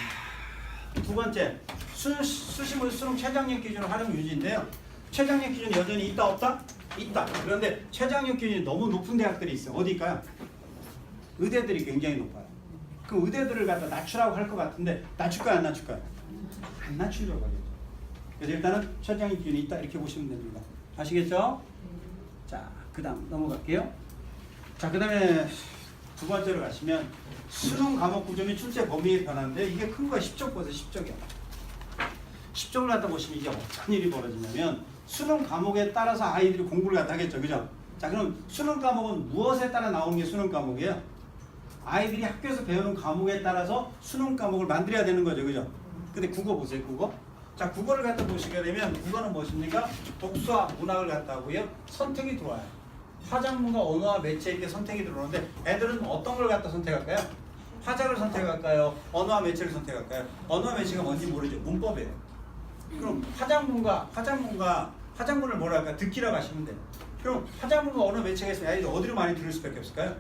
두 번째. 수시물 수능 최장력 기준 활용 유지인데요. 최장력 기준이 여전히 있다 없다? 있다. 그런데 최장력 기준이 너무 높은 대학들이 있어요. 어디일까요? 의대들이 굉장히 높아요. 그럼 의대들을 갖다 낮추라고 할 것 같은데 낮출까요, 안 낮출까요? 안 낮추려고 하겠죠. 그래서 일단은 최장력 기준이 있다 이렇게 보시면 됩니다. 아시겠죠? 자, 그 다음 넘어갈게요. 자, 그 다음에 두 번째로 가시면 수능 과목 구조 및 출제 범위의 변화인데 이게 큰 거야. 10쪽 보세요. 10쪽이야. 10쪽을 갖다 보시면 이게 어떤 일이 벌어지냐면 수능 과목에 따라서 아이들이 공부를 갖다 하겠죠. 그죠? 자, 그럼 수능 과목은 무엇에 따라 나오는 게 수능 과목이에요? 아이들이 학교에서 배우는 과목에 따라서 수능 과목을 만들어야 되는 거죠. 그죠? 근데 국어 보세요. 국어. 자, 국어를 갖다 보시게 되면 국어는 무엇입니까? 독서와 문학을 갖다 하고요. 선택이 들어와요. 화작문과 언어와 매체 이렇게 선택이 들어오는데 애들은 어떤 걸 갖다 선택할까요? 화작을 선택할까요? 언어와 매체를 선택할까요? 언어와 매체가 뭔지 모르죠. 문법이에요. 그럼 화작문을 뭐라 할까? 듣기라고 하시면 돼요. 그럼 화작문과 언어 매체가 있으면 아이들 어디로 많이 들을 수밖에 없을까요?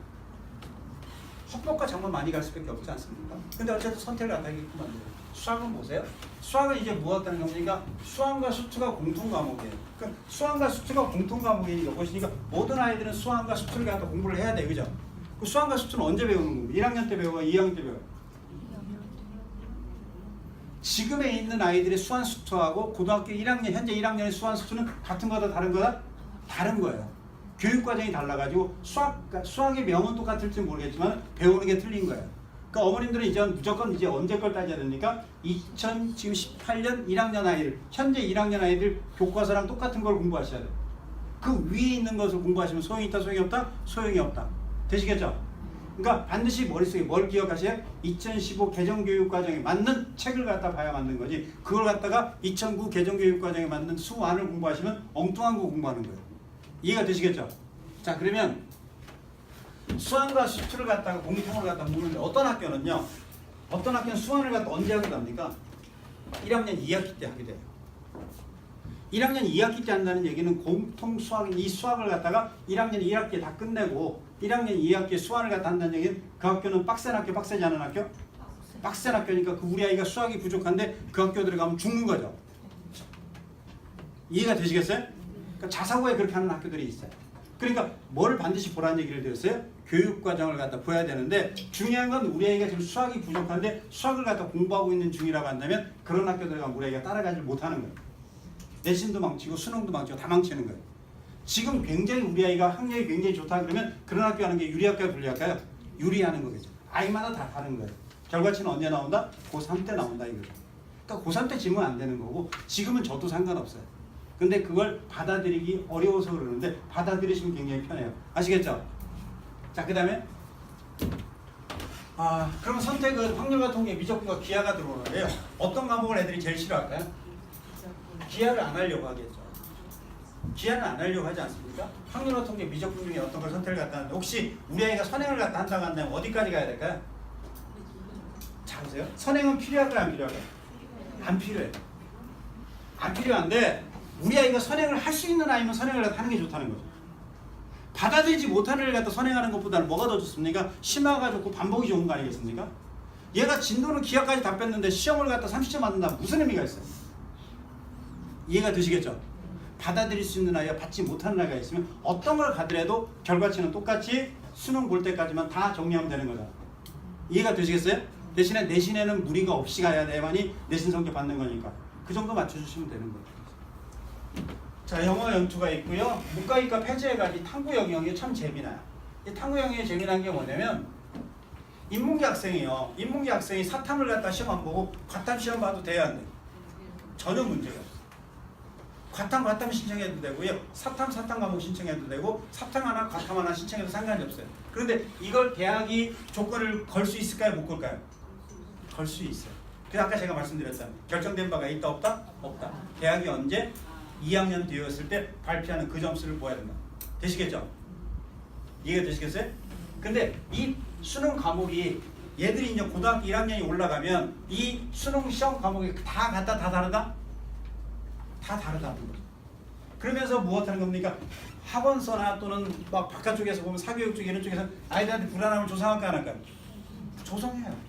헌법과 장문 많이 갈 수밖에 없지 않습니까? 근데 어쨌든 선택을 안 하게끔 만들어요. 수학은 보세요. 수학은 이제 무엇하는 겁니까? 수학과 수투가 공통 과목이에요. 그러니까 수학과 수투가 공통 과목이니까 보시니까 모든 아이들은 수학과 수투를 갖다 공부를 해야 돼요. 그죠? 그 수학과 수투는 언제 배우는 거예요? 1학년 때 배워요? 2학년 때 배워요? 지금에 있는 아이들의 수학 수투하고 고등학교 1학년, 현재 1학년의 수학 수투는 같은 거다 다른 거다? 다른 거예요. 교육 과정이 달라가지고 수학의 명은 똑같을지 모르겠지만 배우는 게 틀린 거예요. 그러니까 어머님들은 이제 무조건 이제 언제 걸 따져야 됩니까? 2018년 1학년 아이들, 현재 1학년 아이들 교과서랑 똑같은 걸 공부하셔야 돼요. 그 위에 있는 것을 공부하시면 소용이 있다, 소용이 없다? 소용이 없다. 되시겠죠? 그러니까 반드시 머릿속에 뭘 기억하세요? 2015 개정교육과정에 맞는 책을 갖다 봐야 맞는 거지. 그걸 갖다가 2009 개정교육과정에 맞는 수안을 공부하시면 엉뚱한 거 공부하는 거예요. 이해가 되시겠죠? 자, 그러면 수학과 수투를 갖다가 공통으로 갖다 묻는데 어떤 학교는 수학을 갖다 언제 하게 됩니까? 1학년 2학기 때 하게 돼요. 1학년 2학기 때 한다는 얘기는 공통 수학인 이 수학을 갖다가 1학년 2학기에 다 끝내고 1학년 2학기에 수학을 갖다 한다는 얘기는 그 학교는 빡센 학교, 빡세지 않은 학교? 빡센 학교니까 그 우리 아이가 수학이 부족한데 그 학교 들어가면 죽는 거죠. 이해가 되시겠어요? 그러니까 자사고에 그렇게 하는 학교들이 있어요. 그러니까 뭘 반드시 보라는 얘기를 드렸어요? 교육과정을 갖다 보야 되는데 중요한 건 우리 아이가 지금 수학이 부족한데 수학을 갖다 공부하고 있는 중이라고 한다면 그런 학교들 가면 우리 아이가 따라가지 못하는 거예요. 내신도 망치고 수능도 망치고 다 망치는 거예요. 지금 굉장히 우리 아이가 학력이 굉장히 좋다 그러면 그런 학교 하는 게 유리할까요? 불리할까요? 유리하는 거겠죠. 아이마다 다 다른 거예요. 결과치는 언제 나온다? 고3 때 나온다 이거죠. 그러니까 고3 때 지면 안 되는 거고 지금은 저도 상관없어요. 근데 그걸 받아들이기 어려워서 그러는데 받아들이시면 굉장히 편해요. 아시겠죠? 자, 그 다음에 그럼 선택은 확률과 통계, 미적분과 기하가 들어오는데요. 어떤 과목을 애들이 제일 싫어할까요? 기하를 안 하려고 하겠죠. 기하는 안 하려고 하지 않습니까? 확률과 통계, 미적분 중에 어떤 걸 선택을 갖다 하는데 혹시 우리 아이가 선행을 갖다 한다고 한다면 어디까지 가야 될까요? 자, 보세요. 선행은 필요할까요? 안 필요할까요? 안 필요해요. 안 필요한데 우리 아이가 선행을 할 수 있는 아이면 선행을 갖다 하는 게 좋다는 거죠. 받아들이지 못하는 애를 갖다 선행하는 것보다는 뭐가 더 좋습니까? 심화가 좋고 반복이 좋은 거 아니겠습니까? 얘가 진도는 기하까지 다 뺐는데 시험을 갖다 30점 맞는다 무슨 의미가 있어요? 이해가 되시겠죠? 받아들일 수 있는 아이와 받지 못하는 아이가 있으면 어떤 걸 가더라도 결과치는 똑같이 수능 볼 때까지만 다 정리하면 되는 거잖아. 이해가 되시겠어요? 대신에 내신에는 무리가 없이 가야 돼야만이 내신 성적 받는 거니까 그 정도 맞춰주시면 되는 거예요. 자, 영어 연투가 있고요. 문과이과 폐지해가 이 탐구 영역이 참 재미나요. 이 탐구 영역이 재미난 게 뭐냐면 인문계 학생이요. 인문계 학생이 사탐을 갖다 시험 안 보고 과탐 시험 봐도 돼야 안 돼요. 전혀 문제가 없어요. 과탐 신청해도 되고요. 사탐 과목 신청해도 되고 사탐 하나 과탐 하나 신청해도 상관이 없어요. 그런데 이걸 대학이 조건을 걸 수 있을까요? 못 걸까요? 걸 수 있어요. 그래서 아까 제가 말씀드렸잖아요. 결정된 바가 있다 없다? 없다. 대학이 언제? 2학년 뒤였을 때 발표하는 그 점수를 보아야 된다. 되시겠죠? 이해가 되시겠어요? 근데 이 수능 과목이 얘들이 이제 고등학교 1학년이 올라가면 이 수능 시험 과목이 다 같다 다 다르다? 다 다르다는 거죠. 그러면서 무엇하는 겁니까? 학원서나 또는 막 바깥쪽에서 보면 사교육 쪽 이런 쪽에서 아이들한테 불안함을 조성할까 안 할까요? 조성해요.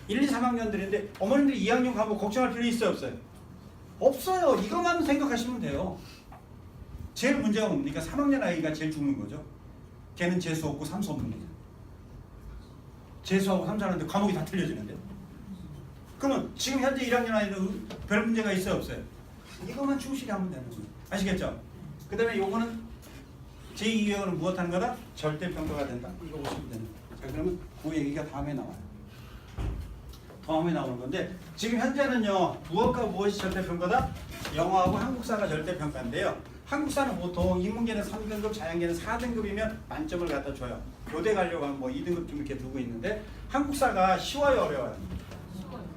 1, 2, 3학년들인데 어머님들이 2학년 과목 걱정할 필요 있어요 없어요? 없어요. 이것만 생각하시면 돼요. 제일 문제가 뭡니까? 3학년 아이가 제일 죽는 거죠. 걔는 재수 없고 삼수 없는 거죠. 재수하고 삼수하는데 과목이 다 틀려지는데. 그러면 지금 현재 1학년 아이는 별 문제가 있어요 없어요? 이것만 충실히 하면 되는 거예요. 아시겠죠? 그 다음에 요거는 제2유형은 무엇하는 거다? 절대평가가 된다. 이거 보시면 되는 거예요. 자, 그러면 그 얘기가 다음에 나와요. 다음에 나오는 건데 지금 현재는요. 무엇과 무엇이 절대평가다? 영어하고 한국사가 절대평가인데요. 한국사는 보통 인문계는 3등급, 자연계는 4등급이면 만점을 갖다 줘요. 교대 가려고 하면 뭐 2등급 좀 이렇게 두고 있는데 한국사가 쉬워요, 어려워요?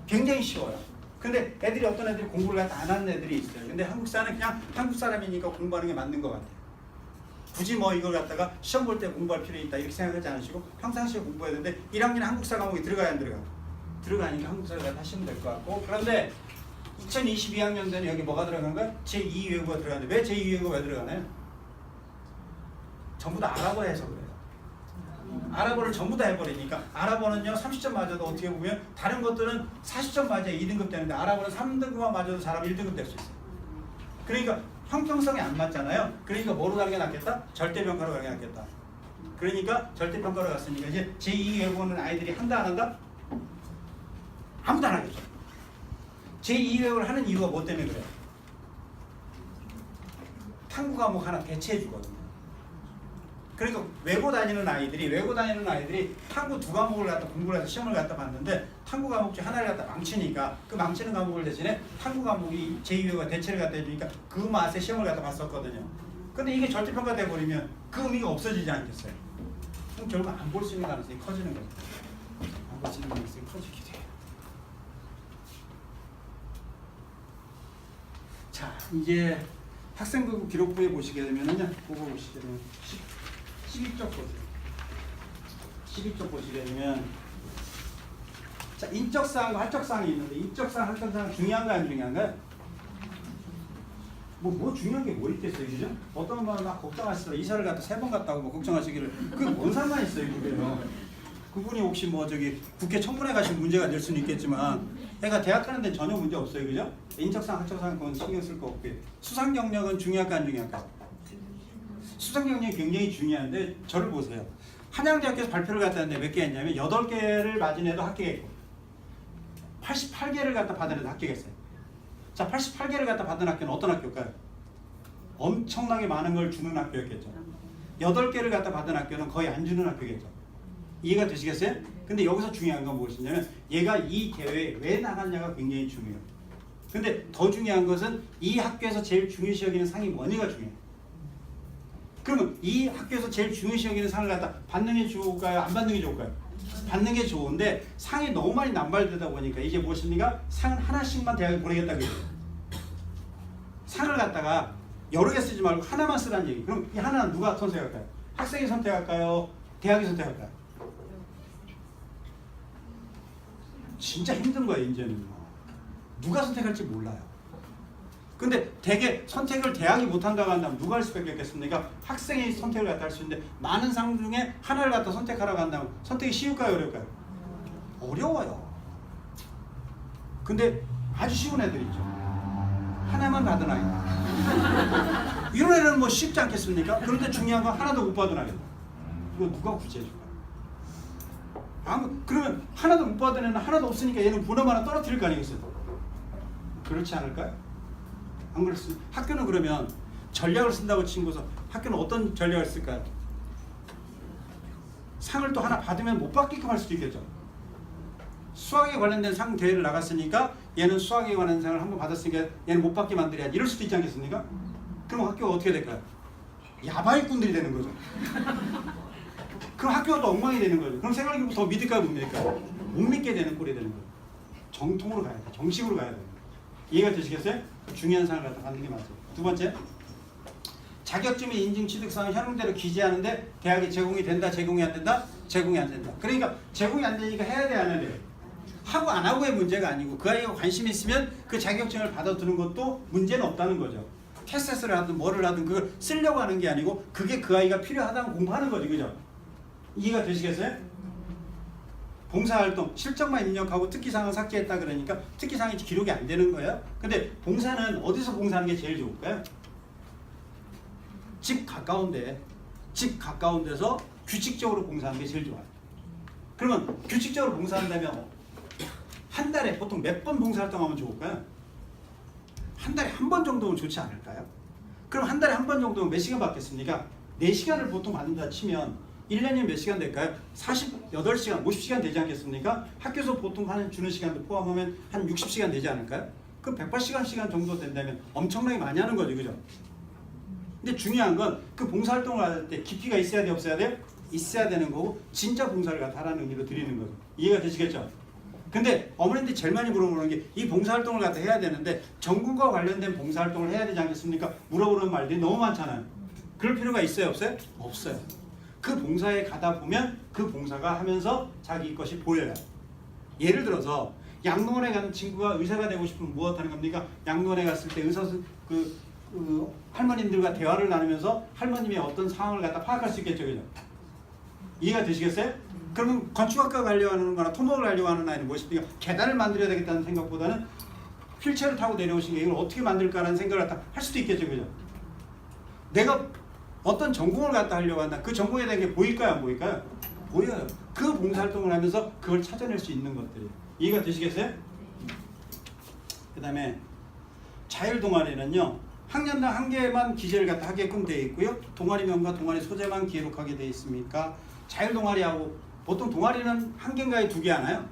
굉장히 쉬워요. 근데 애들이 어떤 애들이 공부를 갖다 안 하는 애들이 있어요. 근데 한국사는 그냥 한국 사람이니까 공부하는 게 맞는 것 같아요. 굳이 뭐 이걸 갖다가 시험 볼 때 공부할 필요 있다 이렇게 생각하지 않으시고 평상시에 공부해야 되는데 1학년 한국사 과목이 들어가야 안 들어가? 들어가니까 한국사를 갖다 하시면 될 것 같고 그런데 2022학년도에는 여기 뭐가 들어가는 거야? 제2외국어가 들어가는데 왜 제2외국어가 왜 들어가나요? 전부 다 아랍어 해서 그래요. 아랍어를 전부 다 해버리니까 아랍어는요 30점 맞아도 어떻게 보면 다른 것들은 40점 맞아야 2등급 되는데 아랍어는 3등급만 맞아도 잘하면 1등급 될 수 있어요. 그러니까 형평성이 안 맞잖아요. 그러니까 뭐로 가는 게 낫겠다? 절대평가로 가는 게 낫겠다. 그러니까 절대평가로 갔으니까 이제 제2외국어는 아이들이 한다 안 한다? 아무도 안 하겠죠. 제2외국어를 하는 이유가 뭐 때문에 그래요? 탐구 과목 하나 대체해 주거든요. 그러니까 외고 다니는 아이들이 탐구 두 과목을 갖다 공부를 해서 시험을 갖다 봤는데 탐구 과목 중 하나를 갖다 망치니까 그 망치는 과목을 대신에 탐구 과목이 제2외국어 대체를 갖다 해주니까 그 맛에 시험을 갖다 봤었거든요. 근데 이게 절대평가 돼버리면 그 의미가 없어지지 않겠어요? 그럼 결국 안 볼 수 있는 가능성이 커지는 거죠. 안 볼 수 있는 가능성이 커지게 돼요. 자, 이제 학생부 기록부에 보시게 되면은요, 그거 보시게 되면 12쪽 보세요. 12쪽 보시게 되면, 자, 인적사항과 할적사항이 있는데, 인적사항, 할적사항 중요한가 안 중요한가요? 뭐 중요한 게 뭐 있겠어요, 그죠? 어떤 분은 막 걱정하시더라고요. 이사를 갔다 3번 갔다고 뭐 걱정하시기를. 그게 뭔 상관이 있어요, 그게요. 그분이 혹시 뭐 저기 국회 청문회 가신 문제가 될 수는 있겠지만, 애가 대학 가는 데는 전혀 문제 없어요, 그죠? 인적사항, 할적사항 그건 신경 쓸 거 없고요. 수상 경력은 중요할까 안 중요할까? 수상 경력이 굉장히 중요한데 저를 보세요. 한양대학교에서 발표를 갖다 했는데 몇 개 했냐면 8개를 맞은 애도 합격했고 88개를 갖다 받은 애도 합격했어요. 자, 88개를 갖다 받은 학교는 어떤 학교일까요? 엄청나게 많은 걸 주는 학교였겠죠. 8개를 갖다 받은 학교는 거의 안 주는 학교겠죠. 이해가 되시겠어요? 근데 여기서 중요한 건 무엇이냐면 얘가 이 대회에 왜 나갔냐가 굉장히 중요해요. 근데 더 중요한 것은 이 학교에서 제일 중요시 여기는 상이 뭐냐가 중요해요. 그러면 이 학교에서 제일 중요시 여기는 상을 갖다 받는 게 좋을까요? 안 받는 게 좋을까요? 받는 게 좋은데 상이 너무 많이 남발되다 보니까 이게 무엇입니까? 상은 하나씩만 대학에 보내겠다 그래요. 상을 갖다가 여러 개 쓰지 말고 하나만 쓰라는 얘기. 그럼 이 하나는 누가 선택할까요? 학생이 선택할까요? 대학이 선택할까요? 진짜 힘든 거예요, 이제는. 누가 선택할지 몰라요. 근데 대개 선택을 대학이 못한다고 한다면 누가 할 수밖에 없겠습니까? 학생이 선택을 갖다 할 수 있는데 많은 상 중에 하나를 갖다 선택하라고 한다면 선택이 쉬울까요, 어려울까요? 어려워요. 근데 아주 쉬운 애들 있죠. 하나만 받은 아이. 이런 애는 뭐 쉽지 않겠습니까? 그런데 중요한 건 하나도 못 받은 아이다. 이거 누가 구제해줄까요? 그러면 하나도 못 받은 애는 하나도 없으니까 얘는 분업 하나 떨어뜨릴 거 아니겠어요? 그렇지 않을까요? 안 그렇습니까? 학교는 그러면 전략을 쓴다고 친구서 학교는 어떤 전략을 쓸까요? 상을 또 하나 받으면 못 받게끔 할 수도 있겠죠. 수학에 관련된 상 대회를 나갔으니까 얘는 수학에 관한 상을 한번 받았으니까 얘는 못 받게 만들어야 이럴 수도 있지 않겠습니까? 그럼 학교가 어떻게 될까요? 야바이꾼들이 되는 거죠. 그럼 학교가 또 엉망이 되는 거죠. 그럼 생활기부 더 믿을까요? 못 믿을까요? 못 믿게 되는 꼴이 되는 거예요. 정통으로 가야 돼. 정식으로 가야 돼. 이해가 되시겠어요? 중요한 상을 갖다 받는 게 맞아요. 두 번째, 자격증 및 인증 취득사항은 현행대로 기재하는데 대학에 제공이 된다, 제공이 안 된다, 제공이 안 된다. 그러니까 제공이 안 되니까 해야 돼, 안 해야 돼? 하고 안 하고의 문제가 아니고 그 아이가 관심이 있으면 그 자격증을 받아두는 것도 문제는 없다는 거죠. 캐세스를 하든 뭐를 하든 그걸 쓰려고 하는 게 아니고 그게 그 아이가 필요하다면 공부하는 거죠. 그죠? 이해가 되시겠어요? 봉사활동 실적만 입력하고 특기사항을 삭제했다 그러니까 특기사항이 기록이 안 되는 거예요. 근데 봉사는 어디서 봉사하는 게 제일 좋을까요? 집 가까운 데서 규칙적으로 봉사하는 게 제일 좋아요. 그러면 규칙적으로 봉사한다면 한 달에 보통 몇 번 봉사활동하면 좋을까요? 한 달에 한 번 정도면 좋지 않을까요? 그럼 한 달에 한 번 정도면 몇 시간 받겠습니까? 4시간을 보통 받는다 치면 1년이면 몇 시간 될까요? 48시간, 50시간 되지 않겠습니까? 학교에서 보통 주는 시간도 포함하면 한 60시간 되지 않을까요? 그 180시간 정도 된다면 엄청나게 많이 하는 거죠. 그죠? 근데 중요한 건 그 봉사활동을 할 때 깊이가 있어야 돼, 없어야 돼? 있어야 되는 거고 진짜 봉사를 갖다라는 의미로 드리는 거죠. 이해가 되시겠죠? 근데 어머님들이 제일 많이 물어보는 게 이 봉사활동을 갖다 해야 되는데 전공과 관련된 봉사활동을 해야 되지 않겠습니까? 물어보는 말들이 너무 많잖아요. 그럴 필요가 있어요, 없어요? 없어요. 그 봉사에 가다 보면 그 봉사가 하면서 자기 것이 보여요. 예를 들어서 양로원에 가는 친구가 의사가 되고 싶으면 무엇 하는 겁니까? 양로원에 갔을 때 의사 할머님들과 대화를 나누면서 할머님의 어떤 상황을 갖다 파악할 수 있겠죠, 그죠? 이해가 되시겠어요? 그러면 건축학과 가려고 하는 거나 토목을 하려고 하는 아이는 무엇입니까? 계단을 만들어야 되겠다는 생각보다는 휠체어를 타고 내려오신 게 이걸 어떻게 만들까라는 생각을 갖다 할 수도 있겠죠, 그죠? 내가 어떤 전공을 갖다 하려고 한다. 그 전공에 대한 게 보일까요, 안 보일까요? 보여요. 그 봉사활동을 하면서 그걸 찾아낼 수 있는 것들이. 이해가 되시겠어요? 그 다음에 자율동아리는요. 학년당 한 개만 기재를 갖다 하게끔 되어 있고요. 동아리명과 동아리 소재만 기록하게 되어 있으니까 자율동아리하고 보통 동아리는 한 개인가에 2개 하나요?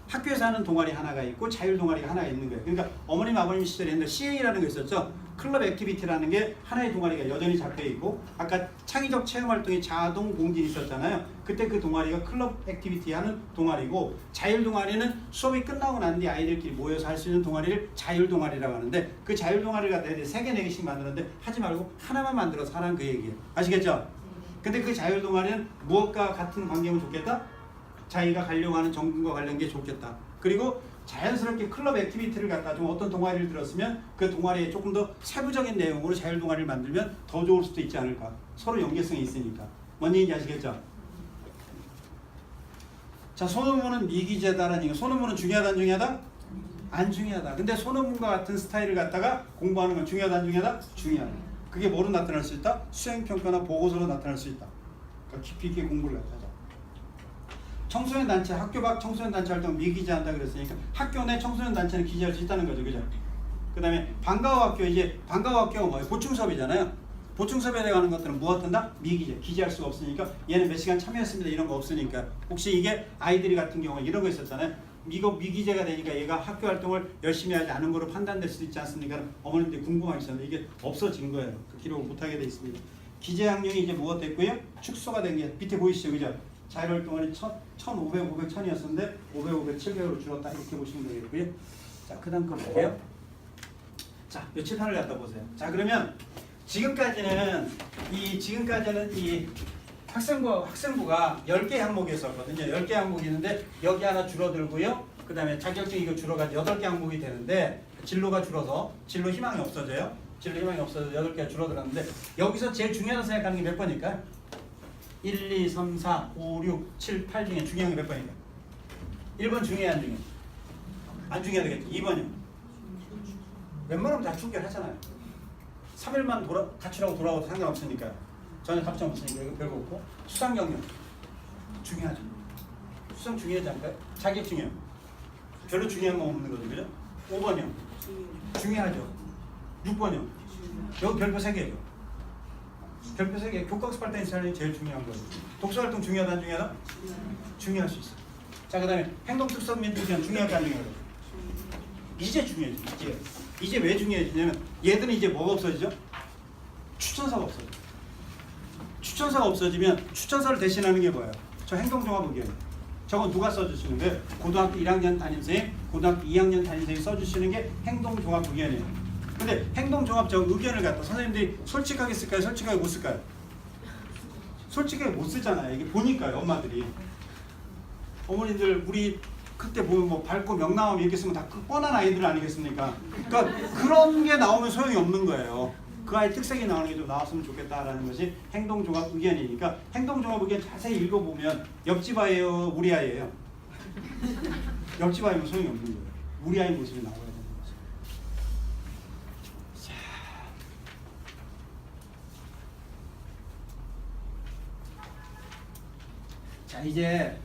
학교에서 하는 동아리 하나가 있고 자율동아리가 하나가 있는 거예요. 그러니까 어머님 아버님 시절에 옛날에 CA라는 거 있었죠. 클럽 액티비티라는 게 하나의 동아리가 여전히 잡혀 있고 아까 창의적 체험활동이 자동 공진이 있었잖아요. 그때 그 동아리가 클럽 액티비티 하는 동아리고 자율동아리는 수업이 끝나고 난 뒤 아이들끼리 모여서 할 수 있는 동아리를 자율동아리라고 하는데 그 자율동아리를 갖다 3개, 4개씩 만드는데 하지 말고 하나만 만들어서 하라는 그 얘기예요. 아시겠죠? 근데 그 자율동아리는 무엇과 같은 관계면 좋겠다? 자기가 가려고 하는 전공과 관련 게 좋겠다. 그리고 자연스럽게 클럽 액티비티를 갖다 좀 어떤 동아리를 들었으면 그 동아리에 조금 더 세부적인 내용으로 자율동아리를 만들면 더 좋을 수도 있지 않을까. 서로 연계성이 있으니까. 뭔 얘기인지 아시겠죠? 자, 소논문은 미기재다라는 얘기. 소논문은 중요하다 안 중요하다? 안 중요하다. 근데 소논문과 같은 스타일을 갖다가 공부하는 건 중요하다 안 중요하다? 중요하다. 그게 뭐로 나타날 수 있다? 수행평가나 보고서로 나타날 수 있다. 그러니까 깊이 있게 공부를 갖다 하자. 청소년 단체, 학교 밖 청소년 단체 활동 미기재한다 그랬으니까 학교 내 청소년 단체는 기재할 수 있다는 거죠, 그죠? 그 다음에 방과후 학교, 이제 방과후 학교가 뭐예요? 보충 수업이잖아요. 보충 수업에 대한 것들은 무엇 한다? 미기재, 기재할 수가 없으니까 얘는 몇 시간 참여했습니다 이런 거 없으니까 혹시 이게 아이들이 같은 경우에 이런 거 있었잖아요. 이거 미기재가 되니까 얘가 학교 활동을 열심히 하지 않은 거로 판단될 수도 있지 않습니까? 어머님들이 궁금하셨는데 이게 없어진 거예요. 그 기록을 못하게 돼 있습니다. 기재 학령이 이제 무엇 됐고요? 축소가 된 게 밑에 보이시죠, 그죠? 자율활동이 1,500, 500, 1,000이었는데 500, 500, 700으로 줄었다 이렇게 보시면 되겠고요. 자, 그 다음 거 볼게요. 자, 요 칠판을 갖다 보세요. 자, 그러면 지금까지는 이 학생부가 10개 항목이었거든요. 10개 항목이 있는데 여기 하나 줄어들고요. 그 다음에 자격증 이거 줄어가지고 8개 항목이 되는데 진로가 줄어서 진로 희망이 없어져요. 진로 희망이 없어서 8개가 줄어들었는데 여기서 제일 중요하다고 생각하는 게 몇 번일까요? 1, 2, 3, 4, 5, 6, 7, 8 중에 중요한 게 몇 번일까요? 1번 중요해 안 중요해? 안 중요해야 되겠죠. 2번이요. 웬만하면 다 충결하잖아요. 3일만 가출하고 돌아와도 상관없으니까 전혀 답장 없으니까 이거 별거 없고 수상 경력 중요하죠. 수성 중요하지 않을까요? 자격 중요해요. 별로 중요한 건 없는 거죠. 그죠? 5번이요. 중요하죠. 6번이요. 여기 별표 3개죠. 별표 3개. 교과학습 할 때 인사는 제일 중요한 거예요. 독서활동 중요하다 안 중요하다? 중요할 수 있어. 자, 그 다음에 행동특성 멘트기한 중요하다 안 중요하다? 이제 중요해져. 이제 왜 중요해지냐면 얘들은 이제 뭐가 없어지죠? 추천사가 없어져. 추천사가 없어지면 추천사를 대신하는 게 뭐예요? 저 행동종합의견. 저건 누가 써주시는 거예요? 고등학교 1학년 담임선생님, 고등학교 2학년 담임선생님이 써주시는 게 행동종합의견이에요. 근데 행동종합 저 의견을 갖다 선생님들이 솔직하게 쓸까요? 솔직하게 못 쓸까요? 솔직하게 못 쓰잖아요. 이게 보니까요, 엄마들이. 어머니들 우리 그때 보면 뭐 밝고 명랑하면 이렇게 쓰면 다 뻔한 아이들 아니겠습니까? 그러니까 그런 게 나오면 소용이 없는 거예요. 그 아이 특색이 나오는 게 좀 나왔으면 좋겠다라는 것이 행동종합 의견이니까 행동종합 의견 자세히 읽어보면 옆집 아이예요, 우리 아이예요? 옆집 아이면 소용이 없는 거예요. 우리 아이 모습이 나와야 되는 거죠. 자, 이제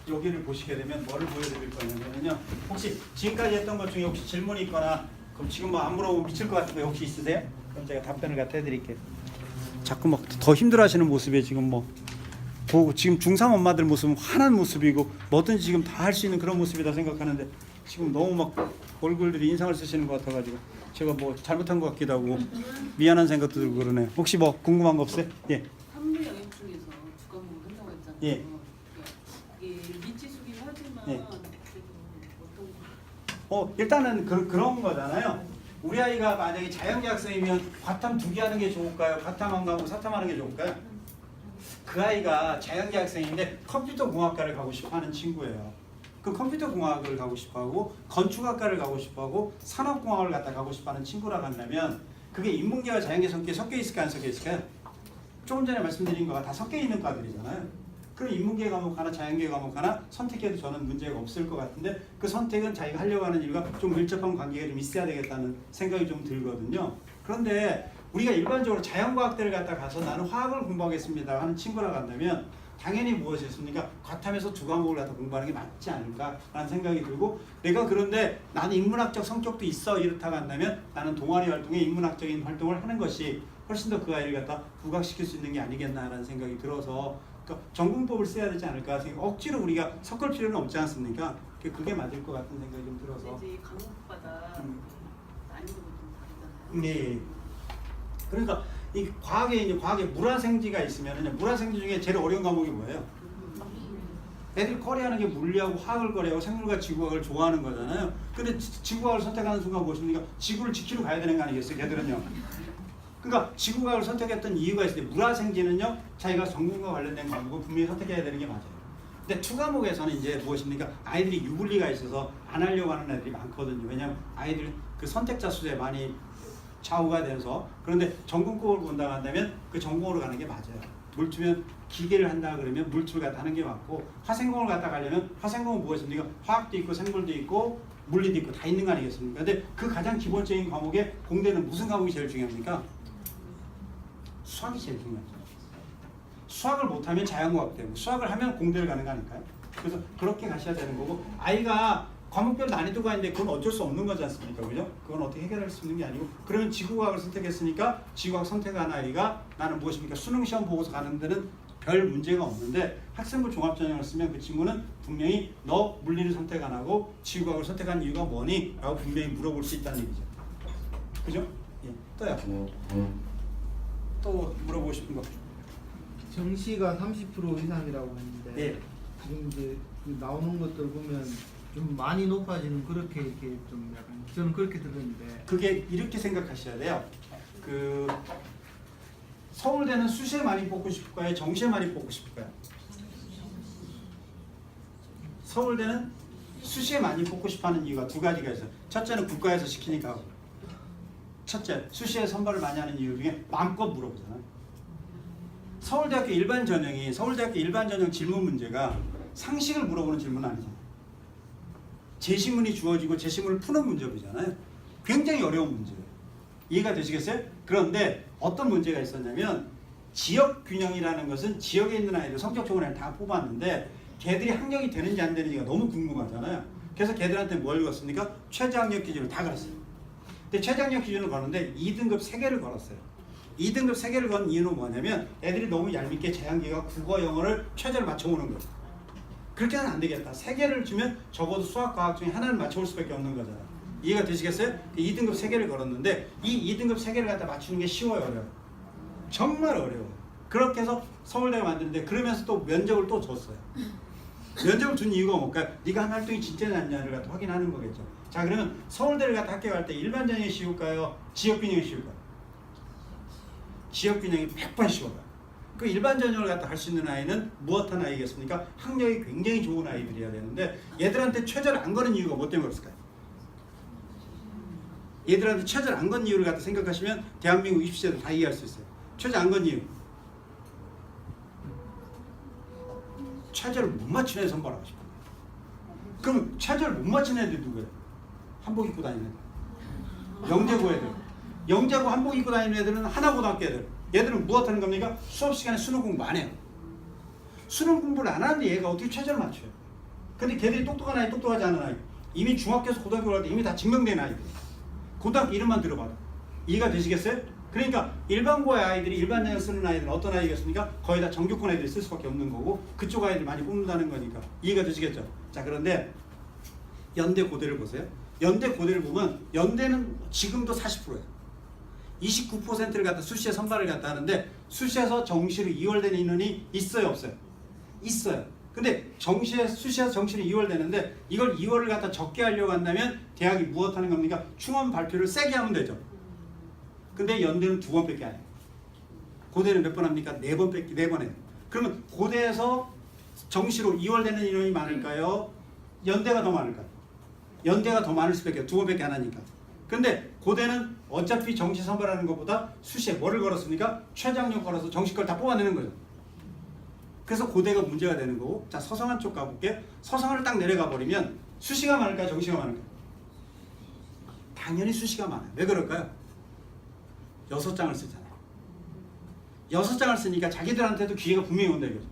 여기를 보시게 되면 뭐를 보여드릴 거냐면요. 혹시 지금까지 했던 것 중에 혹시 질문이 있거나 그럼 지금 뭐 안 물어보면 미칠 것 같은 거 혹시 있으세요? 그럼 제가 답변을 갖다 해드릴게요. 자꾸 막 더 힘들어하시는 모습에 지금 뭐 보고 지금 중3 엄마들 모습은 환한 모습이고 뭐든지 지금 다 할 수 있는 그런 모습이다 생각하는데 지금 너무 막 얼굴들이 인상을 쓰시는 것 같아가지고 제가 뭐 잘못한 것 같기도 하고 미안한 생각도 들고 그러네요. 혹시 뭐 궁금한 거 없어요? 예. 산물 영역 중에서 두 과목을 한다고 했잖아요. 예. 이게 미치수긴 하지만 예. 그래도 어떤 일단은 그런 거잖아요. 우리 아이가 만약에 자연계 학생이면 과탐 2개 하는 게 좋을까요? 과탐 안 가고 사탐 하는 게 좋을까요? 그 아이가 자연계 학생인데 컴퓨터 공학과를 가고 싶어 하는 친구예요. 그 컴퓨터 공학을 가고 싶어 하고 건축학과를 가고 싶어 하고 산업공학을 갖다 가고 싶어 하는 친구라고 한다면 그게 인문계와 자연계 성격이 섞여 있을까요? 안 섞여 있을까요? 조금 전에 말씀드린 거가 다 섞여 있는 과들이잖아요. 그럼 인문계 과목 하나 자연계 과목 하나 선택해도 저는 문제가 없을 것 같은데 그 선택은 자기가 하려고 하는 일과 좀 밀접한 관계가 좀 있어야 되겠다는 생각이 좀 들거든요. 그런데 우리가 일반적으로 자연과학대를 갖다 가서 나는 화학을 공부하겠습니다 하는 친구라고 한다면 당연히 무엇이었습니까? 과탐에서 2과목을 갖다 공부하는 게 맞지 않을까라는 생각이 들고 내가 그런데 나는 인문학적 성격도 있어 이렇다고 한다면 나는 동아리 활동에 인문학적인 활동을 하는 것이 훨씬 더 그 아이를 갖다 부각시킬 수 있는 게 아니겠나라는 생각이 들어서 그러니까 전공법을 써야 되지 않을까 생각. 억지로 우리가 섞을 필요는 없지 않습니까? 그게 맞을 것 같은 생각이 좀 들어서. 이제 과목마다 난이도가 좀 다르잖아요. 네. 그러니까 이 과학에 물화생지가 있으면은 물화생지 중에 제일 어려운 과목이 뭐예요? 애들이 꺼려하는 게 물리하고 화학을 꺼려하고 생물과 지구과학을 좋아하는 거잖아요. 근데 지구과학을 선택하는 순간 무엇입니까? 지구를 지키러 가야 되는 거 아니겠어요? 걔들은요. 그러니까 지구과학을 선택했던 이유가 있을 때 물화생지는요 자기가 전공과 관련된 과목을 분명히 선택해야 되는 게 맞아요. 근데 2과목에서는 이제 무엇입니까? 아이들이 유불리가 있어서 안 하려고 하는 애들이 많거든요. 왜냐하면 아이들 그 선택자 수에 많이 좌우가 돼서. 그런데 전공법을 본다고 한다면 그 전공으로 가는 게 맞아요. 물투면 기계를 한다 그러면 물투를 갖다 하는 게 맞고 화생공을 갖다 가려면 화생공은 무엇입니까? 화학도 있고 생물도 있고 물리도 있고 다 있는 거 아니겠습니까? 근데 그 가장 기본적인 과목에 공대는 무슨 과목이 제일 중요합니까? 수학이 제일 중요하죠. 수학을 못하면 자연과학 되고 수학을 하면 공대를 가는 거 아닐까요? 그래서 그렇게 가셔야 되는 거고 아이가 과목별 난이도가 있는데 그건 어쩔 수 없는 거지 않습니까? 그죠? 그건 어떻게 해결할 수 있는 게 아니고 그러면 지구과학을 선택했으니까 지구과학 선택한 아이가 나는 무엇입니까? 수능시험 보고서 가는 데는 별 문제가 없는데 학생부 종합전형을 쓰면 그 친구는 분명히 너 물리를 선택 안 하고 지구과학을 선택한 이유가 뭐니? 라고 분명히 물어볼 수 있다는 얘기죠. 그죠? 예. 또요. 또 물어보고 싶은 거. 정시가 30% 이상이라고 했는데 네. 지금 이제 그 나오는 것들 보면 좀 많이 높아지는 그렇게 이렇게 좀 약간 저는 그렇게 들었는데 그게 이렇게 생각하셔야 돼요. 그 서울대는 수시에 많이 뽑고 싶을까요? 정시에 많이 뽑고 싶을까요? 서울대는 수시에 많이 뽑고 싶어하는 이유가 2가지가 있어요. 첫째는 국가에서 시키니까. 첫째, 수시에 선발을 많이 하는 이유 중에 마음껏 물어보잖아요. 서울대학교 일반 전형 질문 문제가 상식을 물어보는 질문은 아니잖아요. 제시문이 주어지고 제시문을 푸는 문제잖아요. 굉장히 어려운 문제예요. 이해가 되시겠어요? 그런데 어떤 문제가 있었냐면 지역 균형이라는 것은 지역에 있는 아이들 성적 좋은 애를 다 뽑았는데 걔들이 학력이 되는지 안 되는지가 너무 궁금하잖아요. 그래서 걔들한테 뭘 걸었습니까? 최저학력 기준을 다 걸었어요. 근데 최저학력 기준을 거는데 2등급 3개를 걸었어요. 2등급 3개를 건 이유는 뭐냐면 애들이 너무 얄밉게 재학기가 국어, 영어를 최저를 맞춰오는 거예요. 그렇게는 안 되겠다. 3개를 주면 적어도 수학, 과학 중에 하나는 맞춰올 수밖에 없는 거잖아요. 이해가 되시겠어요? 2등급 3개를 걸었는데 이 2등급 3개를 갖다 맞추는 게 쉬워요, 어려워요? 정말 어려워요. 그렇게 해서 서울대를 만드는데 그러면서 또 면접을 또 줬어요. 면접을 준 이유가 뭘까요? 네가 한 활동이 진짜 낫냐를 갖다 확인하는 거겠죠. 자, 그러면 서울대를 갖다 합격할 때 일반 전형이 쉬울까요? 지역균형이 쉬울까요? 지역균형이 100번 쉬워요. 그 일반 전형을 갖다 할 수 있는 아이는 무엇한 아이겠습니까? 학력이 굉장히 좋은 아이들이어야 되는데 얘들한테 최저를 안 거는 이유가 뭐 때문에 그랬을까요? 얘들한테 최저를 안 건 이유를 갖다 생각하시면 대한민국 20세도 다 이해할 수 있어요. 최저 안 건 이유. 최저를 못 맞춘 애 선발하고 싶어요. 그럼 최저를 못 맞춘 애들 누구예요? 한복 입고 다니는 애들. 영재고 애들. 영재고 한복 입고 다니는 애들은 하나고등학교 애들. 얘들은 무엇하는 겁니까? 수업 시간에 수능 공부 안 해요. 수능 공부를 안 하는데 얘가 어떻게 최저를 맞춰요? 근데 걔들이 똑똑한 아이, 똑똑하지 않은 아이. 이미 중학교에서 고등학교 갈 때 이미 다 증명된 아이들. 고등학교 이름만 들어봐도. 이해가 되시겠어요? 그러니까 일반고의 아이들이 일반 전형 쓰는 아이들은 어떤 아이겠습니까? 거의 다 정규권 애들이 쓸 수밖에 없는 거고 그쪽 아이들 많이 뽑는다는 거니까 이해가 되시겠죠? 자, 그런데 연대 고대를 보세요. 연대 고대를 보면 연대는 지금도 40%예요. 29%를 갖다 수시에 선발을 갖다 하는데 수시에서 정시로 2월되는 인원이 있어요, 없어요? 있어요. 근데 수시에서 정시로 2월되는데 이걸 2월을 갖다 적게 하려고 한다면 대학이 무엇하는 겁니까? 충원 발표를 세게 하면 되죠. 근데 연대는 2번밖에 안 해요. 고대는 몇 번 합니까? 4번 해요. 그러면 고대에서 정시로 2월되는 인원이 많을까요? 연대가 더 많을까요? 연대가 더 많을 수밖에 2번밖에 안 하니까. 근데 고대는 어차피 정시 선발하는 것보다 수시에 뭐를 걸었습니까? 최저학력 걸어서 정시 걸 다 뽑아내는 거죠. 그래서 고대가 문제가 되는 거고. 자, 서성한 쪽 가볼게요. 서성한을 딱 내려가 버리면 수시가 많을까요? 정시가 많을까요? 당연히 수시가 많아요. 왜 그럴까요? 6장을 쓰잖아요. 6장을 쓰니까 자기들한테도 기회가 분명히 온다 이거죠.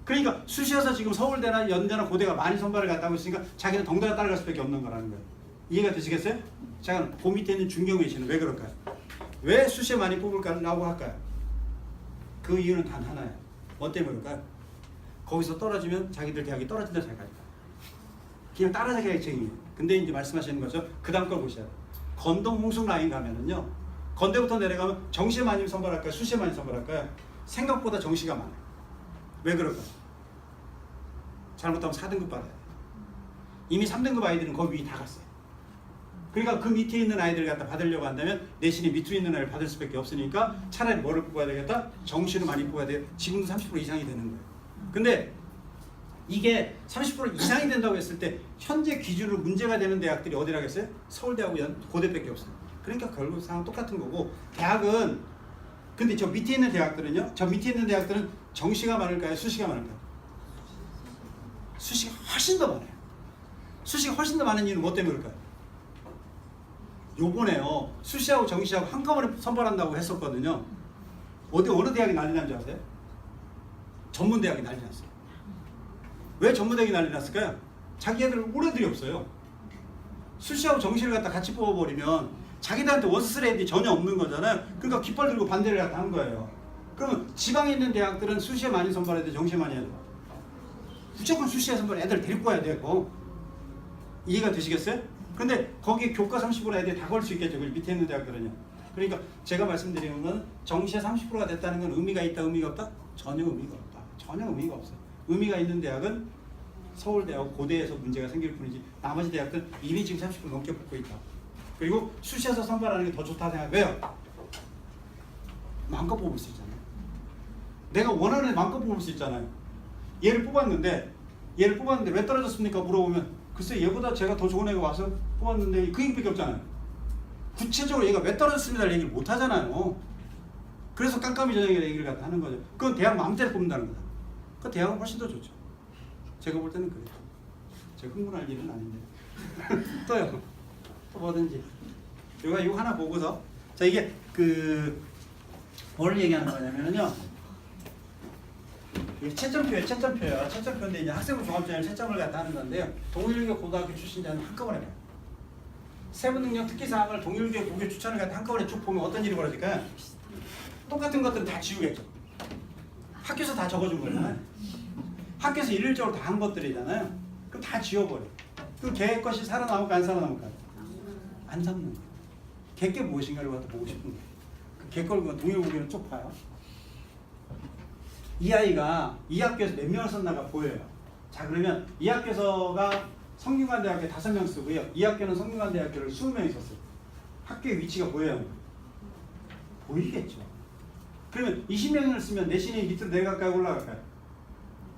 그러니까 수시에서 지금 서울대나 연대나 고대가 많이 선발을 갖다 하고 있으니까 자기는 덩달아 따라갈 수밖에 없는 거라는 거예요. 이해가 되시겠어요? 자, 그 밑에 있는 중경외시는 왜 그럴까요? 왜 수시에 많이 뽑을까라고 할까요? 그 이유는 단 하나예요. 뭐 때문에 그럴까요? 거기서 떨어지면 자기들 대학이 떨어진다 생각하니까. 그냥 따라잡기가 책임이에요. 근데 이제 말씀하시는 거죠. 그 다음 걸 보셔야 돼요. 건동 홍숙 라인 가면은요. 건대부터 내려가면 정시에 많이 선발할까요? 수시에 많이 선발할까요? 생각보다 정시가 많아요. 왜 그럴까요? 잘못하면 4등급 받아야 돼요. 이미 3등급 아이들은 거기 위에 다 갔어요. 그러니까 그 밑에 있는 아이들을 갖다 받으려고 한다면 내신이 밑에 있는 아이를 받을 수밖에 없으니까 차라리 뭐를 뽑아야 되겠다? 정시를 많이 뽑아야 돼요. 지금도 30% 이상이 되는 거예요. 근데 이게 30% 이상이 된다고 했을 때 현재 기준으로 문제가 되는 대학들이 어디라겠어요? 서울대하고 고대밖에 없어요. 그러니까 결국 상황 똑같은 거고 대학은 근데 저 밑에 있는 대학들은요. 저 밑에 있는 대학들은 정시가 많을까요? 수시가 많을까요? 수시가 훨씬 더 많아요. 수시가 훨씬 더 많은 이유는 뭐 때문에 그럴까요? 요번에요. 수시하고 정시하고 한꺼번에 선발한다고 했었거든요. 어느 대학이 난리 난 줄 아세요? 전문대학이 난리 났어요. 왜 전문대학이 난리 났을까요? 자기 애들 올 애들이 없어요. 수시하고 정시를 갖다 같이 뽑아버리면 자기들한테 원스 애들이 전혀 없는 거잖아요. 그러니까 깃발 들고 반대를 갖다 한 거예요. 그러면 지방에 있는 대학들은 수시에 많이 선발해야 돼, 정시에 많이 해야 돼. 무조건 수시에 선발 애들 데리고 와야 되고. 이해가 되시겠어요? 근데 거기에 교과 30% 애들이 다 걸 수 있겠죠. 그 밑에 있는 대학들은요. 그러니까 제가 말씀드리는 건 정시에 30%가 됐다는 건 의미가 있다, 의미가 없다? 전혀 의미가 없다. 전혀 의미가 없어요. 의미가 있는 대학은 서울대하고 고대에서 문제가 생길 뿐이지 나머지 대학들은 이미 지금 30% 넘게 뽑고 있다. 그리고 수시에서 선발하는 게 더 좋다 생각. 왜요? 마음껏 뽑을 수 있잖아요. 내가 원하는 애 마음껏 뽑을 수 있잖아요. 얘를 뽑았는데 왜 떨어졌습니까? 물어보면 글쎄 얘보다 제가 더 좋은 애가 와서 뽑았는데 그 얘기밖에 없잖아요. 구체적으로 얘가 왜 떨어졌습니다를 얘기를 못 하잖아요. 그래서 깜깜이 저녁에 얘기를 갖다 하는 거죠. 그건 대학 마음대로 뽑는다는 거다. 그 대학은 훨씬 더 좋죠. 제가 볼 때는 그래요. 제가 흥분할 일은 아닌데. 또요. 또 뭐든지. 이거 하나 보고서 자 이게 뭘 얘기하는 거냐면요. 이게 채점표예요. 채점표인데 이제 학생부 종합전형 채점을 갖다 하는 건데요. 동일교 고등학교 출신자는 한꺼번에 봐요. 세부 능력 특기 사항을 동일교 고교 추천을 갖다 한꺼번에 쭉 보면 어떤 일이 벌어질까요? 똑같은 것들은 다 지우겠죠. 학교에서 다 적어준 거잖아요. 학교에서 일률적으로 다 한 것들이잖아요. 그럼 다 지워버려. 그럼 걔 것이 살아남을까 안 살아남을까? 안 삼는 거예요. 걔게 무엇인가를 갖다 보고 싶은 거예요. 걔 걸 동일고교는 쭉 봐요. 이 아이가 이 학교에서 몇 명을 썼나가 보여요. 자, 그러면 이 학교에서가 성균관대학교 5명 쓰고요. 이 학교는 성균관대학교를 20명이 썼어요. 학교의 위치가 보여요. 보이겠죠. 그러면 20명을 쓰면 내신이 밑으로 내려갈까요? 올라갈까요?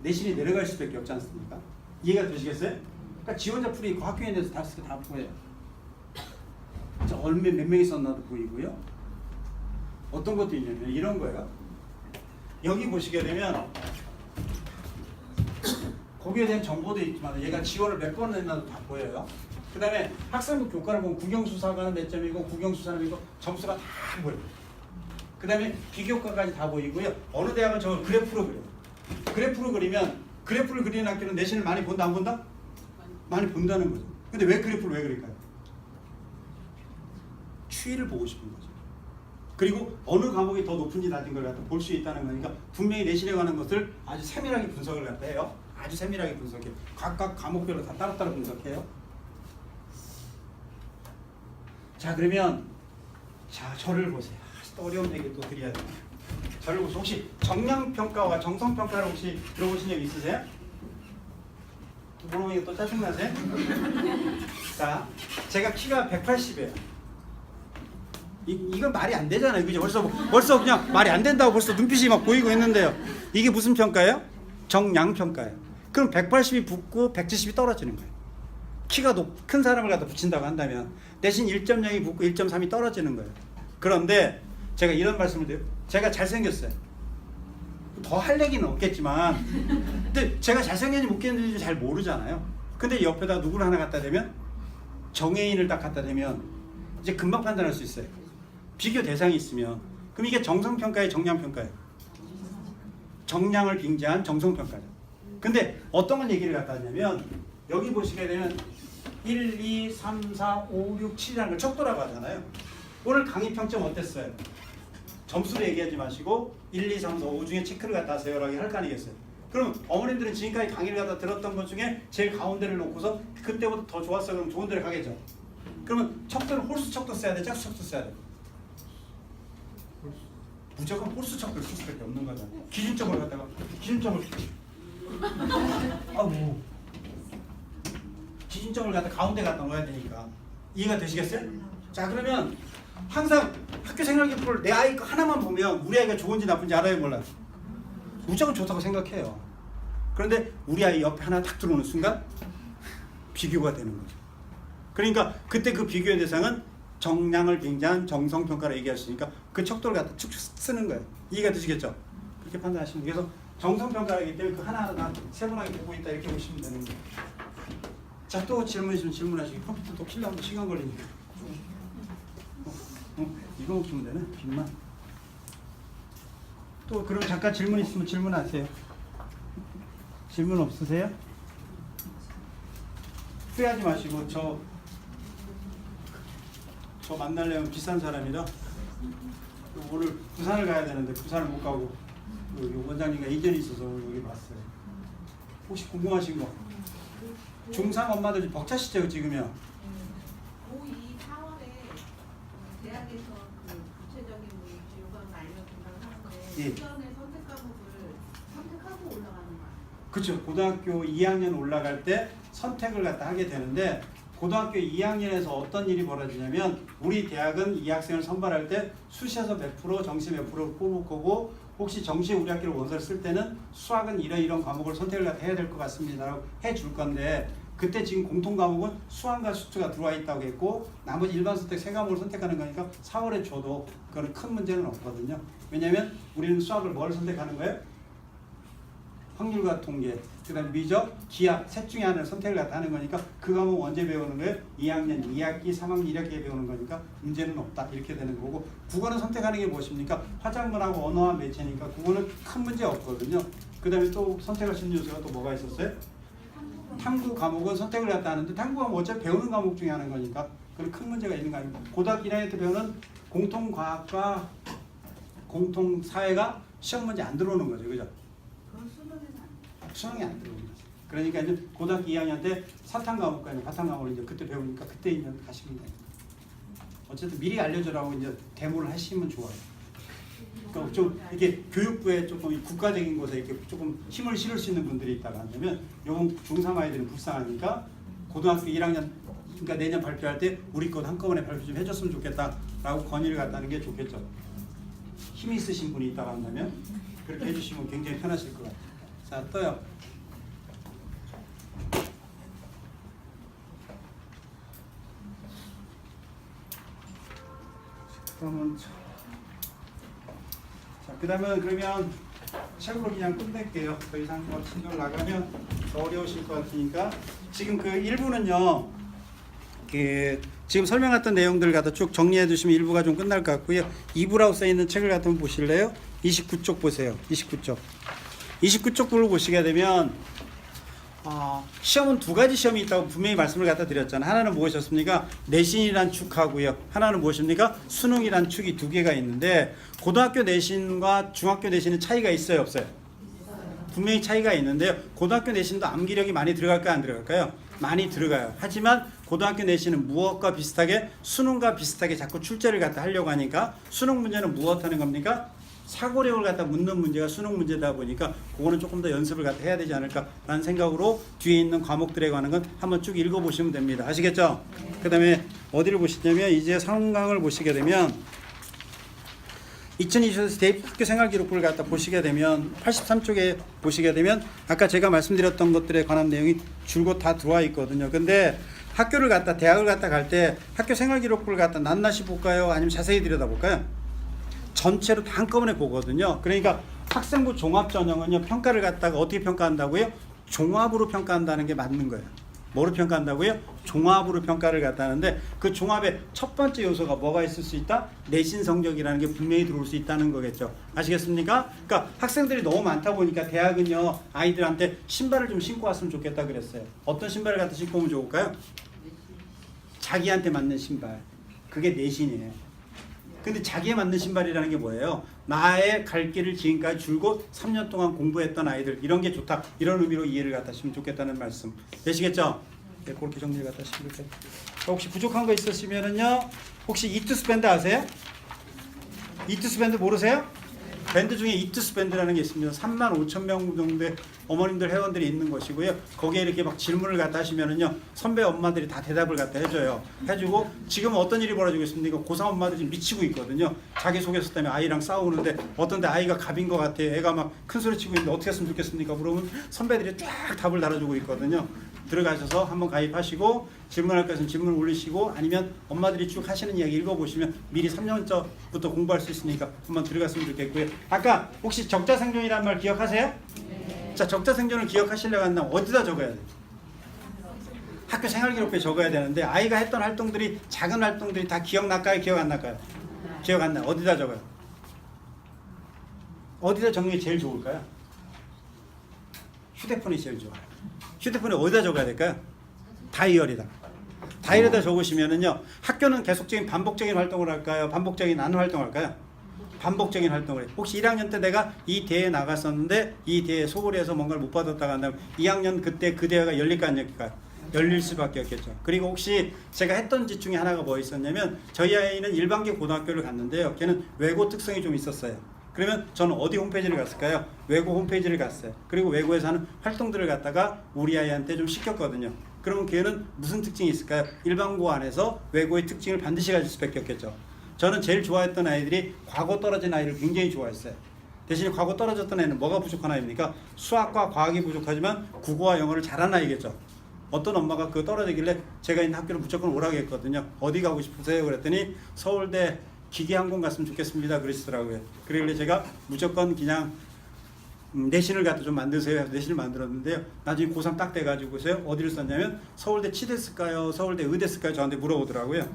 내신이 내려갈 수밖에 없지 않습니까? 이해가 되시겠어요? 그러니까 지원자 풀이 그 학교에 대해서 다 보여요. 자, 몇 명이 썼나도 보이고요. 어떤 것도 있냐면 이런 거예요. 여기 보시게 되면 거기에 대한 정보도 있지만 얘가 지원을 몇 번 했나도 다 보여요. 그 다음에 학생부 교과를 보면 국영수사관은 몇 점이고 국영수사는 이거 점수가 다 보여요. 그 다음에 비교과까지 다 보이고요. 어느 대학은 저걸 그래프로 그려요. 그래프로 그리면 그래프를 그리는 학교는 내신을 많이 본다 안 본다? 많이 본다는 거죠. 근데 왜 그래프를 왜 그릴까요? 추이를 보고 싶은 거죠. 그리고 어느 과목이 더 높은지 낮은 걸 갖다 볼 수 있다는 거니까 분명히 내신에 관한 것을 아주 세밀하게 분석을 갖다 해요. 아주 세밀하게 분석해요. 각각 과목별로 다 따로따로 분석해요. 자, 그러면 자, 저를 보세요. 또 어려운 얘기 또 드려야 돼요. 저를 보세요. 혹시 정량평가와 정성평가를 혹시 들어보신 적 있으세요? 물어보니까 또 짜증나세요? 자, 제가 키가 180이에요. 이건 말이 안 되잖아요. 그죠? 벌써 그냥 말이 안 된다고 벌써 눈빛이 막 보이고 있는데요. 이게 무슨 평가예요? 정량평가예요. 그럼 180이 붙고 170이 떨어지는 거예요. 키가 큰 사람을 갖다 붙인다고 한다면 대신 1.0이 붙고 1.3이 떨어지는 거예요. 그런데 제가 이런 말씀을 드려요. 제가 잘생겼어요. 더 할 얘기는 없겠지만 근데 제가 잘생겼는지 못생겼는지 잘 모르잖아요. 근데 옆에다 누구를 하나 갖다 대면 정혜인을 딱 갖다 대면 이제 금방 판단할 수 있어요. 비교 대상이 있으면. 그럼 이게 정성평가예요, 정량평가예요? 정량을 빙자한 정성평가죠. 근데 어떤 건 얘기를 갖다 하냐면 여기 보시게 되면 1, 2, 3, 4, 5, 6, 7이라는 걸 척도라고 하잖아요. 오늘 강의 평점 어땠어요? 점수로 얘기하지 마시고 1, 2, 3, 4, 5 중에 체크를 갖다 하세요라고 할 거 아니겠어요? 그럼 어머님들은 지금까지 강의를 갖다 들었던 것 중에 제일 가운데를 놓고서 그때보다 더 좋았어 그러면 좋은 데를 가겠죠? 그러면 척도는 홀수 척도 써야 돼? 짝수 척도 써야 돼? 무조건 홀수 척도를 쓸 수밖에 없는 거잖아요. 기준점을 갖다가 기준점을 기준점을 갖다 가운데 갖다 놓아야 되니까 이해가 되시겠어요? 자, 그러면 항상 학교 생활기표를 내 아이 거 하나만 보면 우리 아이가 좋은지 나쁜지 알아요 몰라요? 무조건 좋다고 생각해요. 그런데 우리 아이 옆에 하나 딱 들어오는 순간 비교가 되는 거죠. 그러니까 그때 그 비교의 대상은 정량을 빙자한 정성평가를 얘기할 수 있으니까 그 척도를 갖다 축축 쓰는 거예요. 이해가 되시겠죠? 그렇게 판단하시면 돼요. 그래서 정성평가이기 때문에 그 하나하나 세분하게 보고 있다 이렇게 보시면 되는 거예요. 자, 또 질문 있으면 질문하시기. 컴퓨터 또 킬려면 시간 걸리니까. 이거 키면 되네. 빈만. 또 그럼 잠깐 질문 있으면 질문하세요. 질문 없으세요? 후회하지 마시고 저 만나려면 비싼 사람이라 오늘 부산을 가야 되는데 부산을 못 가고 여기 원장님과 이견이 있어서 여기 왔어요. 혹시 궁금하신 거? 중3 엄마들 벅차시죠 지금이요? 고2 4월에 대학에서 그 구체적인 요강을 알려준다고 하는데 예. 우선의 선택 과목을 선택하고 올라가는 거야. 그렇죠. 고등학교 2학년 올라갈 때 선택을 갖다 하게 되는데 고등학교 2학년에서 어떤 일이 벌어지냐면 우리 대학은 이 학생을 선발할 때 수시에서 몇 프로, 정시 몇 프로 뽑을 거고 혹시 정시에 우리 학교를 원서를 쓸 때는 수학은 이런 과목을 선택을 갖다 해야 될 것 같습니다라고 해줄 건데 그때 지금 공통 과목은 수학과 수투가 들어와 있다고 했고 나머지 일반 선택 3과목을 선택하는 거니까 4월에 줘도 그거는 큰 문제는 없거든요. 왜냐하면 우리는 수학을 뭘 선택하는 거예요? 확률과 통계, 그 다음에 미적, 기하 셋 중에 하나를 선택을 갖다 하는 거니까 그 과목 언제 배우는 거예요? 2학년 2학기, 3학년 1학기에 배우는 거니까 문제는 없다 이렇게 되는 거고 국어는 선택하는 게 무엇입니까? 화작문하고 언어와 매체니까 국어는 큰 문제 없거든요. 그 다음에 또 선택하신 요소가 또 뭐가 있었어요? 탐구 과목은 선택을 갖다 하는데 탐구 과목은 어차피 배우는 과목 중에 하는 거니까 그런 큰 문제가 있는 거 아닙니까? 고등학교 1학년 때 배우는 공통과학과 공통사회가 시험 문제 안 들어오는 거죠. 그죠? 그건 수능에는 안 돼. 수능이 안 들어오는 거죠. 그러니까 이제 고등학교 2학년 때 사탐 과목과 이제 바탕 과목을 이제 그때 배우니까 그때 이제 가시면 돼요. 어쨌든 미리 알려주라고 이제 데모를 하시면 좋아요. 그러니까 좀 이게 교육부에 조금 국가적인 곳에 이렇게 조금 힘을 실을 수 있는 분들이 있다가 한다면 요건 중3 아이들은 불쌍하니까 고등학교 1학년 그러니까 내년 발표할 때 우리 것 한꺼번에 발표 좀 해줬으면 좋겠다라고 건의를 갖다는 게 좋겠죠. 힘이 있으신 분이 있다고 한다면 그렇게 해주시면 굉장히 편하실 것 같아요. 자, 또요. 그러면 그러면 책으로 그냥 끝낼게요. 더 이상 뭐 진도를 나가면 더 어려우실 것 같으니까 지금 그 1부는요. 그 지금 설명했던 내용들 갖다 쭉 정리해 두시면 1부가 좀 끝날 것 같고요. 2부라고 써 있는 책을 갖다 한번 보실래요? 29쪽 보세요. 29쪽. 29쪽 부를 보시게 되면 시험은 두 가지 시험이 있다고 분명히 말씀을 갖다 드렸잖아요. 하나는 무엇이었습니까? 내신이란 축하고요. 하나는 무엇입니까? 수능이란 축이 두 개가 있는데 고등학교 내신과 중학교 내신은 차이가 있어요, 없어요? 분명히 차이가 있는데요. 고등학교 내신도 암기력이 많이 들어갈까요, 안 들어갈까요? 많이 들어가요. 하지만 고등학교 내신은 무엇과 비슷하게 수능과 비슷하게 자꾸 출제를 갖다 하려고 하니까 수능 문제는 무엇 하는 겁니까? 사고력을 갖다 묻는 문제가 수능 문제다 보니까 그거는 조금 더 연습을 갖다 해야 되지 않을까라는 생각으로 뒤에 있는 과목들에 관한 건 한번 쭉 읽어보시면 됩니다. 아시겠죠? 그 다음에 어디를 보시냐면 이제 3강을 보시게 되면 2020년도 대입학교 생활기록부를 갖다 보시게 되면 83쪽에 보시게 되면 아까 제가 말씀드렸던 것들에 관한 내용이 줄곧 다 들어와 있거든요. 근데 학교를 갖다 대학을 갖다 갈 때 학교 생활기록부를 갖다 낱낱이 볼까요? 아니면 자세히 들여다볼까요? 전체로 다 한꺼번에 보거든요. 그러니까 학생부 종합전형은요 평가를 갖다가 어떻게 평가한다고요? 종합으로 평가한다는 게 맞는 거예요. 뭐로 평가한다고요? 종합으로 평가를 갖다 하는데 그 종합의 첫 번째 요소가 뭐가 있을 수 있다? 내신 성적이라는 게 분명히 들어올 수 있다는 거겠죠. 아시겠습니까? 그러니까 학생들이 너무 많다 보니까 대학은요 아이들한테 신발을 좀 신고 왔으면 좋겠다 그랬어요. 어떤 신발을 갖다 신고 오면 좋을까요? 자기한테 맞는 신발. 그게 내신이에요. 근데 자기에 맞는 신발이라는 게 뭐예요? 나의 갈 길을 지금까지 줄곧 3년 동안 공부했던 아이들 이런 게 좋다. 이런 의미로 이해를 갖다 하시면 좋겠다는 말씀 되시겠죠? 네, 그렇게 정리를 갖다 하시면 돼요. 혹시 부족한 거 있으시면은요. 혹시 이투스 밴드 아세요? 이투스 밴드 모르세요? 밴드 중에 이투스 밴드라는 게 있습니다. 35,000명 정도의 어머님들 회원들이 있는 것이고요. 거기에 이렇게 막 질문을 갖다 하시면은요 선배 엄마들이 다 대답을 갖다 해줘요. 해주고 지금 어떤 일이 벌어지고 있습니까? 고3 엄마들이 지금 미치고 있거든요. 자기소개서 때문에 아이랑 싸우는데 어떤데 아이가 갑인 것 같아. 애가 막 큰 소리 치고 있는데 어떻게 했으면 좋겠습니까? 물어보면 선배들이 쫙 답을 달아주고 있거든요. 들어가셔서 한번 가입하시고 질문할 것은 질문 올리시고 아니면 엄마들이 쭉 하시는 이야기 읽어보시면 미리 3년부터 공부할 수 있으니까 한번 들어갔으면 좋겠고요. 아까 혹시 적자생존이라는 말 기억하세요? 네. 자, 적자생존을 기억하시려고 한다면 어디다 적어야 돼요? 학교 생활기록부에 적어야 되는데 아이가 했던 활동들이 작은 활동들이 다 기억날까요? 기억 안 날까요? 기억 안 나요. 어디다 적어요? 어디다 적는 게 제일 좋을까요? 휴대폰이 제일 좋아요. 휴대폰에 어디다 적어야 될까요? 다이어리다. 다이어리에다 적으시면은요 학교는 계속적인 반복적인 활동을 할까요? 반복적인 안 활동을 할까요? 반복적인 활동을 해요. 혹시 1학년 때 내가 이 대회에 나갔었는데 이 대회에 소홀히 해서 뭔가를 못 받았다가 한다면 2학년 그때 그 대회가 열릴까 안 열릴까요? 열릴 수밖에 없겠죠. 그리고 혹시 제가 했던 짓 중에 하나가 뭐 있었냐면 저희 아이는 일반계 고등학교를 갔는데요. 걔는 외고 특성이 좀 있었어요. 그러면 저는 어디 홈페이지를 갔을까요? 외고 홈페이지를 갔어요. 그리고 외고에서 하는 활동들을 갖다가 우리 아이한테 좀 시켰거든요. 그러면 걔는 무슨 특징이 있을까요? 일반고 안에서 외고의 특징을 반드시 가질 수밖에 없겠죠. 저는 제일 좋아했던 아이들이 과거 떨어진 아이를 굉장히 좋아했어요. 대신에 과거 떨어졌던 애는 뭐가 부족한 아이입니까? 수학과 과학이 부족하지만 국어와 영어를 잘하는 아이겠죠. 어떤 엄마가 그거 떨어지길래 제가 있는 학교를 무조건 오라고 했거든요. 어디 가고 싶으세요? 그랬더니 서울대 기계항공 갔으면 좋겠습니다 그러시더라고요. 그러길래 제가 무조건 그냥 내신을 갖다 좀 만드세요 해서 내신을 만들었는데요. 나중에 고3 딱 돼가지고서요 어디를 썼냐면 서울대 치대 쓸까요? 서울대 의대 쓸까요? 저한테 물어보더라고요.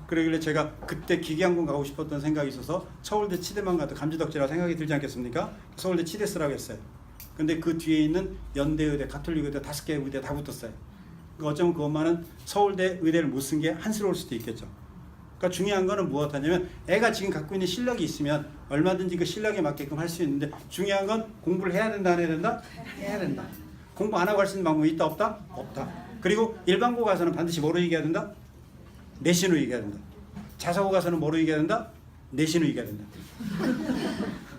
그러길래 제가 그때 기계항공 가고 싶었던 생각이 있어서 서울대 치대만 가도 감지덕지라고 생각이 들지 않겠습니까? 서울대 치대 쓰라고 했어요. 근데 그 뒤에 있는 연대의대, 가톨릭의대 5개 의대 다 붙었어요. 그러니까 어쩌면 그 엄마는 서울대 의대를 못 쓴 게 한스러울 수도 있겠죠. 그러니까 중요한 거는 무엇하냐면 애가 지금 갖고 있는 실력이 있으면 얼마든지 그 실력에 맞게끔 할 수 있는데 중요한 건 공부를 해야 된다 안 해야 된다? 해야 된다. 공부 안 하고 할 수 있는 방법이 있다 없다? 없다. 그리고 일반고 가서는 반드시 뭐로 이겨야 된다? 내신으로 이겨야 된다. 자사고 가서는 뭐로 이겨야 된다? 내신으로 이겨야 된다.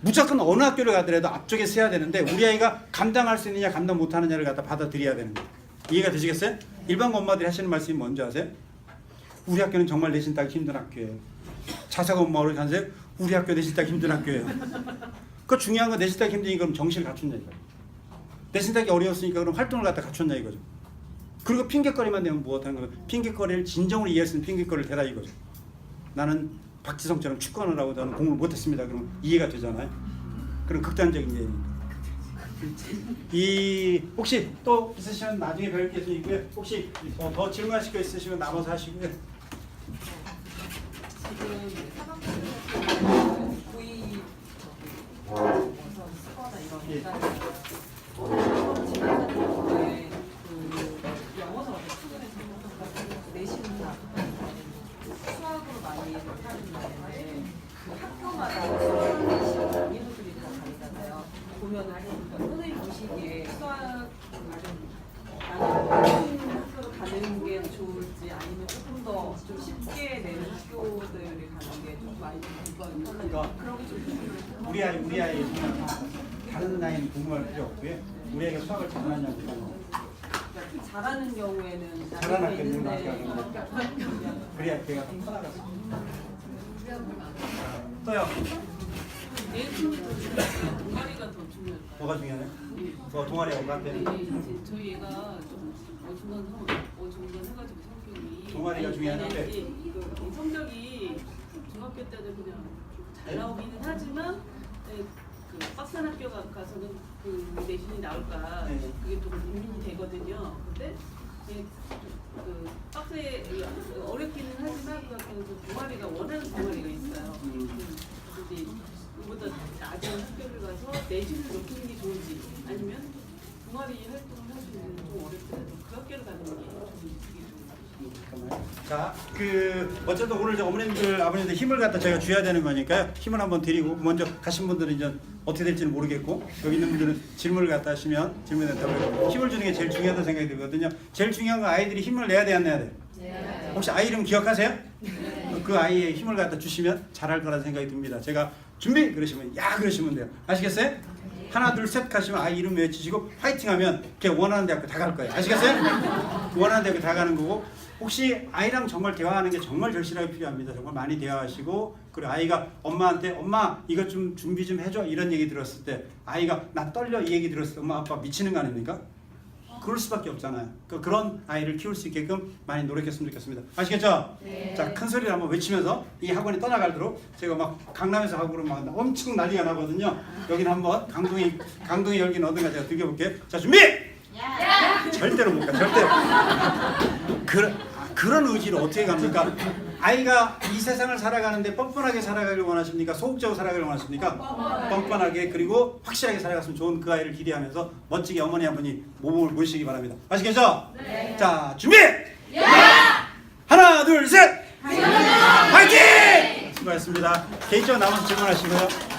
무조건 어느 학교를 가더라도 앞쪽에 서야 되는데 우리 아이가 감당할 수 있느냐 감당 못하느냐를 갖다 받아들여야 되는 거예요. 이해가 되시겠어요? 일반고 엄마들이 하시는 말씀이 뭔지 아세요? 우리 학교는 정말 내신 따기 힘든 학교예요. 자사고 엄마를 가세요? 우리 학교 내신 따기 힘든 학교예요. 그 중요한 건 내신 따기 힘드니까 그럼 정신을 갖췄냐 이거예요. 내신 따기 어려웠으니까 그럼 활동을 갖다 갖췄냐 이거죠. 그리고 핑계거리만 내면 무엇하는 거예요? 핑계거리를 진정으로 이해할 수 있는 핑계거리를 대라 이거죠. 나는 박지성처럼 축구하느라고 저는 공부를 못했습니다. 그러면 이해가 되잖아요. 그런 극단적인 예입니다. 이 혹시 또 있으시면 나중에 배울 게 있고요. 혹시 더 질문하실 거 있으시면 남아서 하시고요. 지금 구이 쓰거나 이런 예. 진행하는 경우에 그 영어서 내신은 다 수학으로 많이 하는데 그 학교마다 수학 내신 난이도들이 다 다르잖아요. 보면은 선생님 보시기에 수학 나는 학교로 가는 게 좋을지 아니면 조금 더 좀 쉽게 내는 학교들을 가는 게 좀 많이 그러니까 그런 게좀 우리 아이 다른 아이는 공부할 필요 없고요. 우리 아이가 수학을 잘하냐고 잘하는 경우에는 잘하는 학교는 있는데 그래야 걔가 좀 살아갔어. 또요. 내신도 동아리가 더 중요해요. 뭐가 중요해? 뭐 동아리 어가 때는 저희 애가 좀 어중간해가지고 성격이 동아리가 중요한데 그 성적이 중학교 때는 그냥 잘 나오기는 하지만 그 빡센 학교 가서는 그 내신이 나올까 네. 그게 좀 고민이 되거든요. 근데 그 빡세 어렵기는 하지만 그 학교에서 동아리가 원하는 동아리가 있어요. 근데 그보다 낮은 학교를 가서 내신을 높이는 게 좋은지 아니면 동아리 활동을 하시는 좀 어렵더라도 그 학교를 가는 게 좋은지 자, 어쨌든 오늘 저 어머님들 아버님들 힘을 갖다 저희가 줘야 되는 거니까요. 힘을 한번 드리고 먼저 가신 분들은 이제 어떻게 될지는 모르겠고 여기 있는 분들은 질문을 갖다 하시면 질문에 답을 힘을 주는 게 제일 중요하다고 생각이 들거든요. 제일 중요한 건 아이들이 힘을 내야 돼 안 내야 돼? 네. 혹시 아이 이름 기억하세요? 네. 그 아이의 힘을 갖다 주시면 잘할 거라는 생각이 듭니다. 제가 준비 그러시면 야 그러시면 돼요. 아시겠어요? 하나 둘 셋 하시면 아이 이름 외치시고 화이팅하면 걔 원하는 대학교 다 갈 거예요. 아시겠어요? 원하는 대학교 다 가는 거고 혹시 아이랑 정말 대화하는 게 정말 절실하게 필요합니다. 정말 많이 대화하시고 그리고 아이가 엄마한테 엄마 이것 좀 준비 좀 해줘 이런 얘기 들었을 때 아이가 나 떨려 이 얘기 들었을 때 엄마 아빠 미치는 거 아닙니까? 그럴 수밖에 없잖아요. 그런 아이를 키울 수 있게끔 많이 노력했으면 좋겠습니다. 아시겠죠? 네. 자, 큰 소리를 한번 외치면서 이 학원이 떠나가도록 제가 막 강남에서 하고 그러면 막 엄청 난리가 나거든요. 여기는 한번 강동이 열기는 어딘가 제가 느껴볼게요. 자, 준비! 절대로 못 가, 절대로. 그런 의지를 어떻게 갑니까? 아이가 이 세상을 살아가는데 뻔뻔하게 살아가길 원하십니까? 소극적으로 살아가길 원하십니까? 뻔뻔하게 그리고 확실하게 살아갔으면 좋은 그 아이를 기대하면서 멋지게 어머니 한 분이 모범을 보시기 바랍니다. 아시겠죠? 네. 자, 준비! 하나, 둘, 셋! 화이팅! 수고하셨습니다. 개인적으로 남아서 질문하시고요.